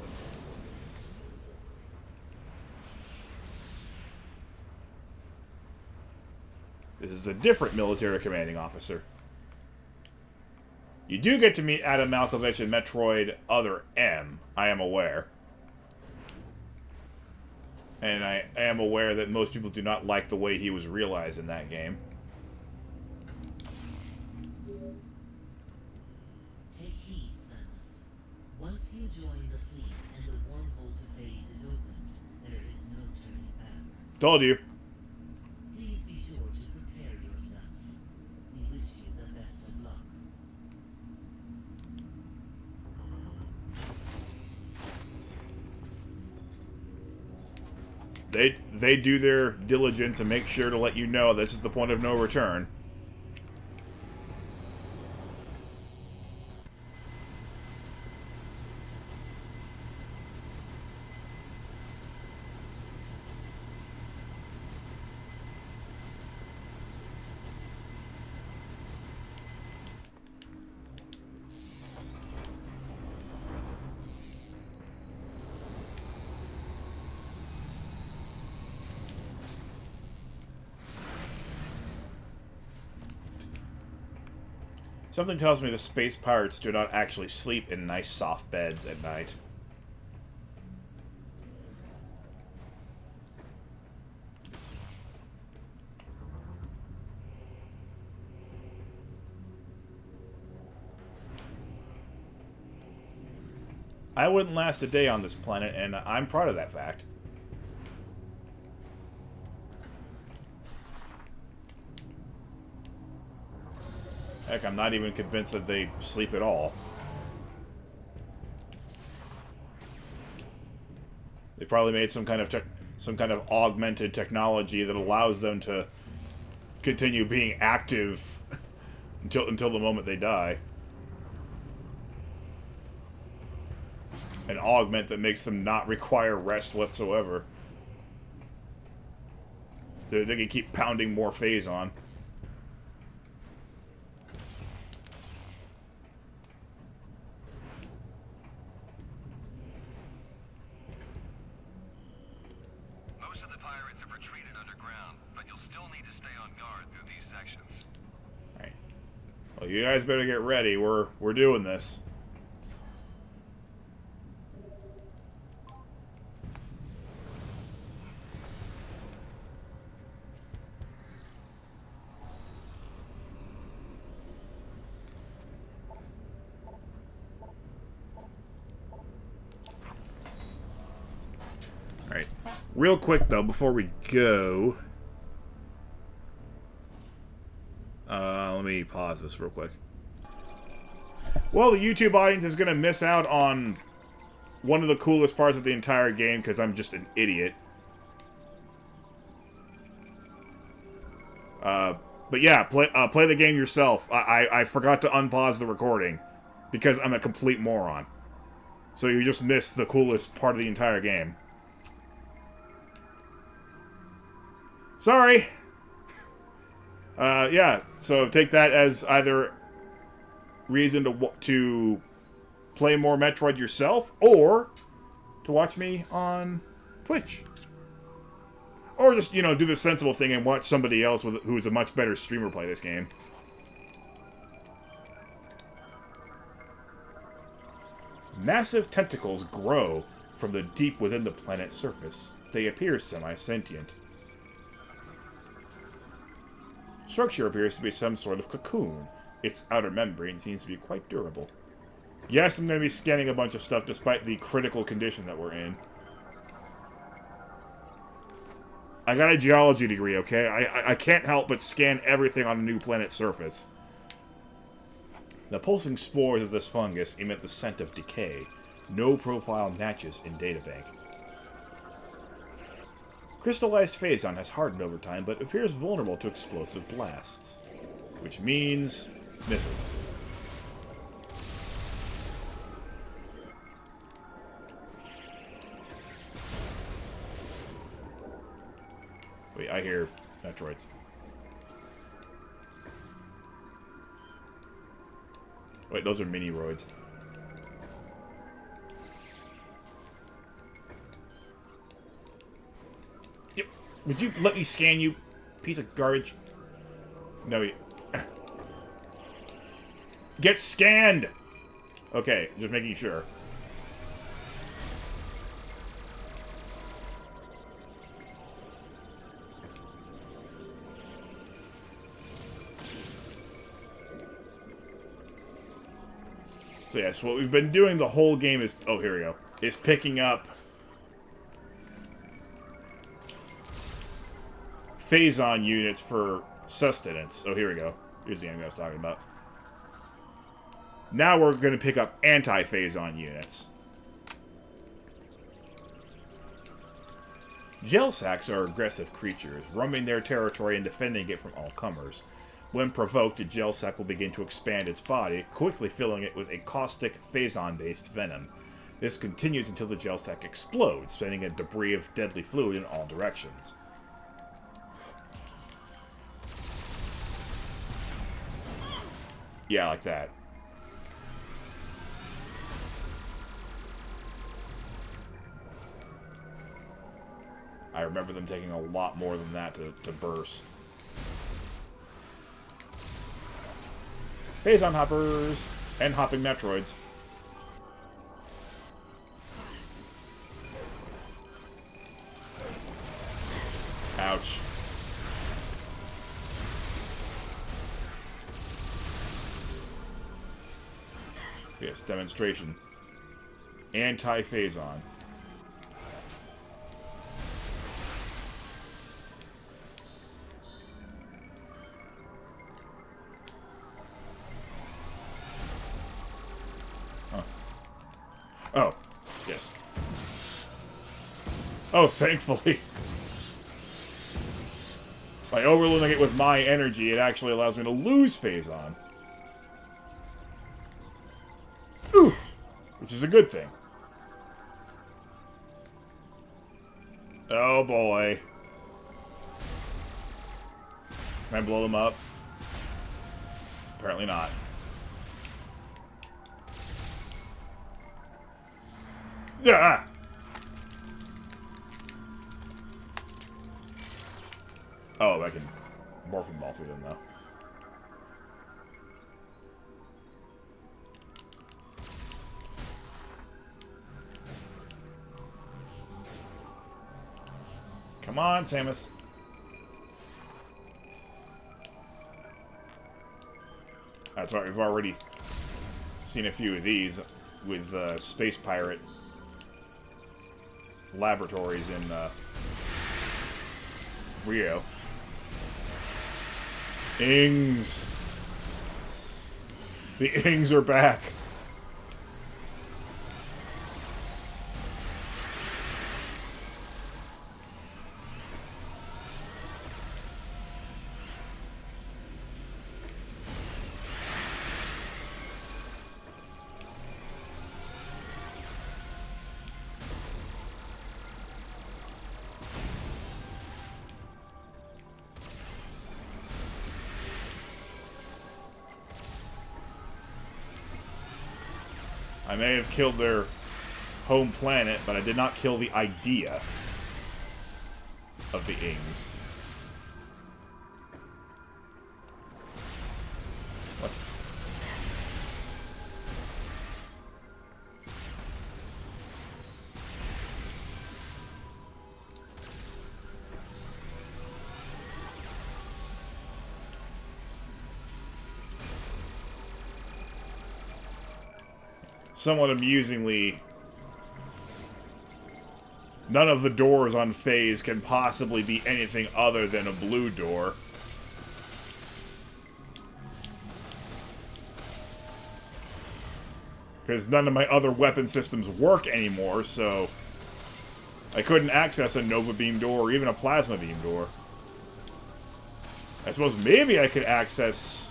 This is a different military commanding officer. You do get to meet Adam Malkovich in Metroid Other M, I am aware. And I am aware that most people do not like the way he was realized in that game. Take heed, Samus. Once you join the fleet and the wormhole to Phaaze is opened, there is no turning back. Told you. Please be sure to prepare yourself. We wish you the best of luck. They do their diligence and make sure to let you know this is the point of no return. Something tells me the space pirates do not actually sleep in nice soft beds at night. I wouldn't last a day on this planet, and I'm proud of that fact. Heck, I'm not even convinced that they sleep at all. They probably made some kind of augmented technology that allows them to continue being active until the moment they die. an augment that makes them not require rest whatsoever. So they can keep pounding more Phazon. Most of the pirates have retreated underground, but you'll still need to stay on guard through these sections. Alright. Well, you guys better get ready. We're doing this. Alright. Real quick, though, before we go... let me pause this real quick. Well, the YouTube audience is going to miss out on one of the coolest parts of the entire game because I'm just an idiot. But yeah, play the game yourself. I forgot to unpause the recording because I'm a complete moron. So you just missed the coolest part of the entire game. Sorry! Yeah, so take that as either reason to play more Metroid yourself, or to watch me on Twitch. Or just, you know, do the sensible thing and watch somebody else who's a much better streamer play this game. Massive tentacles grow from the deep within the planet's surface. They appear semi-sentient. Structure appears to be some sort of cocoon. Its outer membrane seems to be quite durable. Yes, I'm going to be scanning a bunch of stuff despite the critical condition that we're in. I got a geology degree, okay? I can't help but scan everything on a new planet's surface. The pulsing spores of this fungus emit the scent of decay. No profile matches in databank. Crystallized Phazon has hardened over time, but appears vulnerable to explosive blasts. Which means... misses. Wait, I hear Metroids. Wait, those are mini-roids. Would you let me scan you, piece of garbage? No, you... Get scanned! Okay, just making sure. So yes, what we've been doing the whole game is... oh, here we go. Is picking up... Phazon units for sustenance. Oh, here we go. Here's the enemy I was talking about. Now we're going to pick up anti-Phazon units. Gel sacks are aggressive creatures, roaming their territory and defending it from all comers. When provoked, a gel sack will begin to expand its body, quickly filling it with a caustic Phazon-based venom. This continues until the gel sack explodes, sending a debris of deadly fluid in all directions. Yeah, like that. I remember them taking a lot more than that to burst. Phazon hoppers and hopping Metroids. Ouch. Yes, demonstration. Anti-Phazon. Huh. Oh, yes. Oh, thankfully. By overloading it with my energy, it actually allows me to lose Phazon. Which is a good thing. Oh boy. Can I blow them up? Apparently not. Yeah. Oh, I can morph and ball through them though. Come on, Samus. That's right, we've already seen a few of these with Space Pirate laboratories in Rio. Ings. The Ings are back. I may have killed their home planet, but I did not kill the idea of the Ings. What? Somewhat amusingly, none of the doors on Phaaze can possibly be anything other than a blue door. Because none of my other weapon systems work anymore, so I couldn't access a Nova Beam door or even a Plasma Beam door. I suppose maybe I could access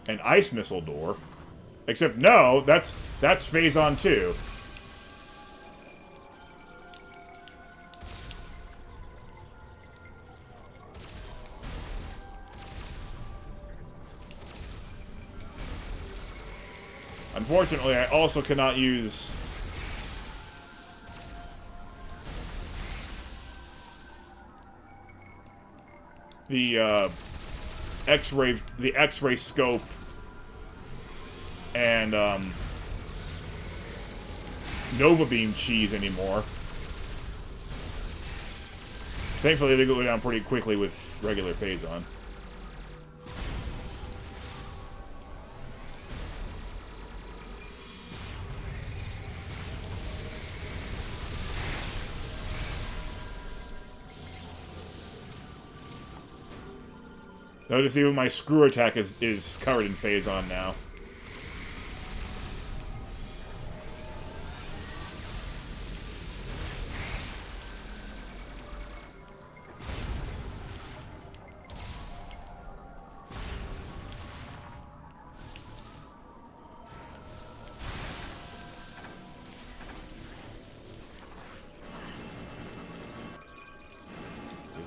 an Ice Missile door. Except, no, that's Phazon too. Unfortunately, I also cannot use the X-ray scope and Nova Beam cheese anymore. Thankfully, they go down pretty quickly with regular Phazon. Notice even my screw attack is covered in Phazon now.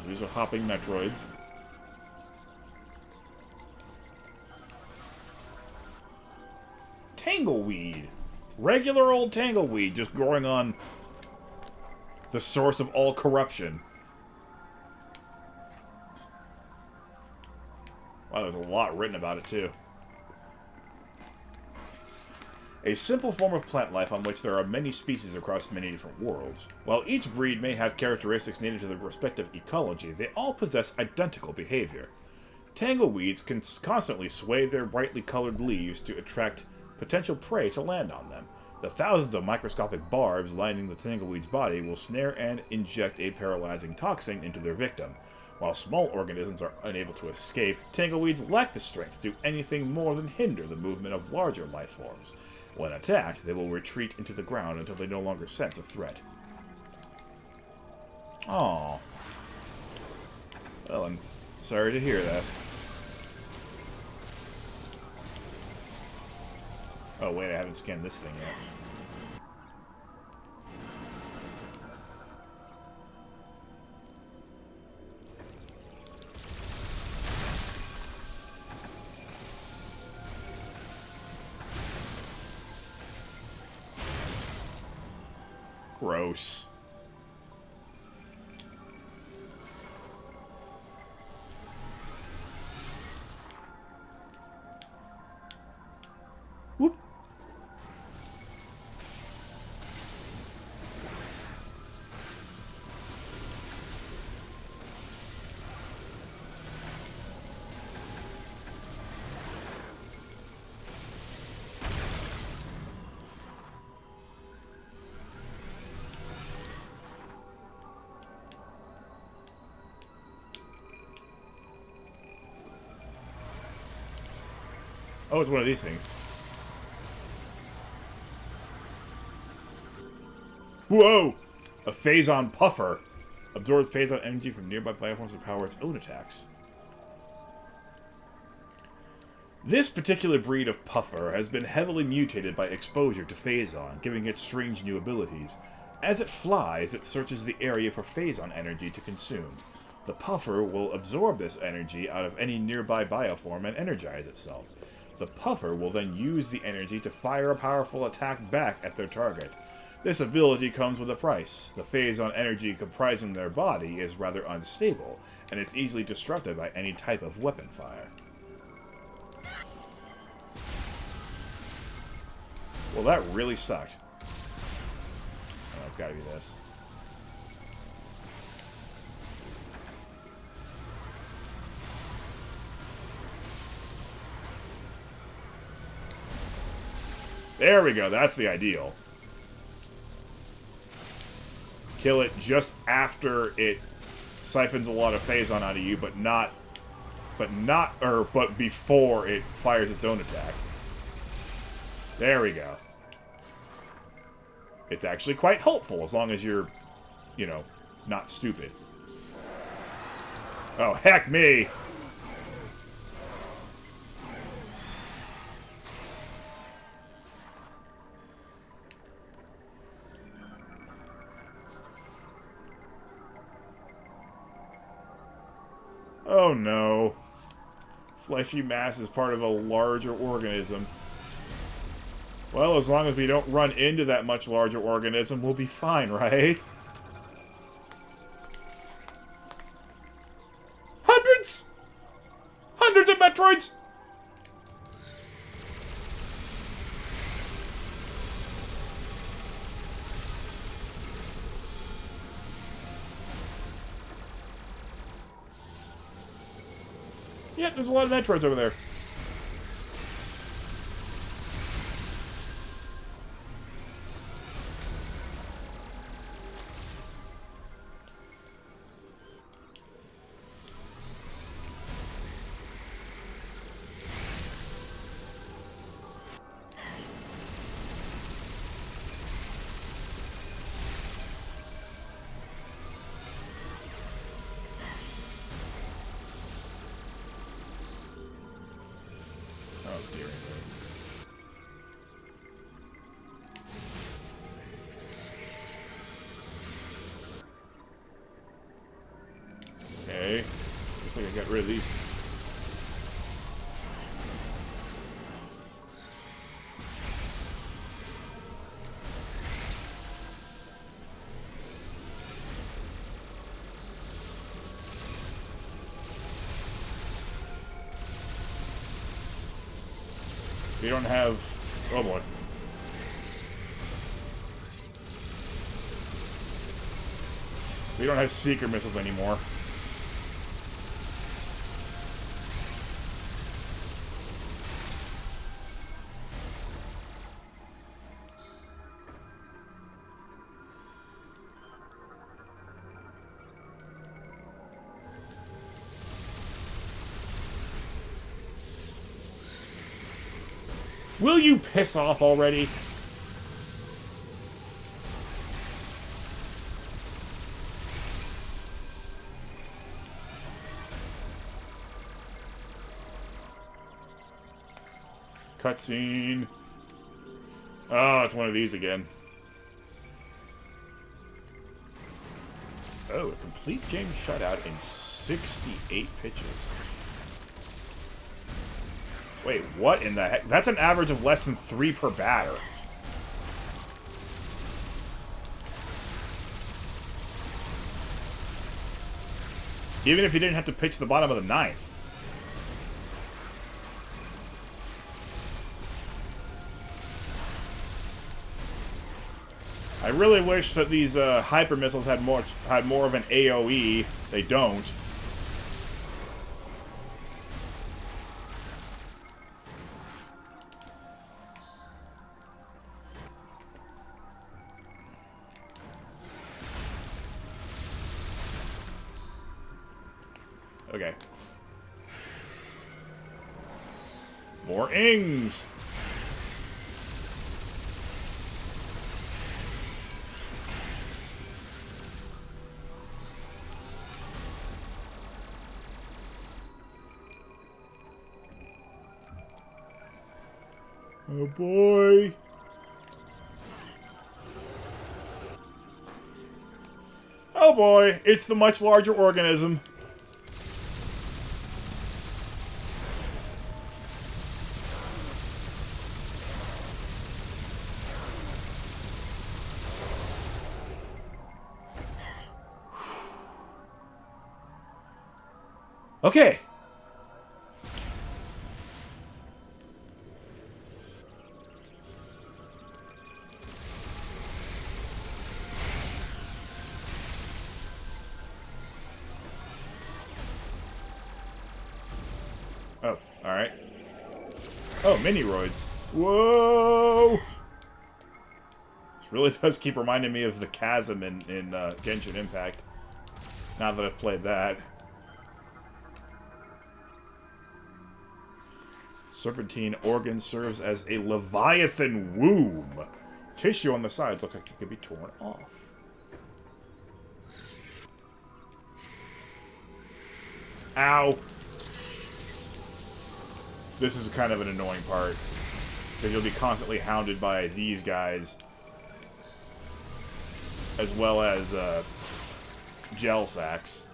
These are hopping Metroids. Tangleweed. Regular old Tangleweed just growing on the source of all corruption. Wow, there's a lot written about it, too. A simple form of plant life on which there are many species across many different worlds. While each breed may have characteristics native to their respective ecology, they all possess identical behavior. Tangleweeds can constantly sway their brightly colored leaves to attract potential prey to land on them. The thousands of microscopic barbs lining the tangleweed's body will snare and inject a paralyzing toxin into their victim. While small organisms are unable to escape, tangleweeds lack the strength to do anything more than hinder the movement of larger life forms. When attacked, they will retreat into the ground until they no longer sense a threat. Aww. Well, I'm sorry to hear that. Oh wait, I haven't scanned this thing yet. Gross. Whoop. Oh, it's one of these things. Whoa! A Phazon puffer. Absorbs Phazon energy from nearby platforms to power its own attacks. This particular breed of puffer has been heavily mutated by exposure to Phazon, giving it strange new abilities. As it flies, it searches the area for Phazon energy to consume. The puffer will absorb this energy out of any nearby bioform and energize itself. The puffer will then use the energy to fire a powerful attack back at their target. This ability comes with a price. The Phazon energy comprising their body is rather unstable, and is easily disrupted by any type of weapon fire. Well, that really sucked. Oh, it's gotta be this. There we go, that's the ideal. Kill it just after it siphons a lot of Phazon out of you, but before it fires its own attack. There we go. It's actually quite helpful as long as you're, you know, not stupid. Oh, heck me! Oh no. Fleshy mass is part of a larger organism. Well, as long as we don't run into that much larger organism, we'll be fine, right? Hundreds! Hundreds of Metroids! Yeah, there's a lot of Metroids over there. Okay. Looks like I got rid of these. We don't have... Oh boy. We don't have seeker missiles anymore. Will you piss off already? Cutscene. Oh, it's one of these again. Oh, a complete game shutout in 68 pitches. Wait, what in the heck? That's an average of less than 3 per batter. Even if you didn't have to pitch the bottom of the ninth. I really wish that these hyper missiles had more of an AoE. They don't. Okay. More ings. Oh boy. Oh boy, it's the much larger organism. Okay. Oh, alright. Oh, mini-roids. Whoa! This really does keep reminding me of the chasm in Genshin Impact. Now that I've played that. Serpentine organ serves as a Leviathan womb. Tissue on the sides look like it could be torn off. Ow! This is kind of an annoying part. Because you'll be constantly hounded by these guys. As well as, gel sacks.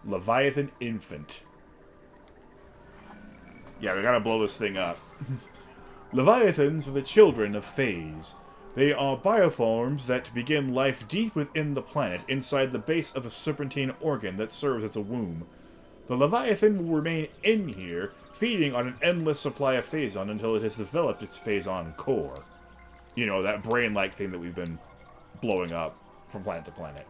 Leviathan Infant. Yeah, we gotta blow this thing up. Leviathans are the children of Phaaze. They are bioforms that begin life deep within the planet, inside the base of a serpentine organ that serves as a womb. The Leviathan will remain in here, feeding on an endless supply of Phazon until it has developed its Phazon core. You know, that brain-like thing that we've been blowing up from planet to planet.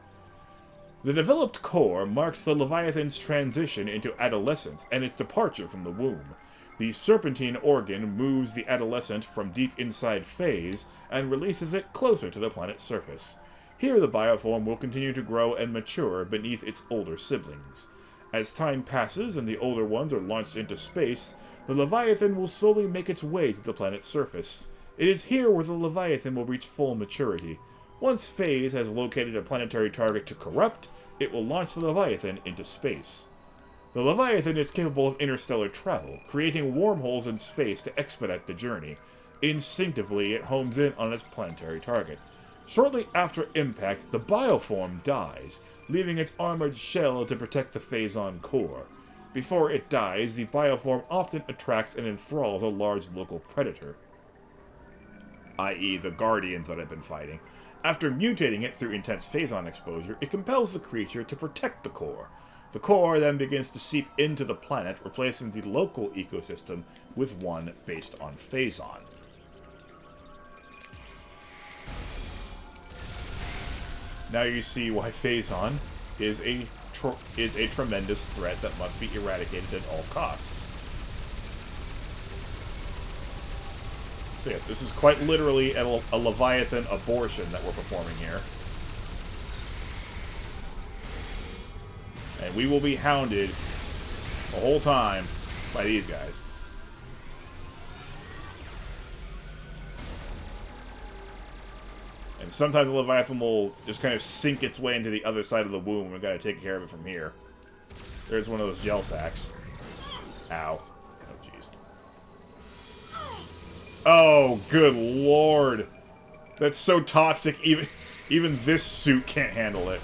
The developed core marks the Leviathan's transition into adolescence and its departure from the womb. The serpentine organ moves the adolescent from deep inside Phaaze and releases it closer to the planet's surface. Here the bioform will continue to grow and mature beneath its older siblings. As time passes and the older ones are launched into space, the Leviathan will slowly make its way to the planet's surface. It is here where the Leviathan will reach full maturity. Once Phaaze has located a planetary target to corrupt, it will launch the Leviathan into space. The Leviathan is capable of interstellar travel, creating wormholes in space to expedite the journey. Instinctively, it hones in on its planetary target. Shortly after impact, the bioform dies, leaving its armored shell to protect the Phazon core. Before it dies, the bioform often attracts and enthralls a large local predator, i.e. the Guardians that I've been fighting. After mutating it through intense Phazon exposure, it compels the creature to protect the core. The core then begins to seep into the planet, replacing the local ecosystem with one based on Phazon. Now you see why Phazon is a tremendous threat that must be eradicated at all costs. So yes, this is quite literally a Leviathan abortion that we're performing here. And we will be hounded the whole time by these guys. And sometimes the Leviathan will just kind of sink its way into the other side of the womb, and we've got to take care of it from here. There's one of those gel sacks. Ow. Oh, jeez. Oh, good lord. That's so toxic, even this suit can't handle it.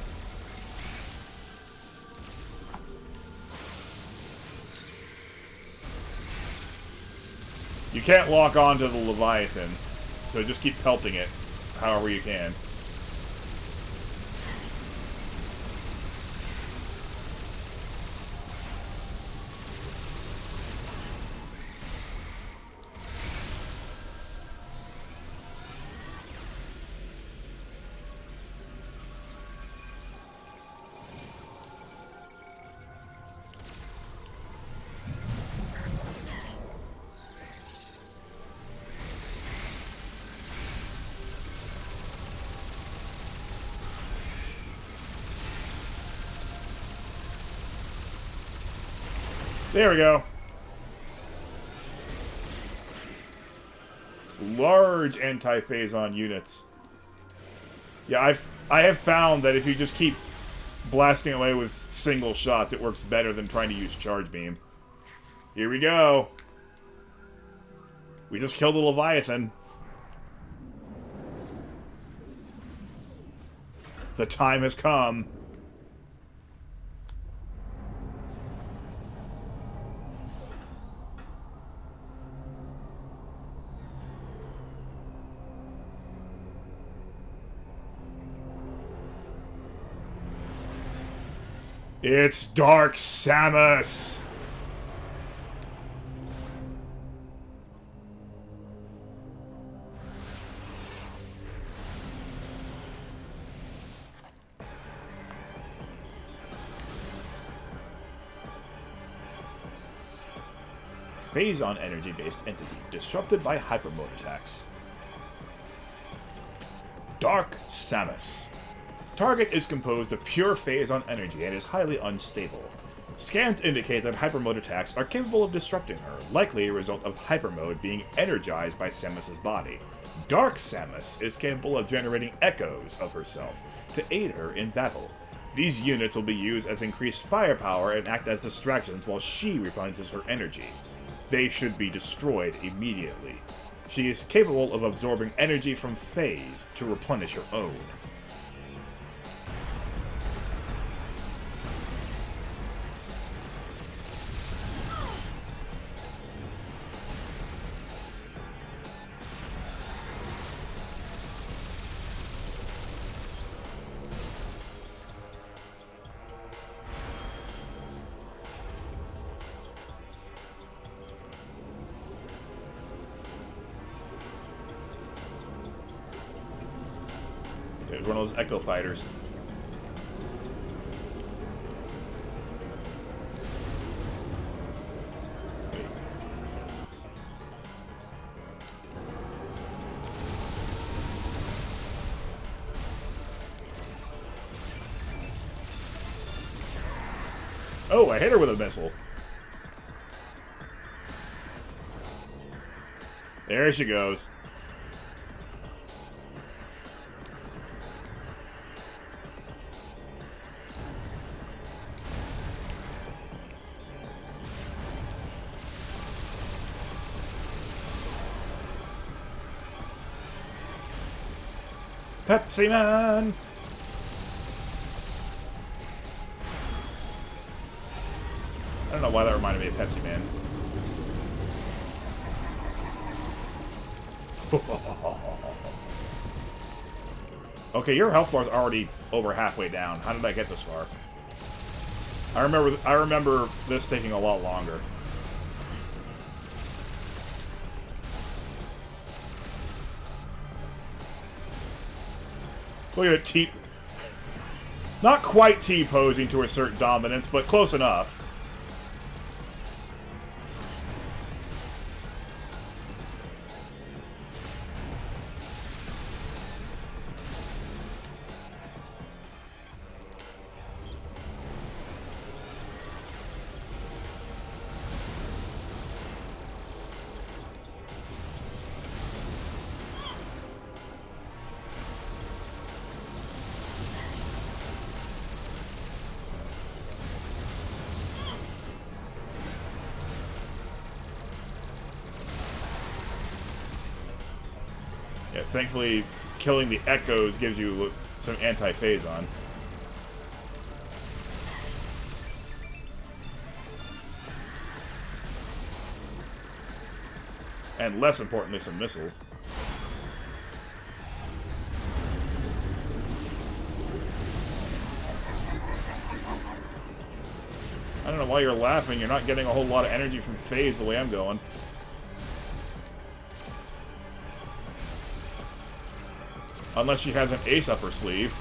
You can't lock onto the Leviathan, so just keep pelting it however you can. There we go. Large anti-Phazon units. Yeah, I have found that if you just keep blasting away with single shots, it works better than trying to use charge beam. Here we go. We just killed the Leviathan. The time has come. It's Dark Samus! Phazon energy-based entity, disrupted by hypermode attacks. Dark Samus. Target is composed of pure Phazon energy and is highly unstable. Scans indicate that hypermode attacks are capable of disrupting her, likely a result of hypermode being energized by Samus's body. Dark Samus is capable of generating echoes of herself to aid her in battle. These units will be used as increased firepower and act as distractions while she replenishes her energy. They should be destroyed immediately. She is capable of absorbing energy from Phaaze to replenish her own. There's one of those Echo Fighters. Oh, I hit her with a missile. There she goes. Pepsi Man! I don't know why that reminded me of Pepsi Man. Okay, your health bar's already over halfway down. How did I get this far? I remember this taking a lot longer. Look at it, T... Not quite T-posing to assert dominance, but close enough. Yeah, thankfully, killing the echoes gives you some anti-Phazon. And less importantly, some missiles. I don't know why you're laughing. You're not getting a whole lot of energy from Phaaze the way I'm going. Unless she has an ace up her sleeve.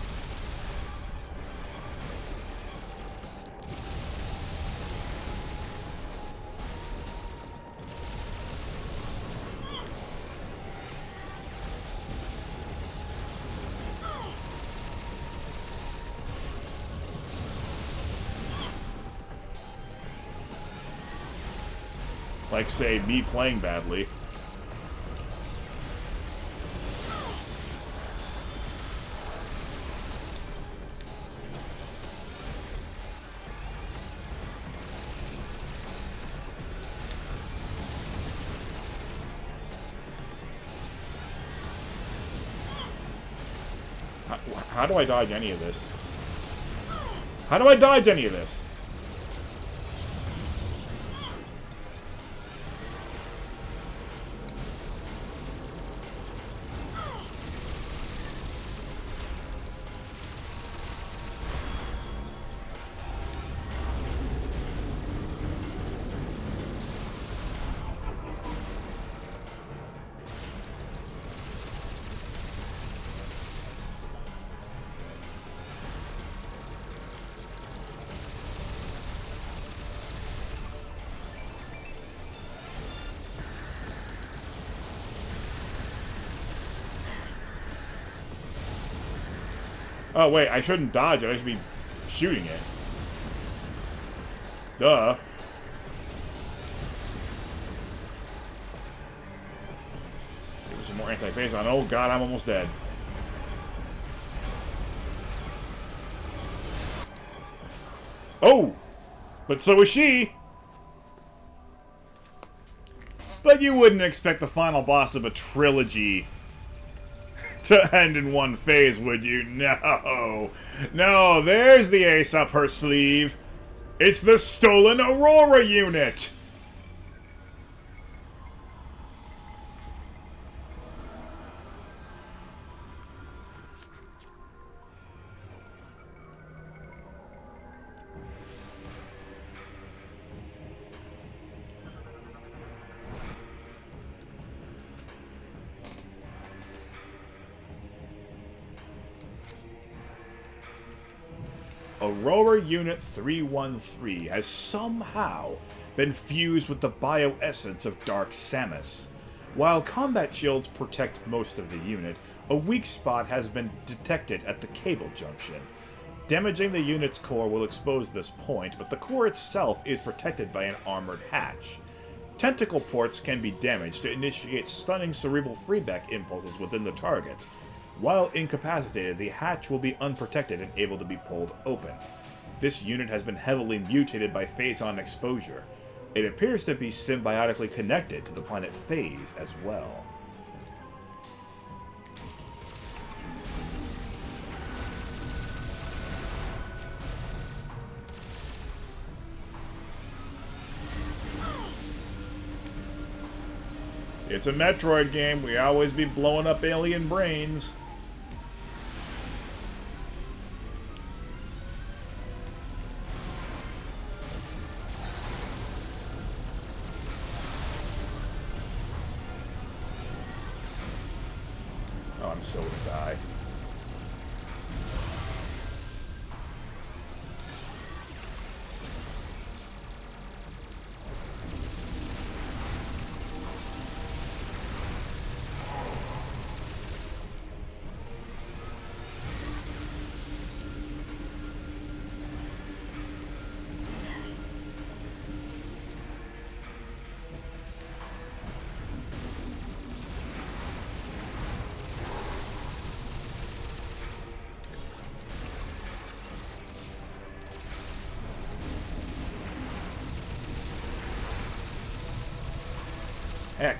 Like, say, me playing badly. How do I dodge any of this? How do I dodge any of this? Oh, wait, I shouldn't dodge it. I should be shooting it. Duh. Give me some more anti-Phazon. Oh, God, I'm almost dead. Oh! But so is she! But you wouldn't expect the final boss of a trilogy to end in one phase, would you? No. No, there's the ace up her sleeve. It's the stolen Aurora unit! Aurora Unit 313 has somehow been fused with the bioessence of Dark Samus. While combat shields protect most of the unit, a weak spot has been detected at the cable junction. Damaging the unit's core will expose this point, but the core itself is protected by an armored hatch. Tentacle ports can be damaged to initiate stunning cerebral feedback impulses within the target. While incapacitated, the hatch will be unprotected and able to be pulled open. This unit has been heavily mutated by Phazon exposure. It appears to be symbiotically connected to the planet Phaaze as well. It's a Metroid game. We always be blowing up alien brains. Oh, I'm so gonna die. Heck.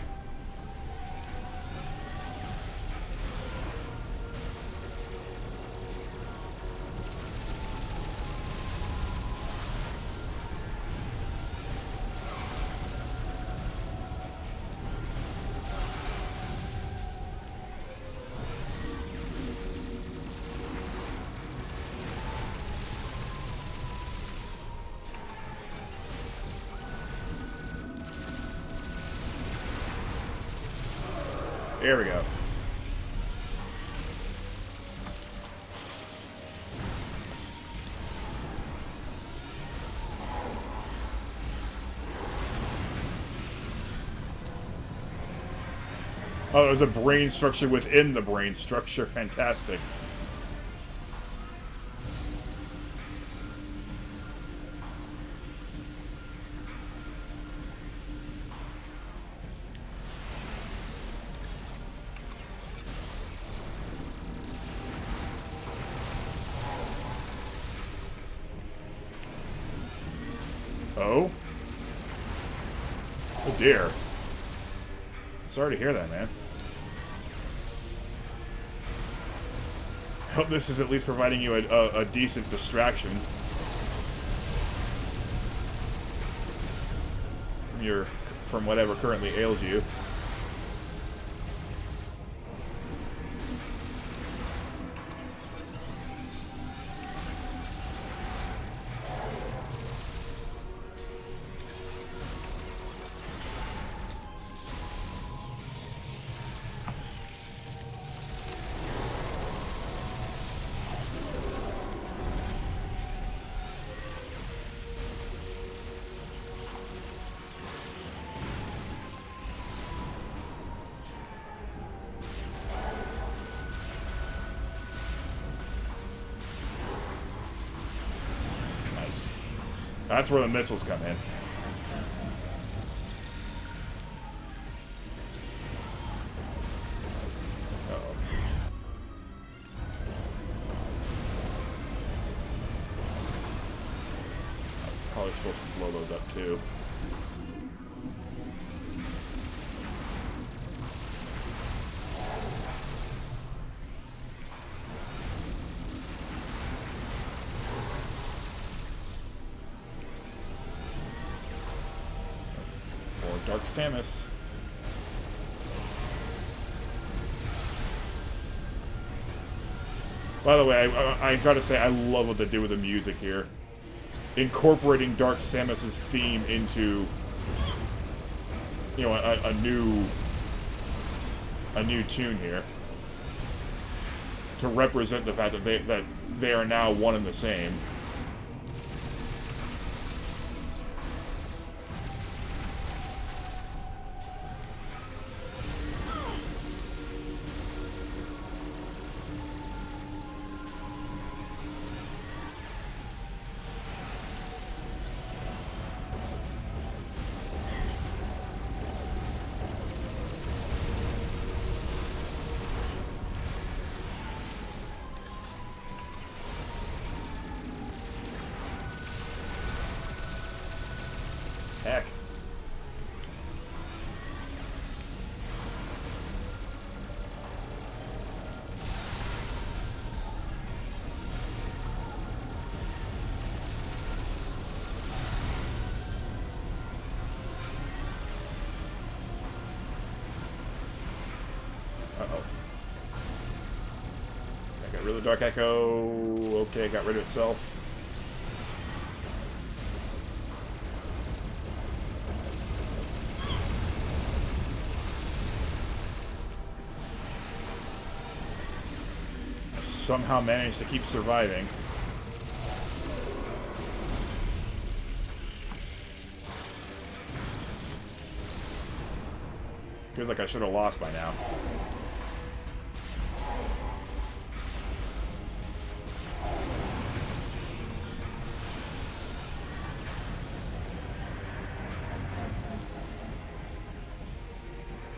There we go. Oh, there's a brain structure within the brain structure. Fantastic. Oh? Oh dear. Sorry to hear that, man. I hope this is at least providing you a decent distraction from whatever currently ails you. That's where the missiles come in. Uh-oh. Probably supposed to blow those up too. Dark Samus. By the way, I gotta say, I love what they do with the music here. Incorporating Dark Samus's theme into, you know, a new tune here. To represent the fact that they are now one and the same. Heck. Uh-oh. I got rid of the Dark Echo. Okay, got rid of itself. Somehow managed to keep surviving. Feels like I should have lost by now.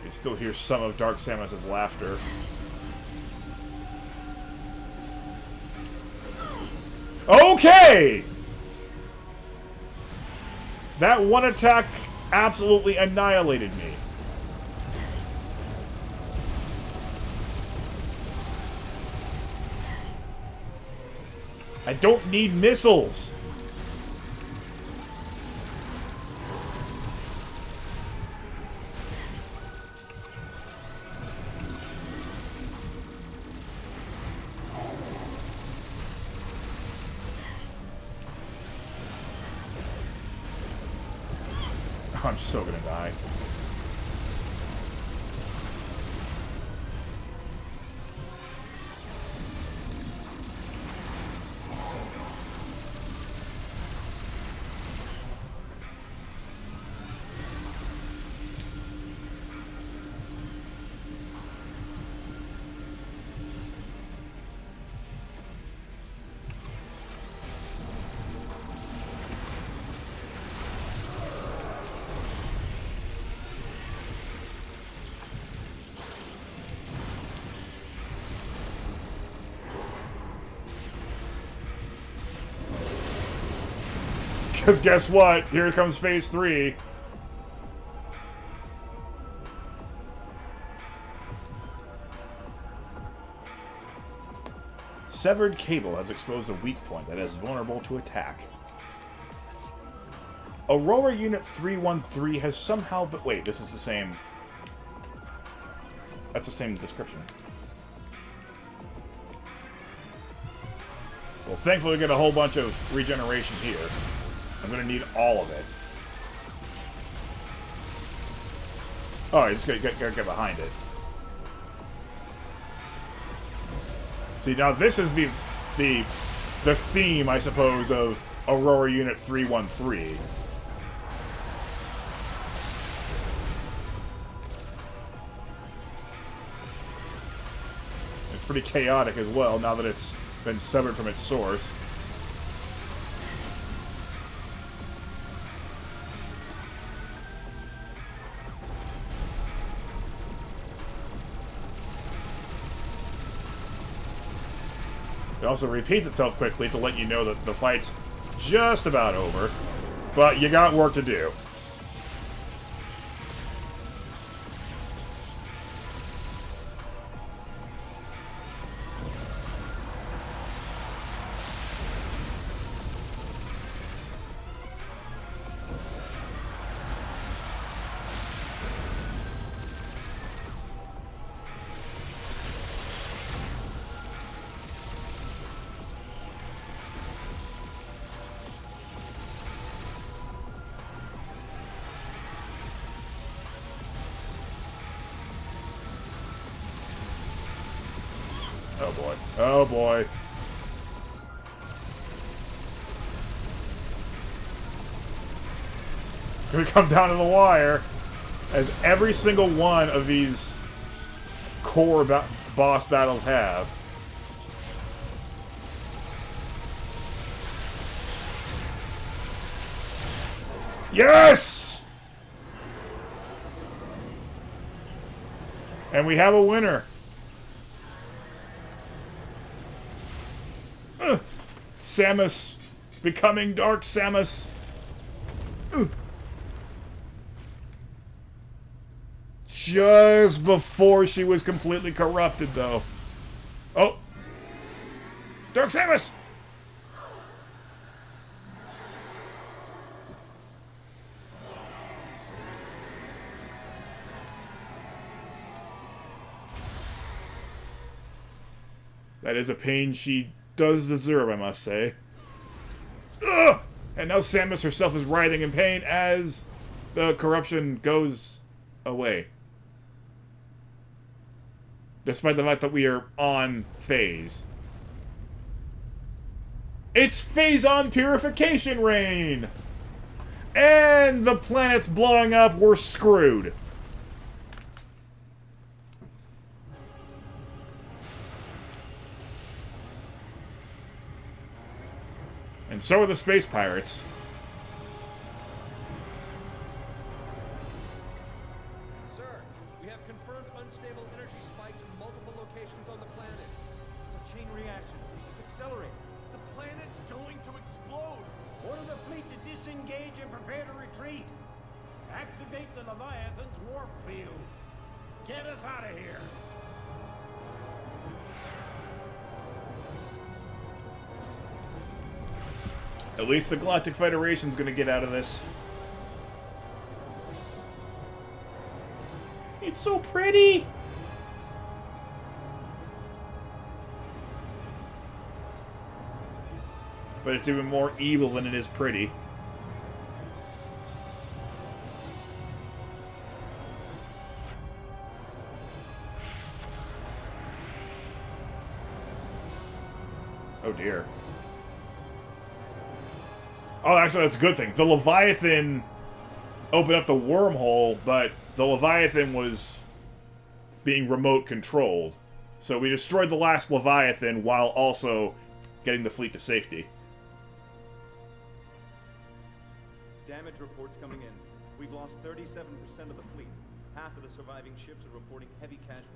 You still hear some of Dark Samus's laughter. Okay! That one attack absolutely annihilated me. I don't need missiles. I'm so gonna die. Because guess what? Here comes Phase 3. Severed cable has exposed a weak point that is vulnerable to attack. Aurora Unit 313 has somehow... But wait, this is the same... That's the same description. Well, thankfully we get a whole bunch of regeneration here. I'm going to need all of it. Oh, I just got to get behind it. See, now this is the theme, I suppose, of Aurora Unit 313. It's pretty chaotic as well, now that it's been severed from its source. It also repeats itself quickly to let you know that the fight's just about over, but you got work to do. Oh boy. Oh boy. It's gonna come down to the wire, as every single one of these core boss battles have. Yes! And we have a winner. Samus becoming Dark Samus. Just before she was completely corrupted, though. Oh! Dark Samus! That is a pain she does deserve, I must say. Ugh! And now Samus herself is writhing in pain as the corruption goes away. Despite the fact that we are on Phaaze. It's Phazon Purification Rain! And the planet's blowing up, we're screwed. And so are the space pirates. Sir, we have confirmed unstable energy spikes in multiple locations on the planet. It's a chain reaction. It's accelerating. The planet's going to explode. Order the fleet to disengage and prepare to retreat. Activate the Leviathan's warp field. Get us out of here. At least the Galactic Federation's gonna get out of this. It's so pretty! But it's even more evil than it is pretty. Oh dear. Oh, actually, that's a good thing. The Leviathan opened up the wormhole, but the Leviathan was being remote controlled. So we destroyed the last Leviathan while also getting the fleet to safety. Damage reports coming in. We've lost 37% of the fleet. Half of the surviving ships are reporting heavy casualties.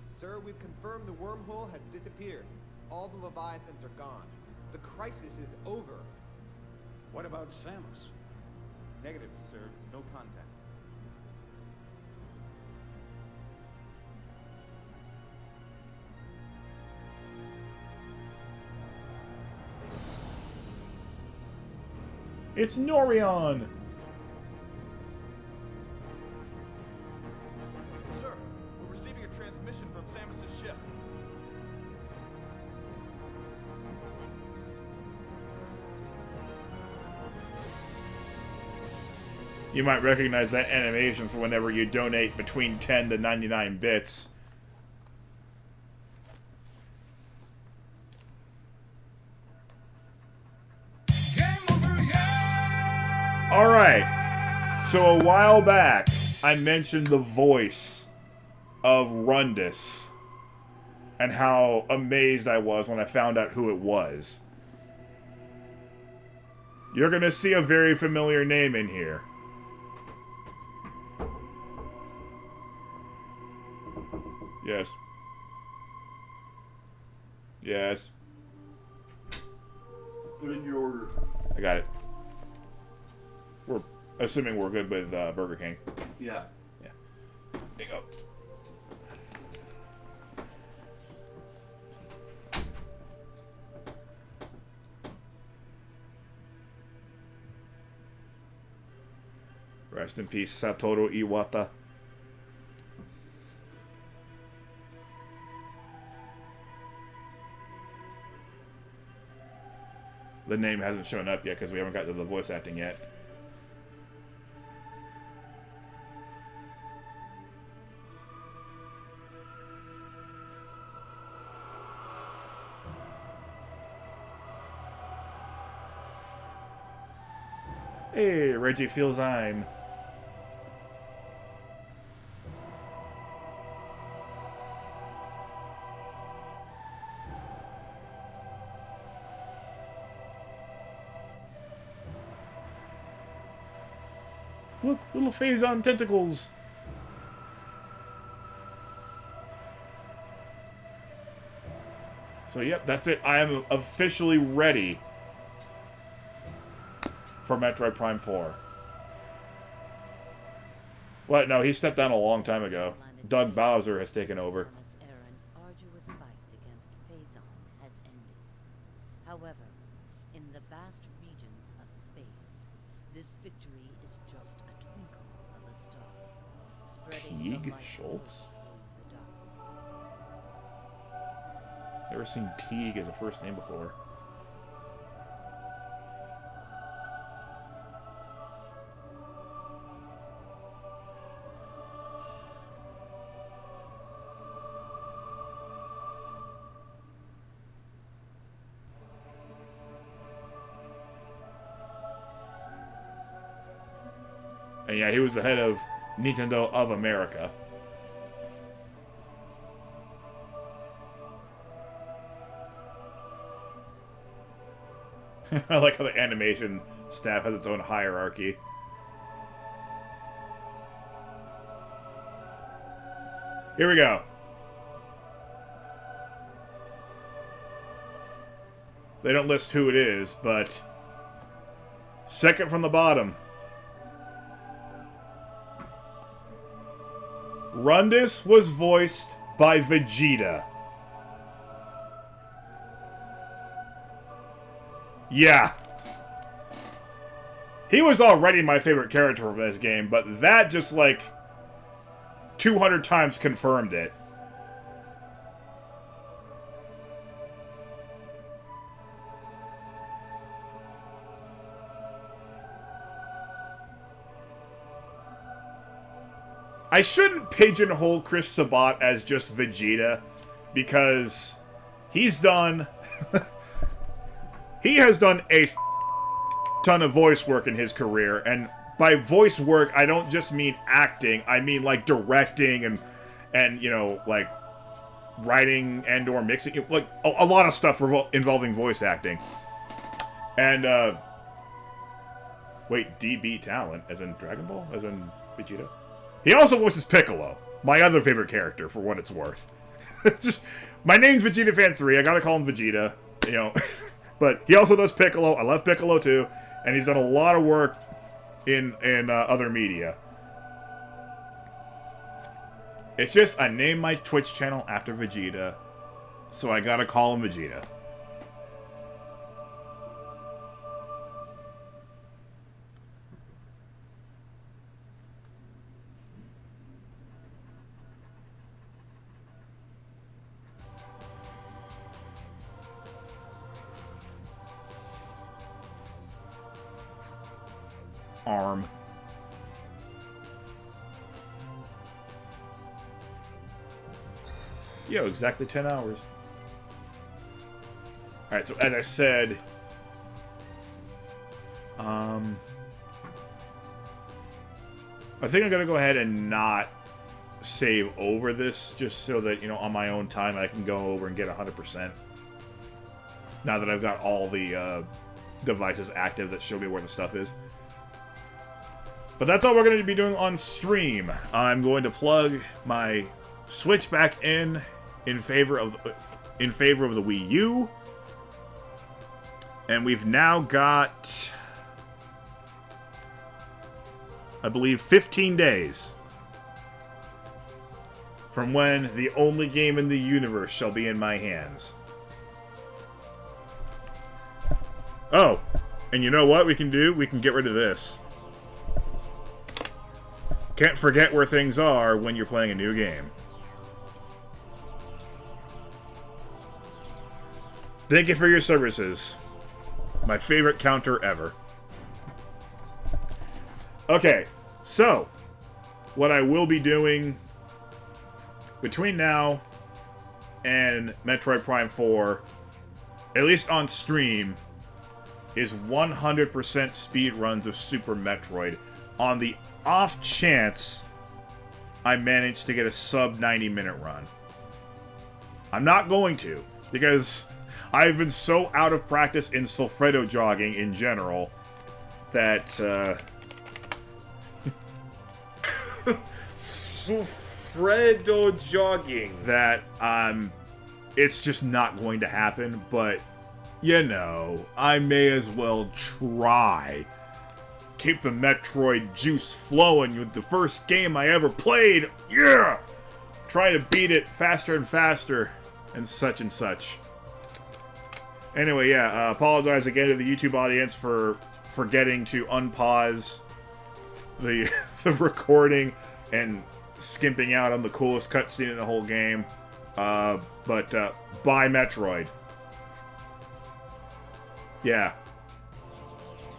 Sir, we've confirmed the wormhole has disappeared. All the Leviathans are gone. The crisis is over. What about Samus? Negative, sir. No contact. It's Norion! Sir, we're receiving a transmission from Samus's ship. You might recognize that animation for whenever you donate between 10 to 99 bits. Alright, so a while back, I mentioned the voice of Rundus and how amazed I was when I found out who it was. You're gonna see a very familiar name in here. Yes. Yes. Put in your order. I got it. We're assuming we're good with Burger King. Yeah. Yeah. There you go. Rest in peace, Satoru Iwata. The name hasn't shown up yet because we haven't got to the voice acting yet. Hey, Reggie Fils-Aime. Look, little Phazon tentacles. So, yep, that's it. I am officially ready for Metroid Prime 4. What? No, he stepped down a long time ago. Doug Bowser has taken over. Aaron's arduous fight against Phazon has ended. However, in the vast regions of space, this victory is just a twinkle of a star, spreading the Teague light Schultz? through the darkness. Never seen Teague as a first name before. And yeah, he was the head of Nintendo of America. I like how the animation staff has its own hierarchy. Here we go. They don't list who it is, but second from the bottom. Rundus was voiced by Vegeta. Yeah. He was already my favorite character from this game, but that just, like, 200 times confirmed it. I shouldn't pigeonhole Chris Sabat as just Vegeta, because he's done... he has done a ton of voice work in his career, and by voice work, I don't just mean acting, I mean, like, directing and you know, like, writing and or mixing, like, a lot of stuff involving voice acting. And, wait, DB talent, as in Dragon Ball? As in Vegeta? He also voices Piccolo, my other favorite character, for what it's worth. Just, my name's Vegeta Fan 3, I gotta call him Vegeta, you know. But he also does Piccolo, I love Piccolo too, and he's done a lot of work in other media. It's just I named my Twitch channel after Vegeta, so I gotta call him Vegeta. Arm. Yo, exactly 10 hours. Alright, so as I said, I think I'm gonna go ahead and not save over this, just so that, you know, on my own time I can go over and get 100%. Now that I've got all the devices active that show me where the stuff is. But that's all we're going to be doing on stream. I'm going to plug my Switch back in favor of the Wii U, and we've now got, I believe, 15 days from when the only game in the universe shall be in my hands. Oh, and you know what we can do? We can get rid of this. Can't forget where things are when you're playing a new game. Thank you for your services. My favorite counter ever. Okay, so what I will be doing between now and Metroid Prime 4, at least on stream, is 100% speed runs of Super Metroid on the off chance I manage to get a sub 90-minute run. I'm not going to, because I've been so out of practice in Sulfredo jogging in general that Sulfredo jogging that it's just not going to happen. But you know, I may as well try. Keep the Metroid juice flowing with the first game I ever played. Yeah! Try to beat it faster and faster, and such. Anyway, yeah, apologize again to the YouTube audience for forgetting to unpause the recording and skimping out on the coolest cutscene in the whole game. But buy Metroid. Yeah.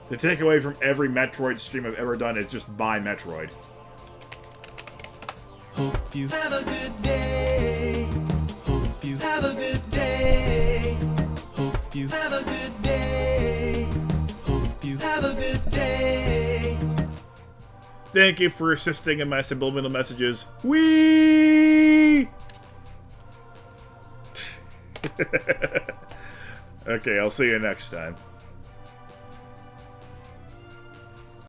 The takeaway from every Metroid stream I've ever done is just buy Metroid. Hope you have a good day. Hope you have a good day. Hope you have a good day. Hope you have a good day. Thank you for assisting in my subliminal messages. Whee! Okay, I'll see you next time.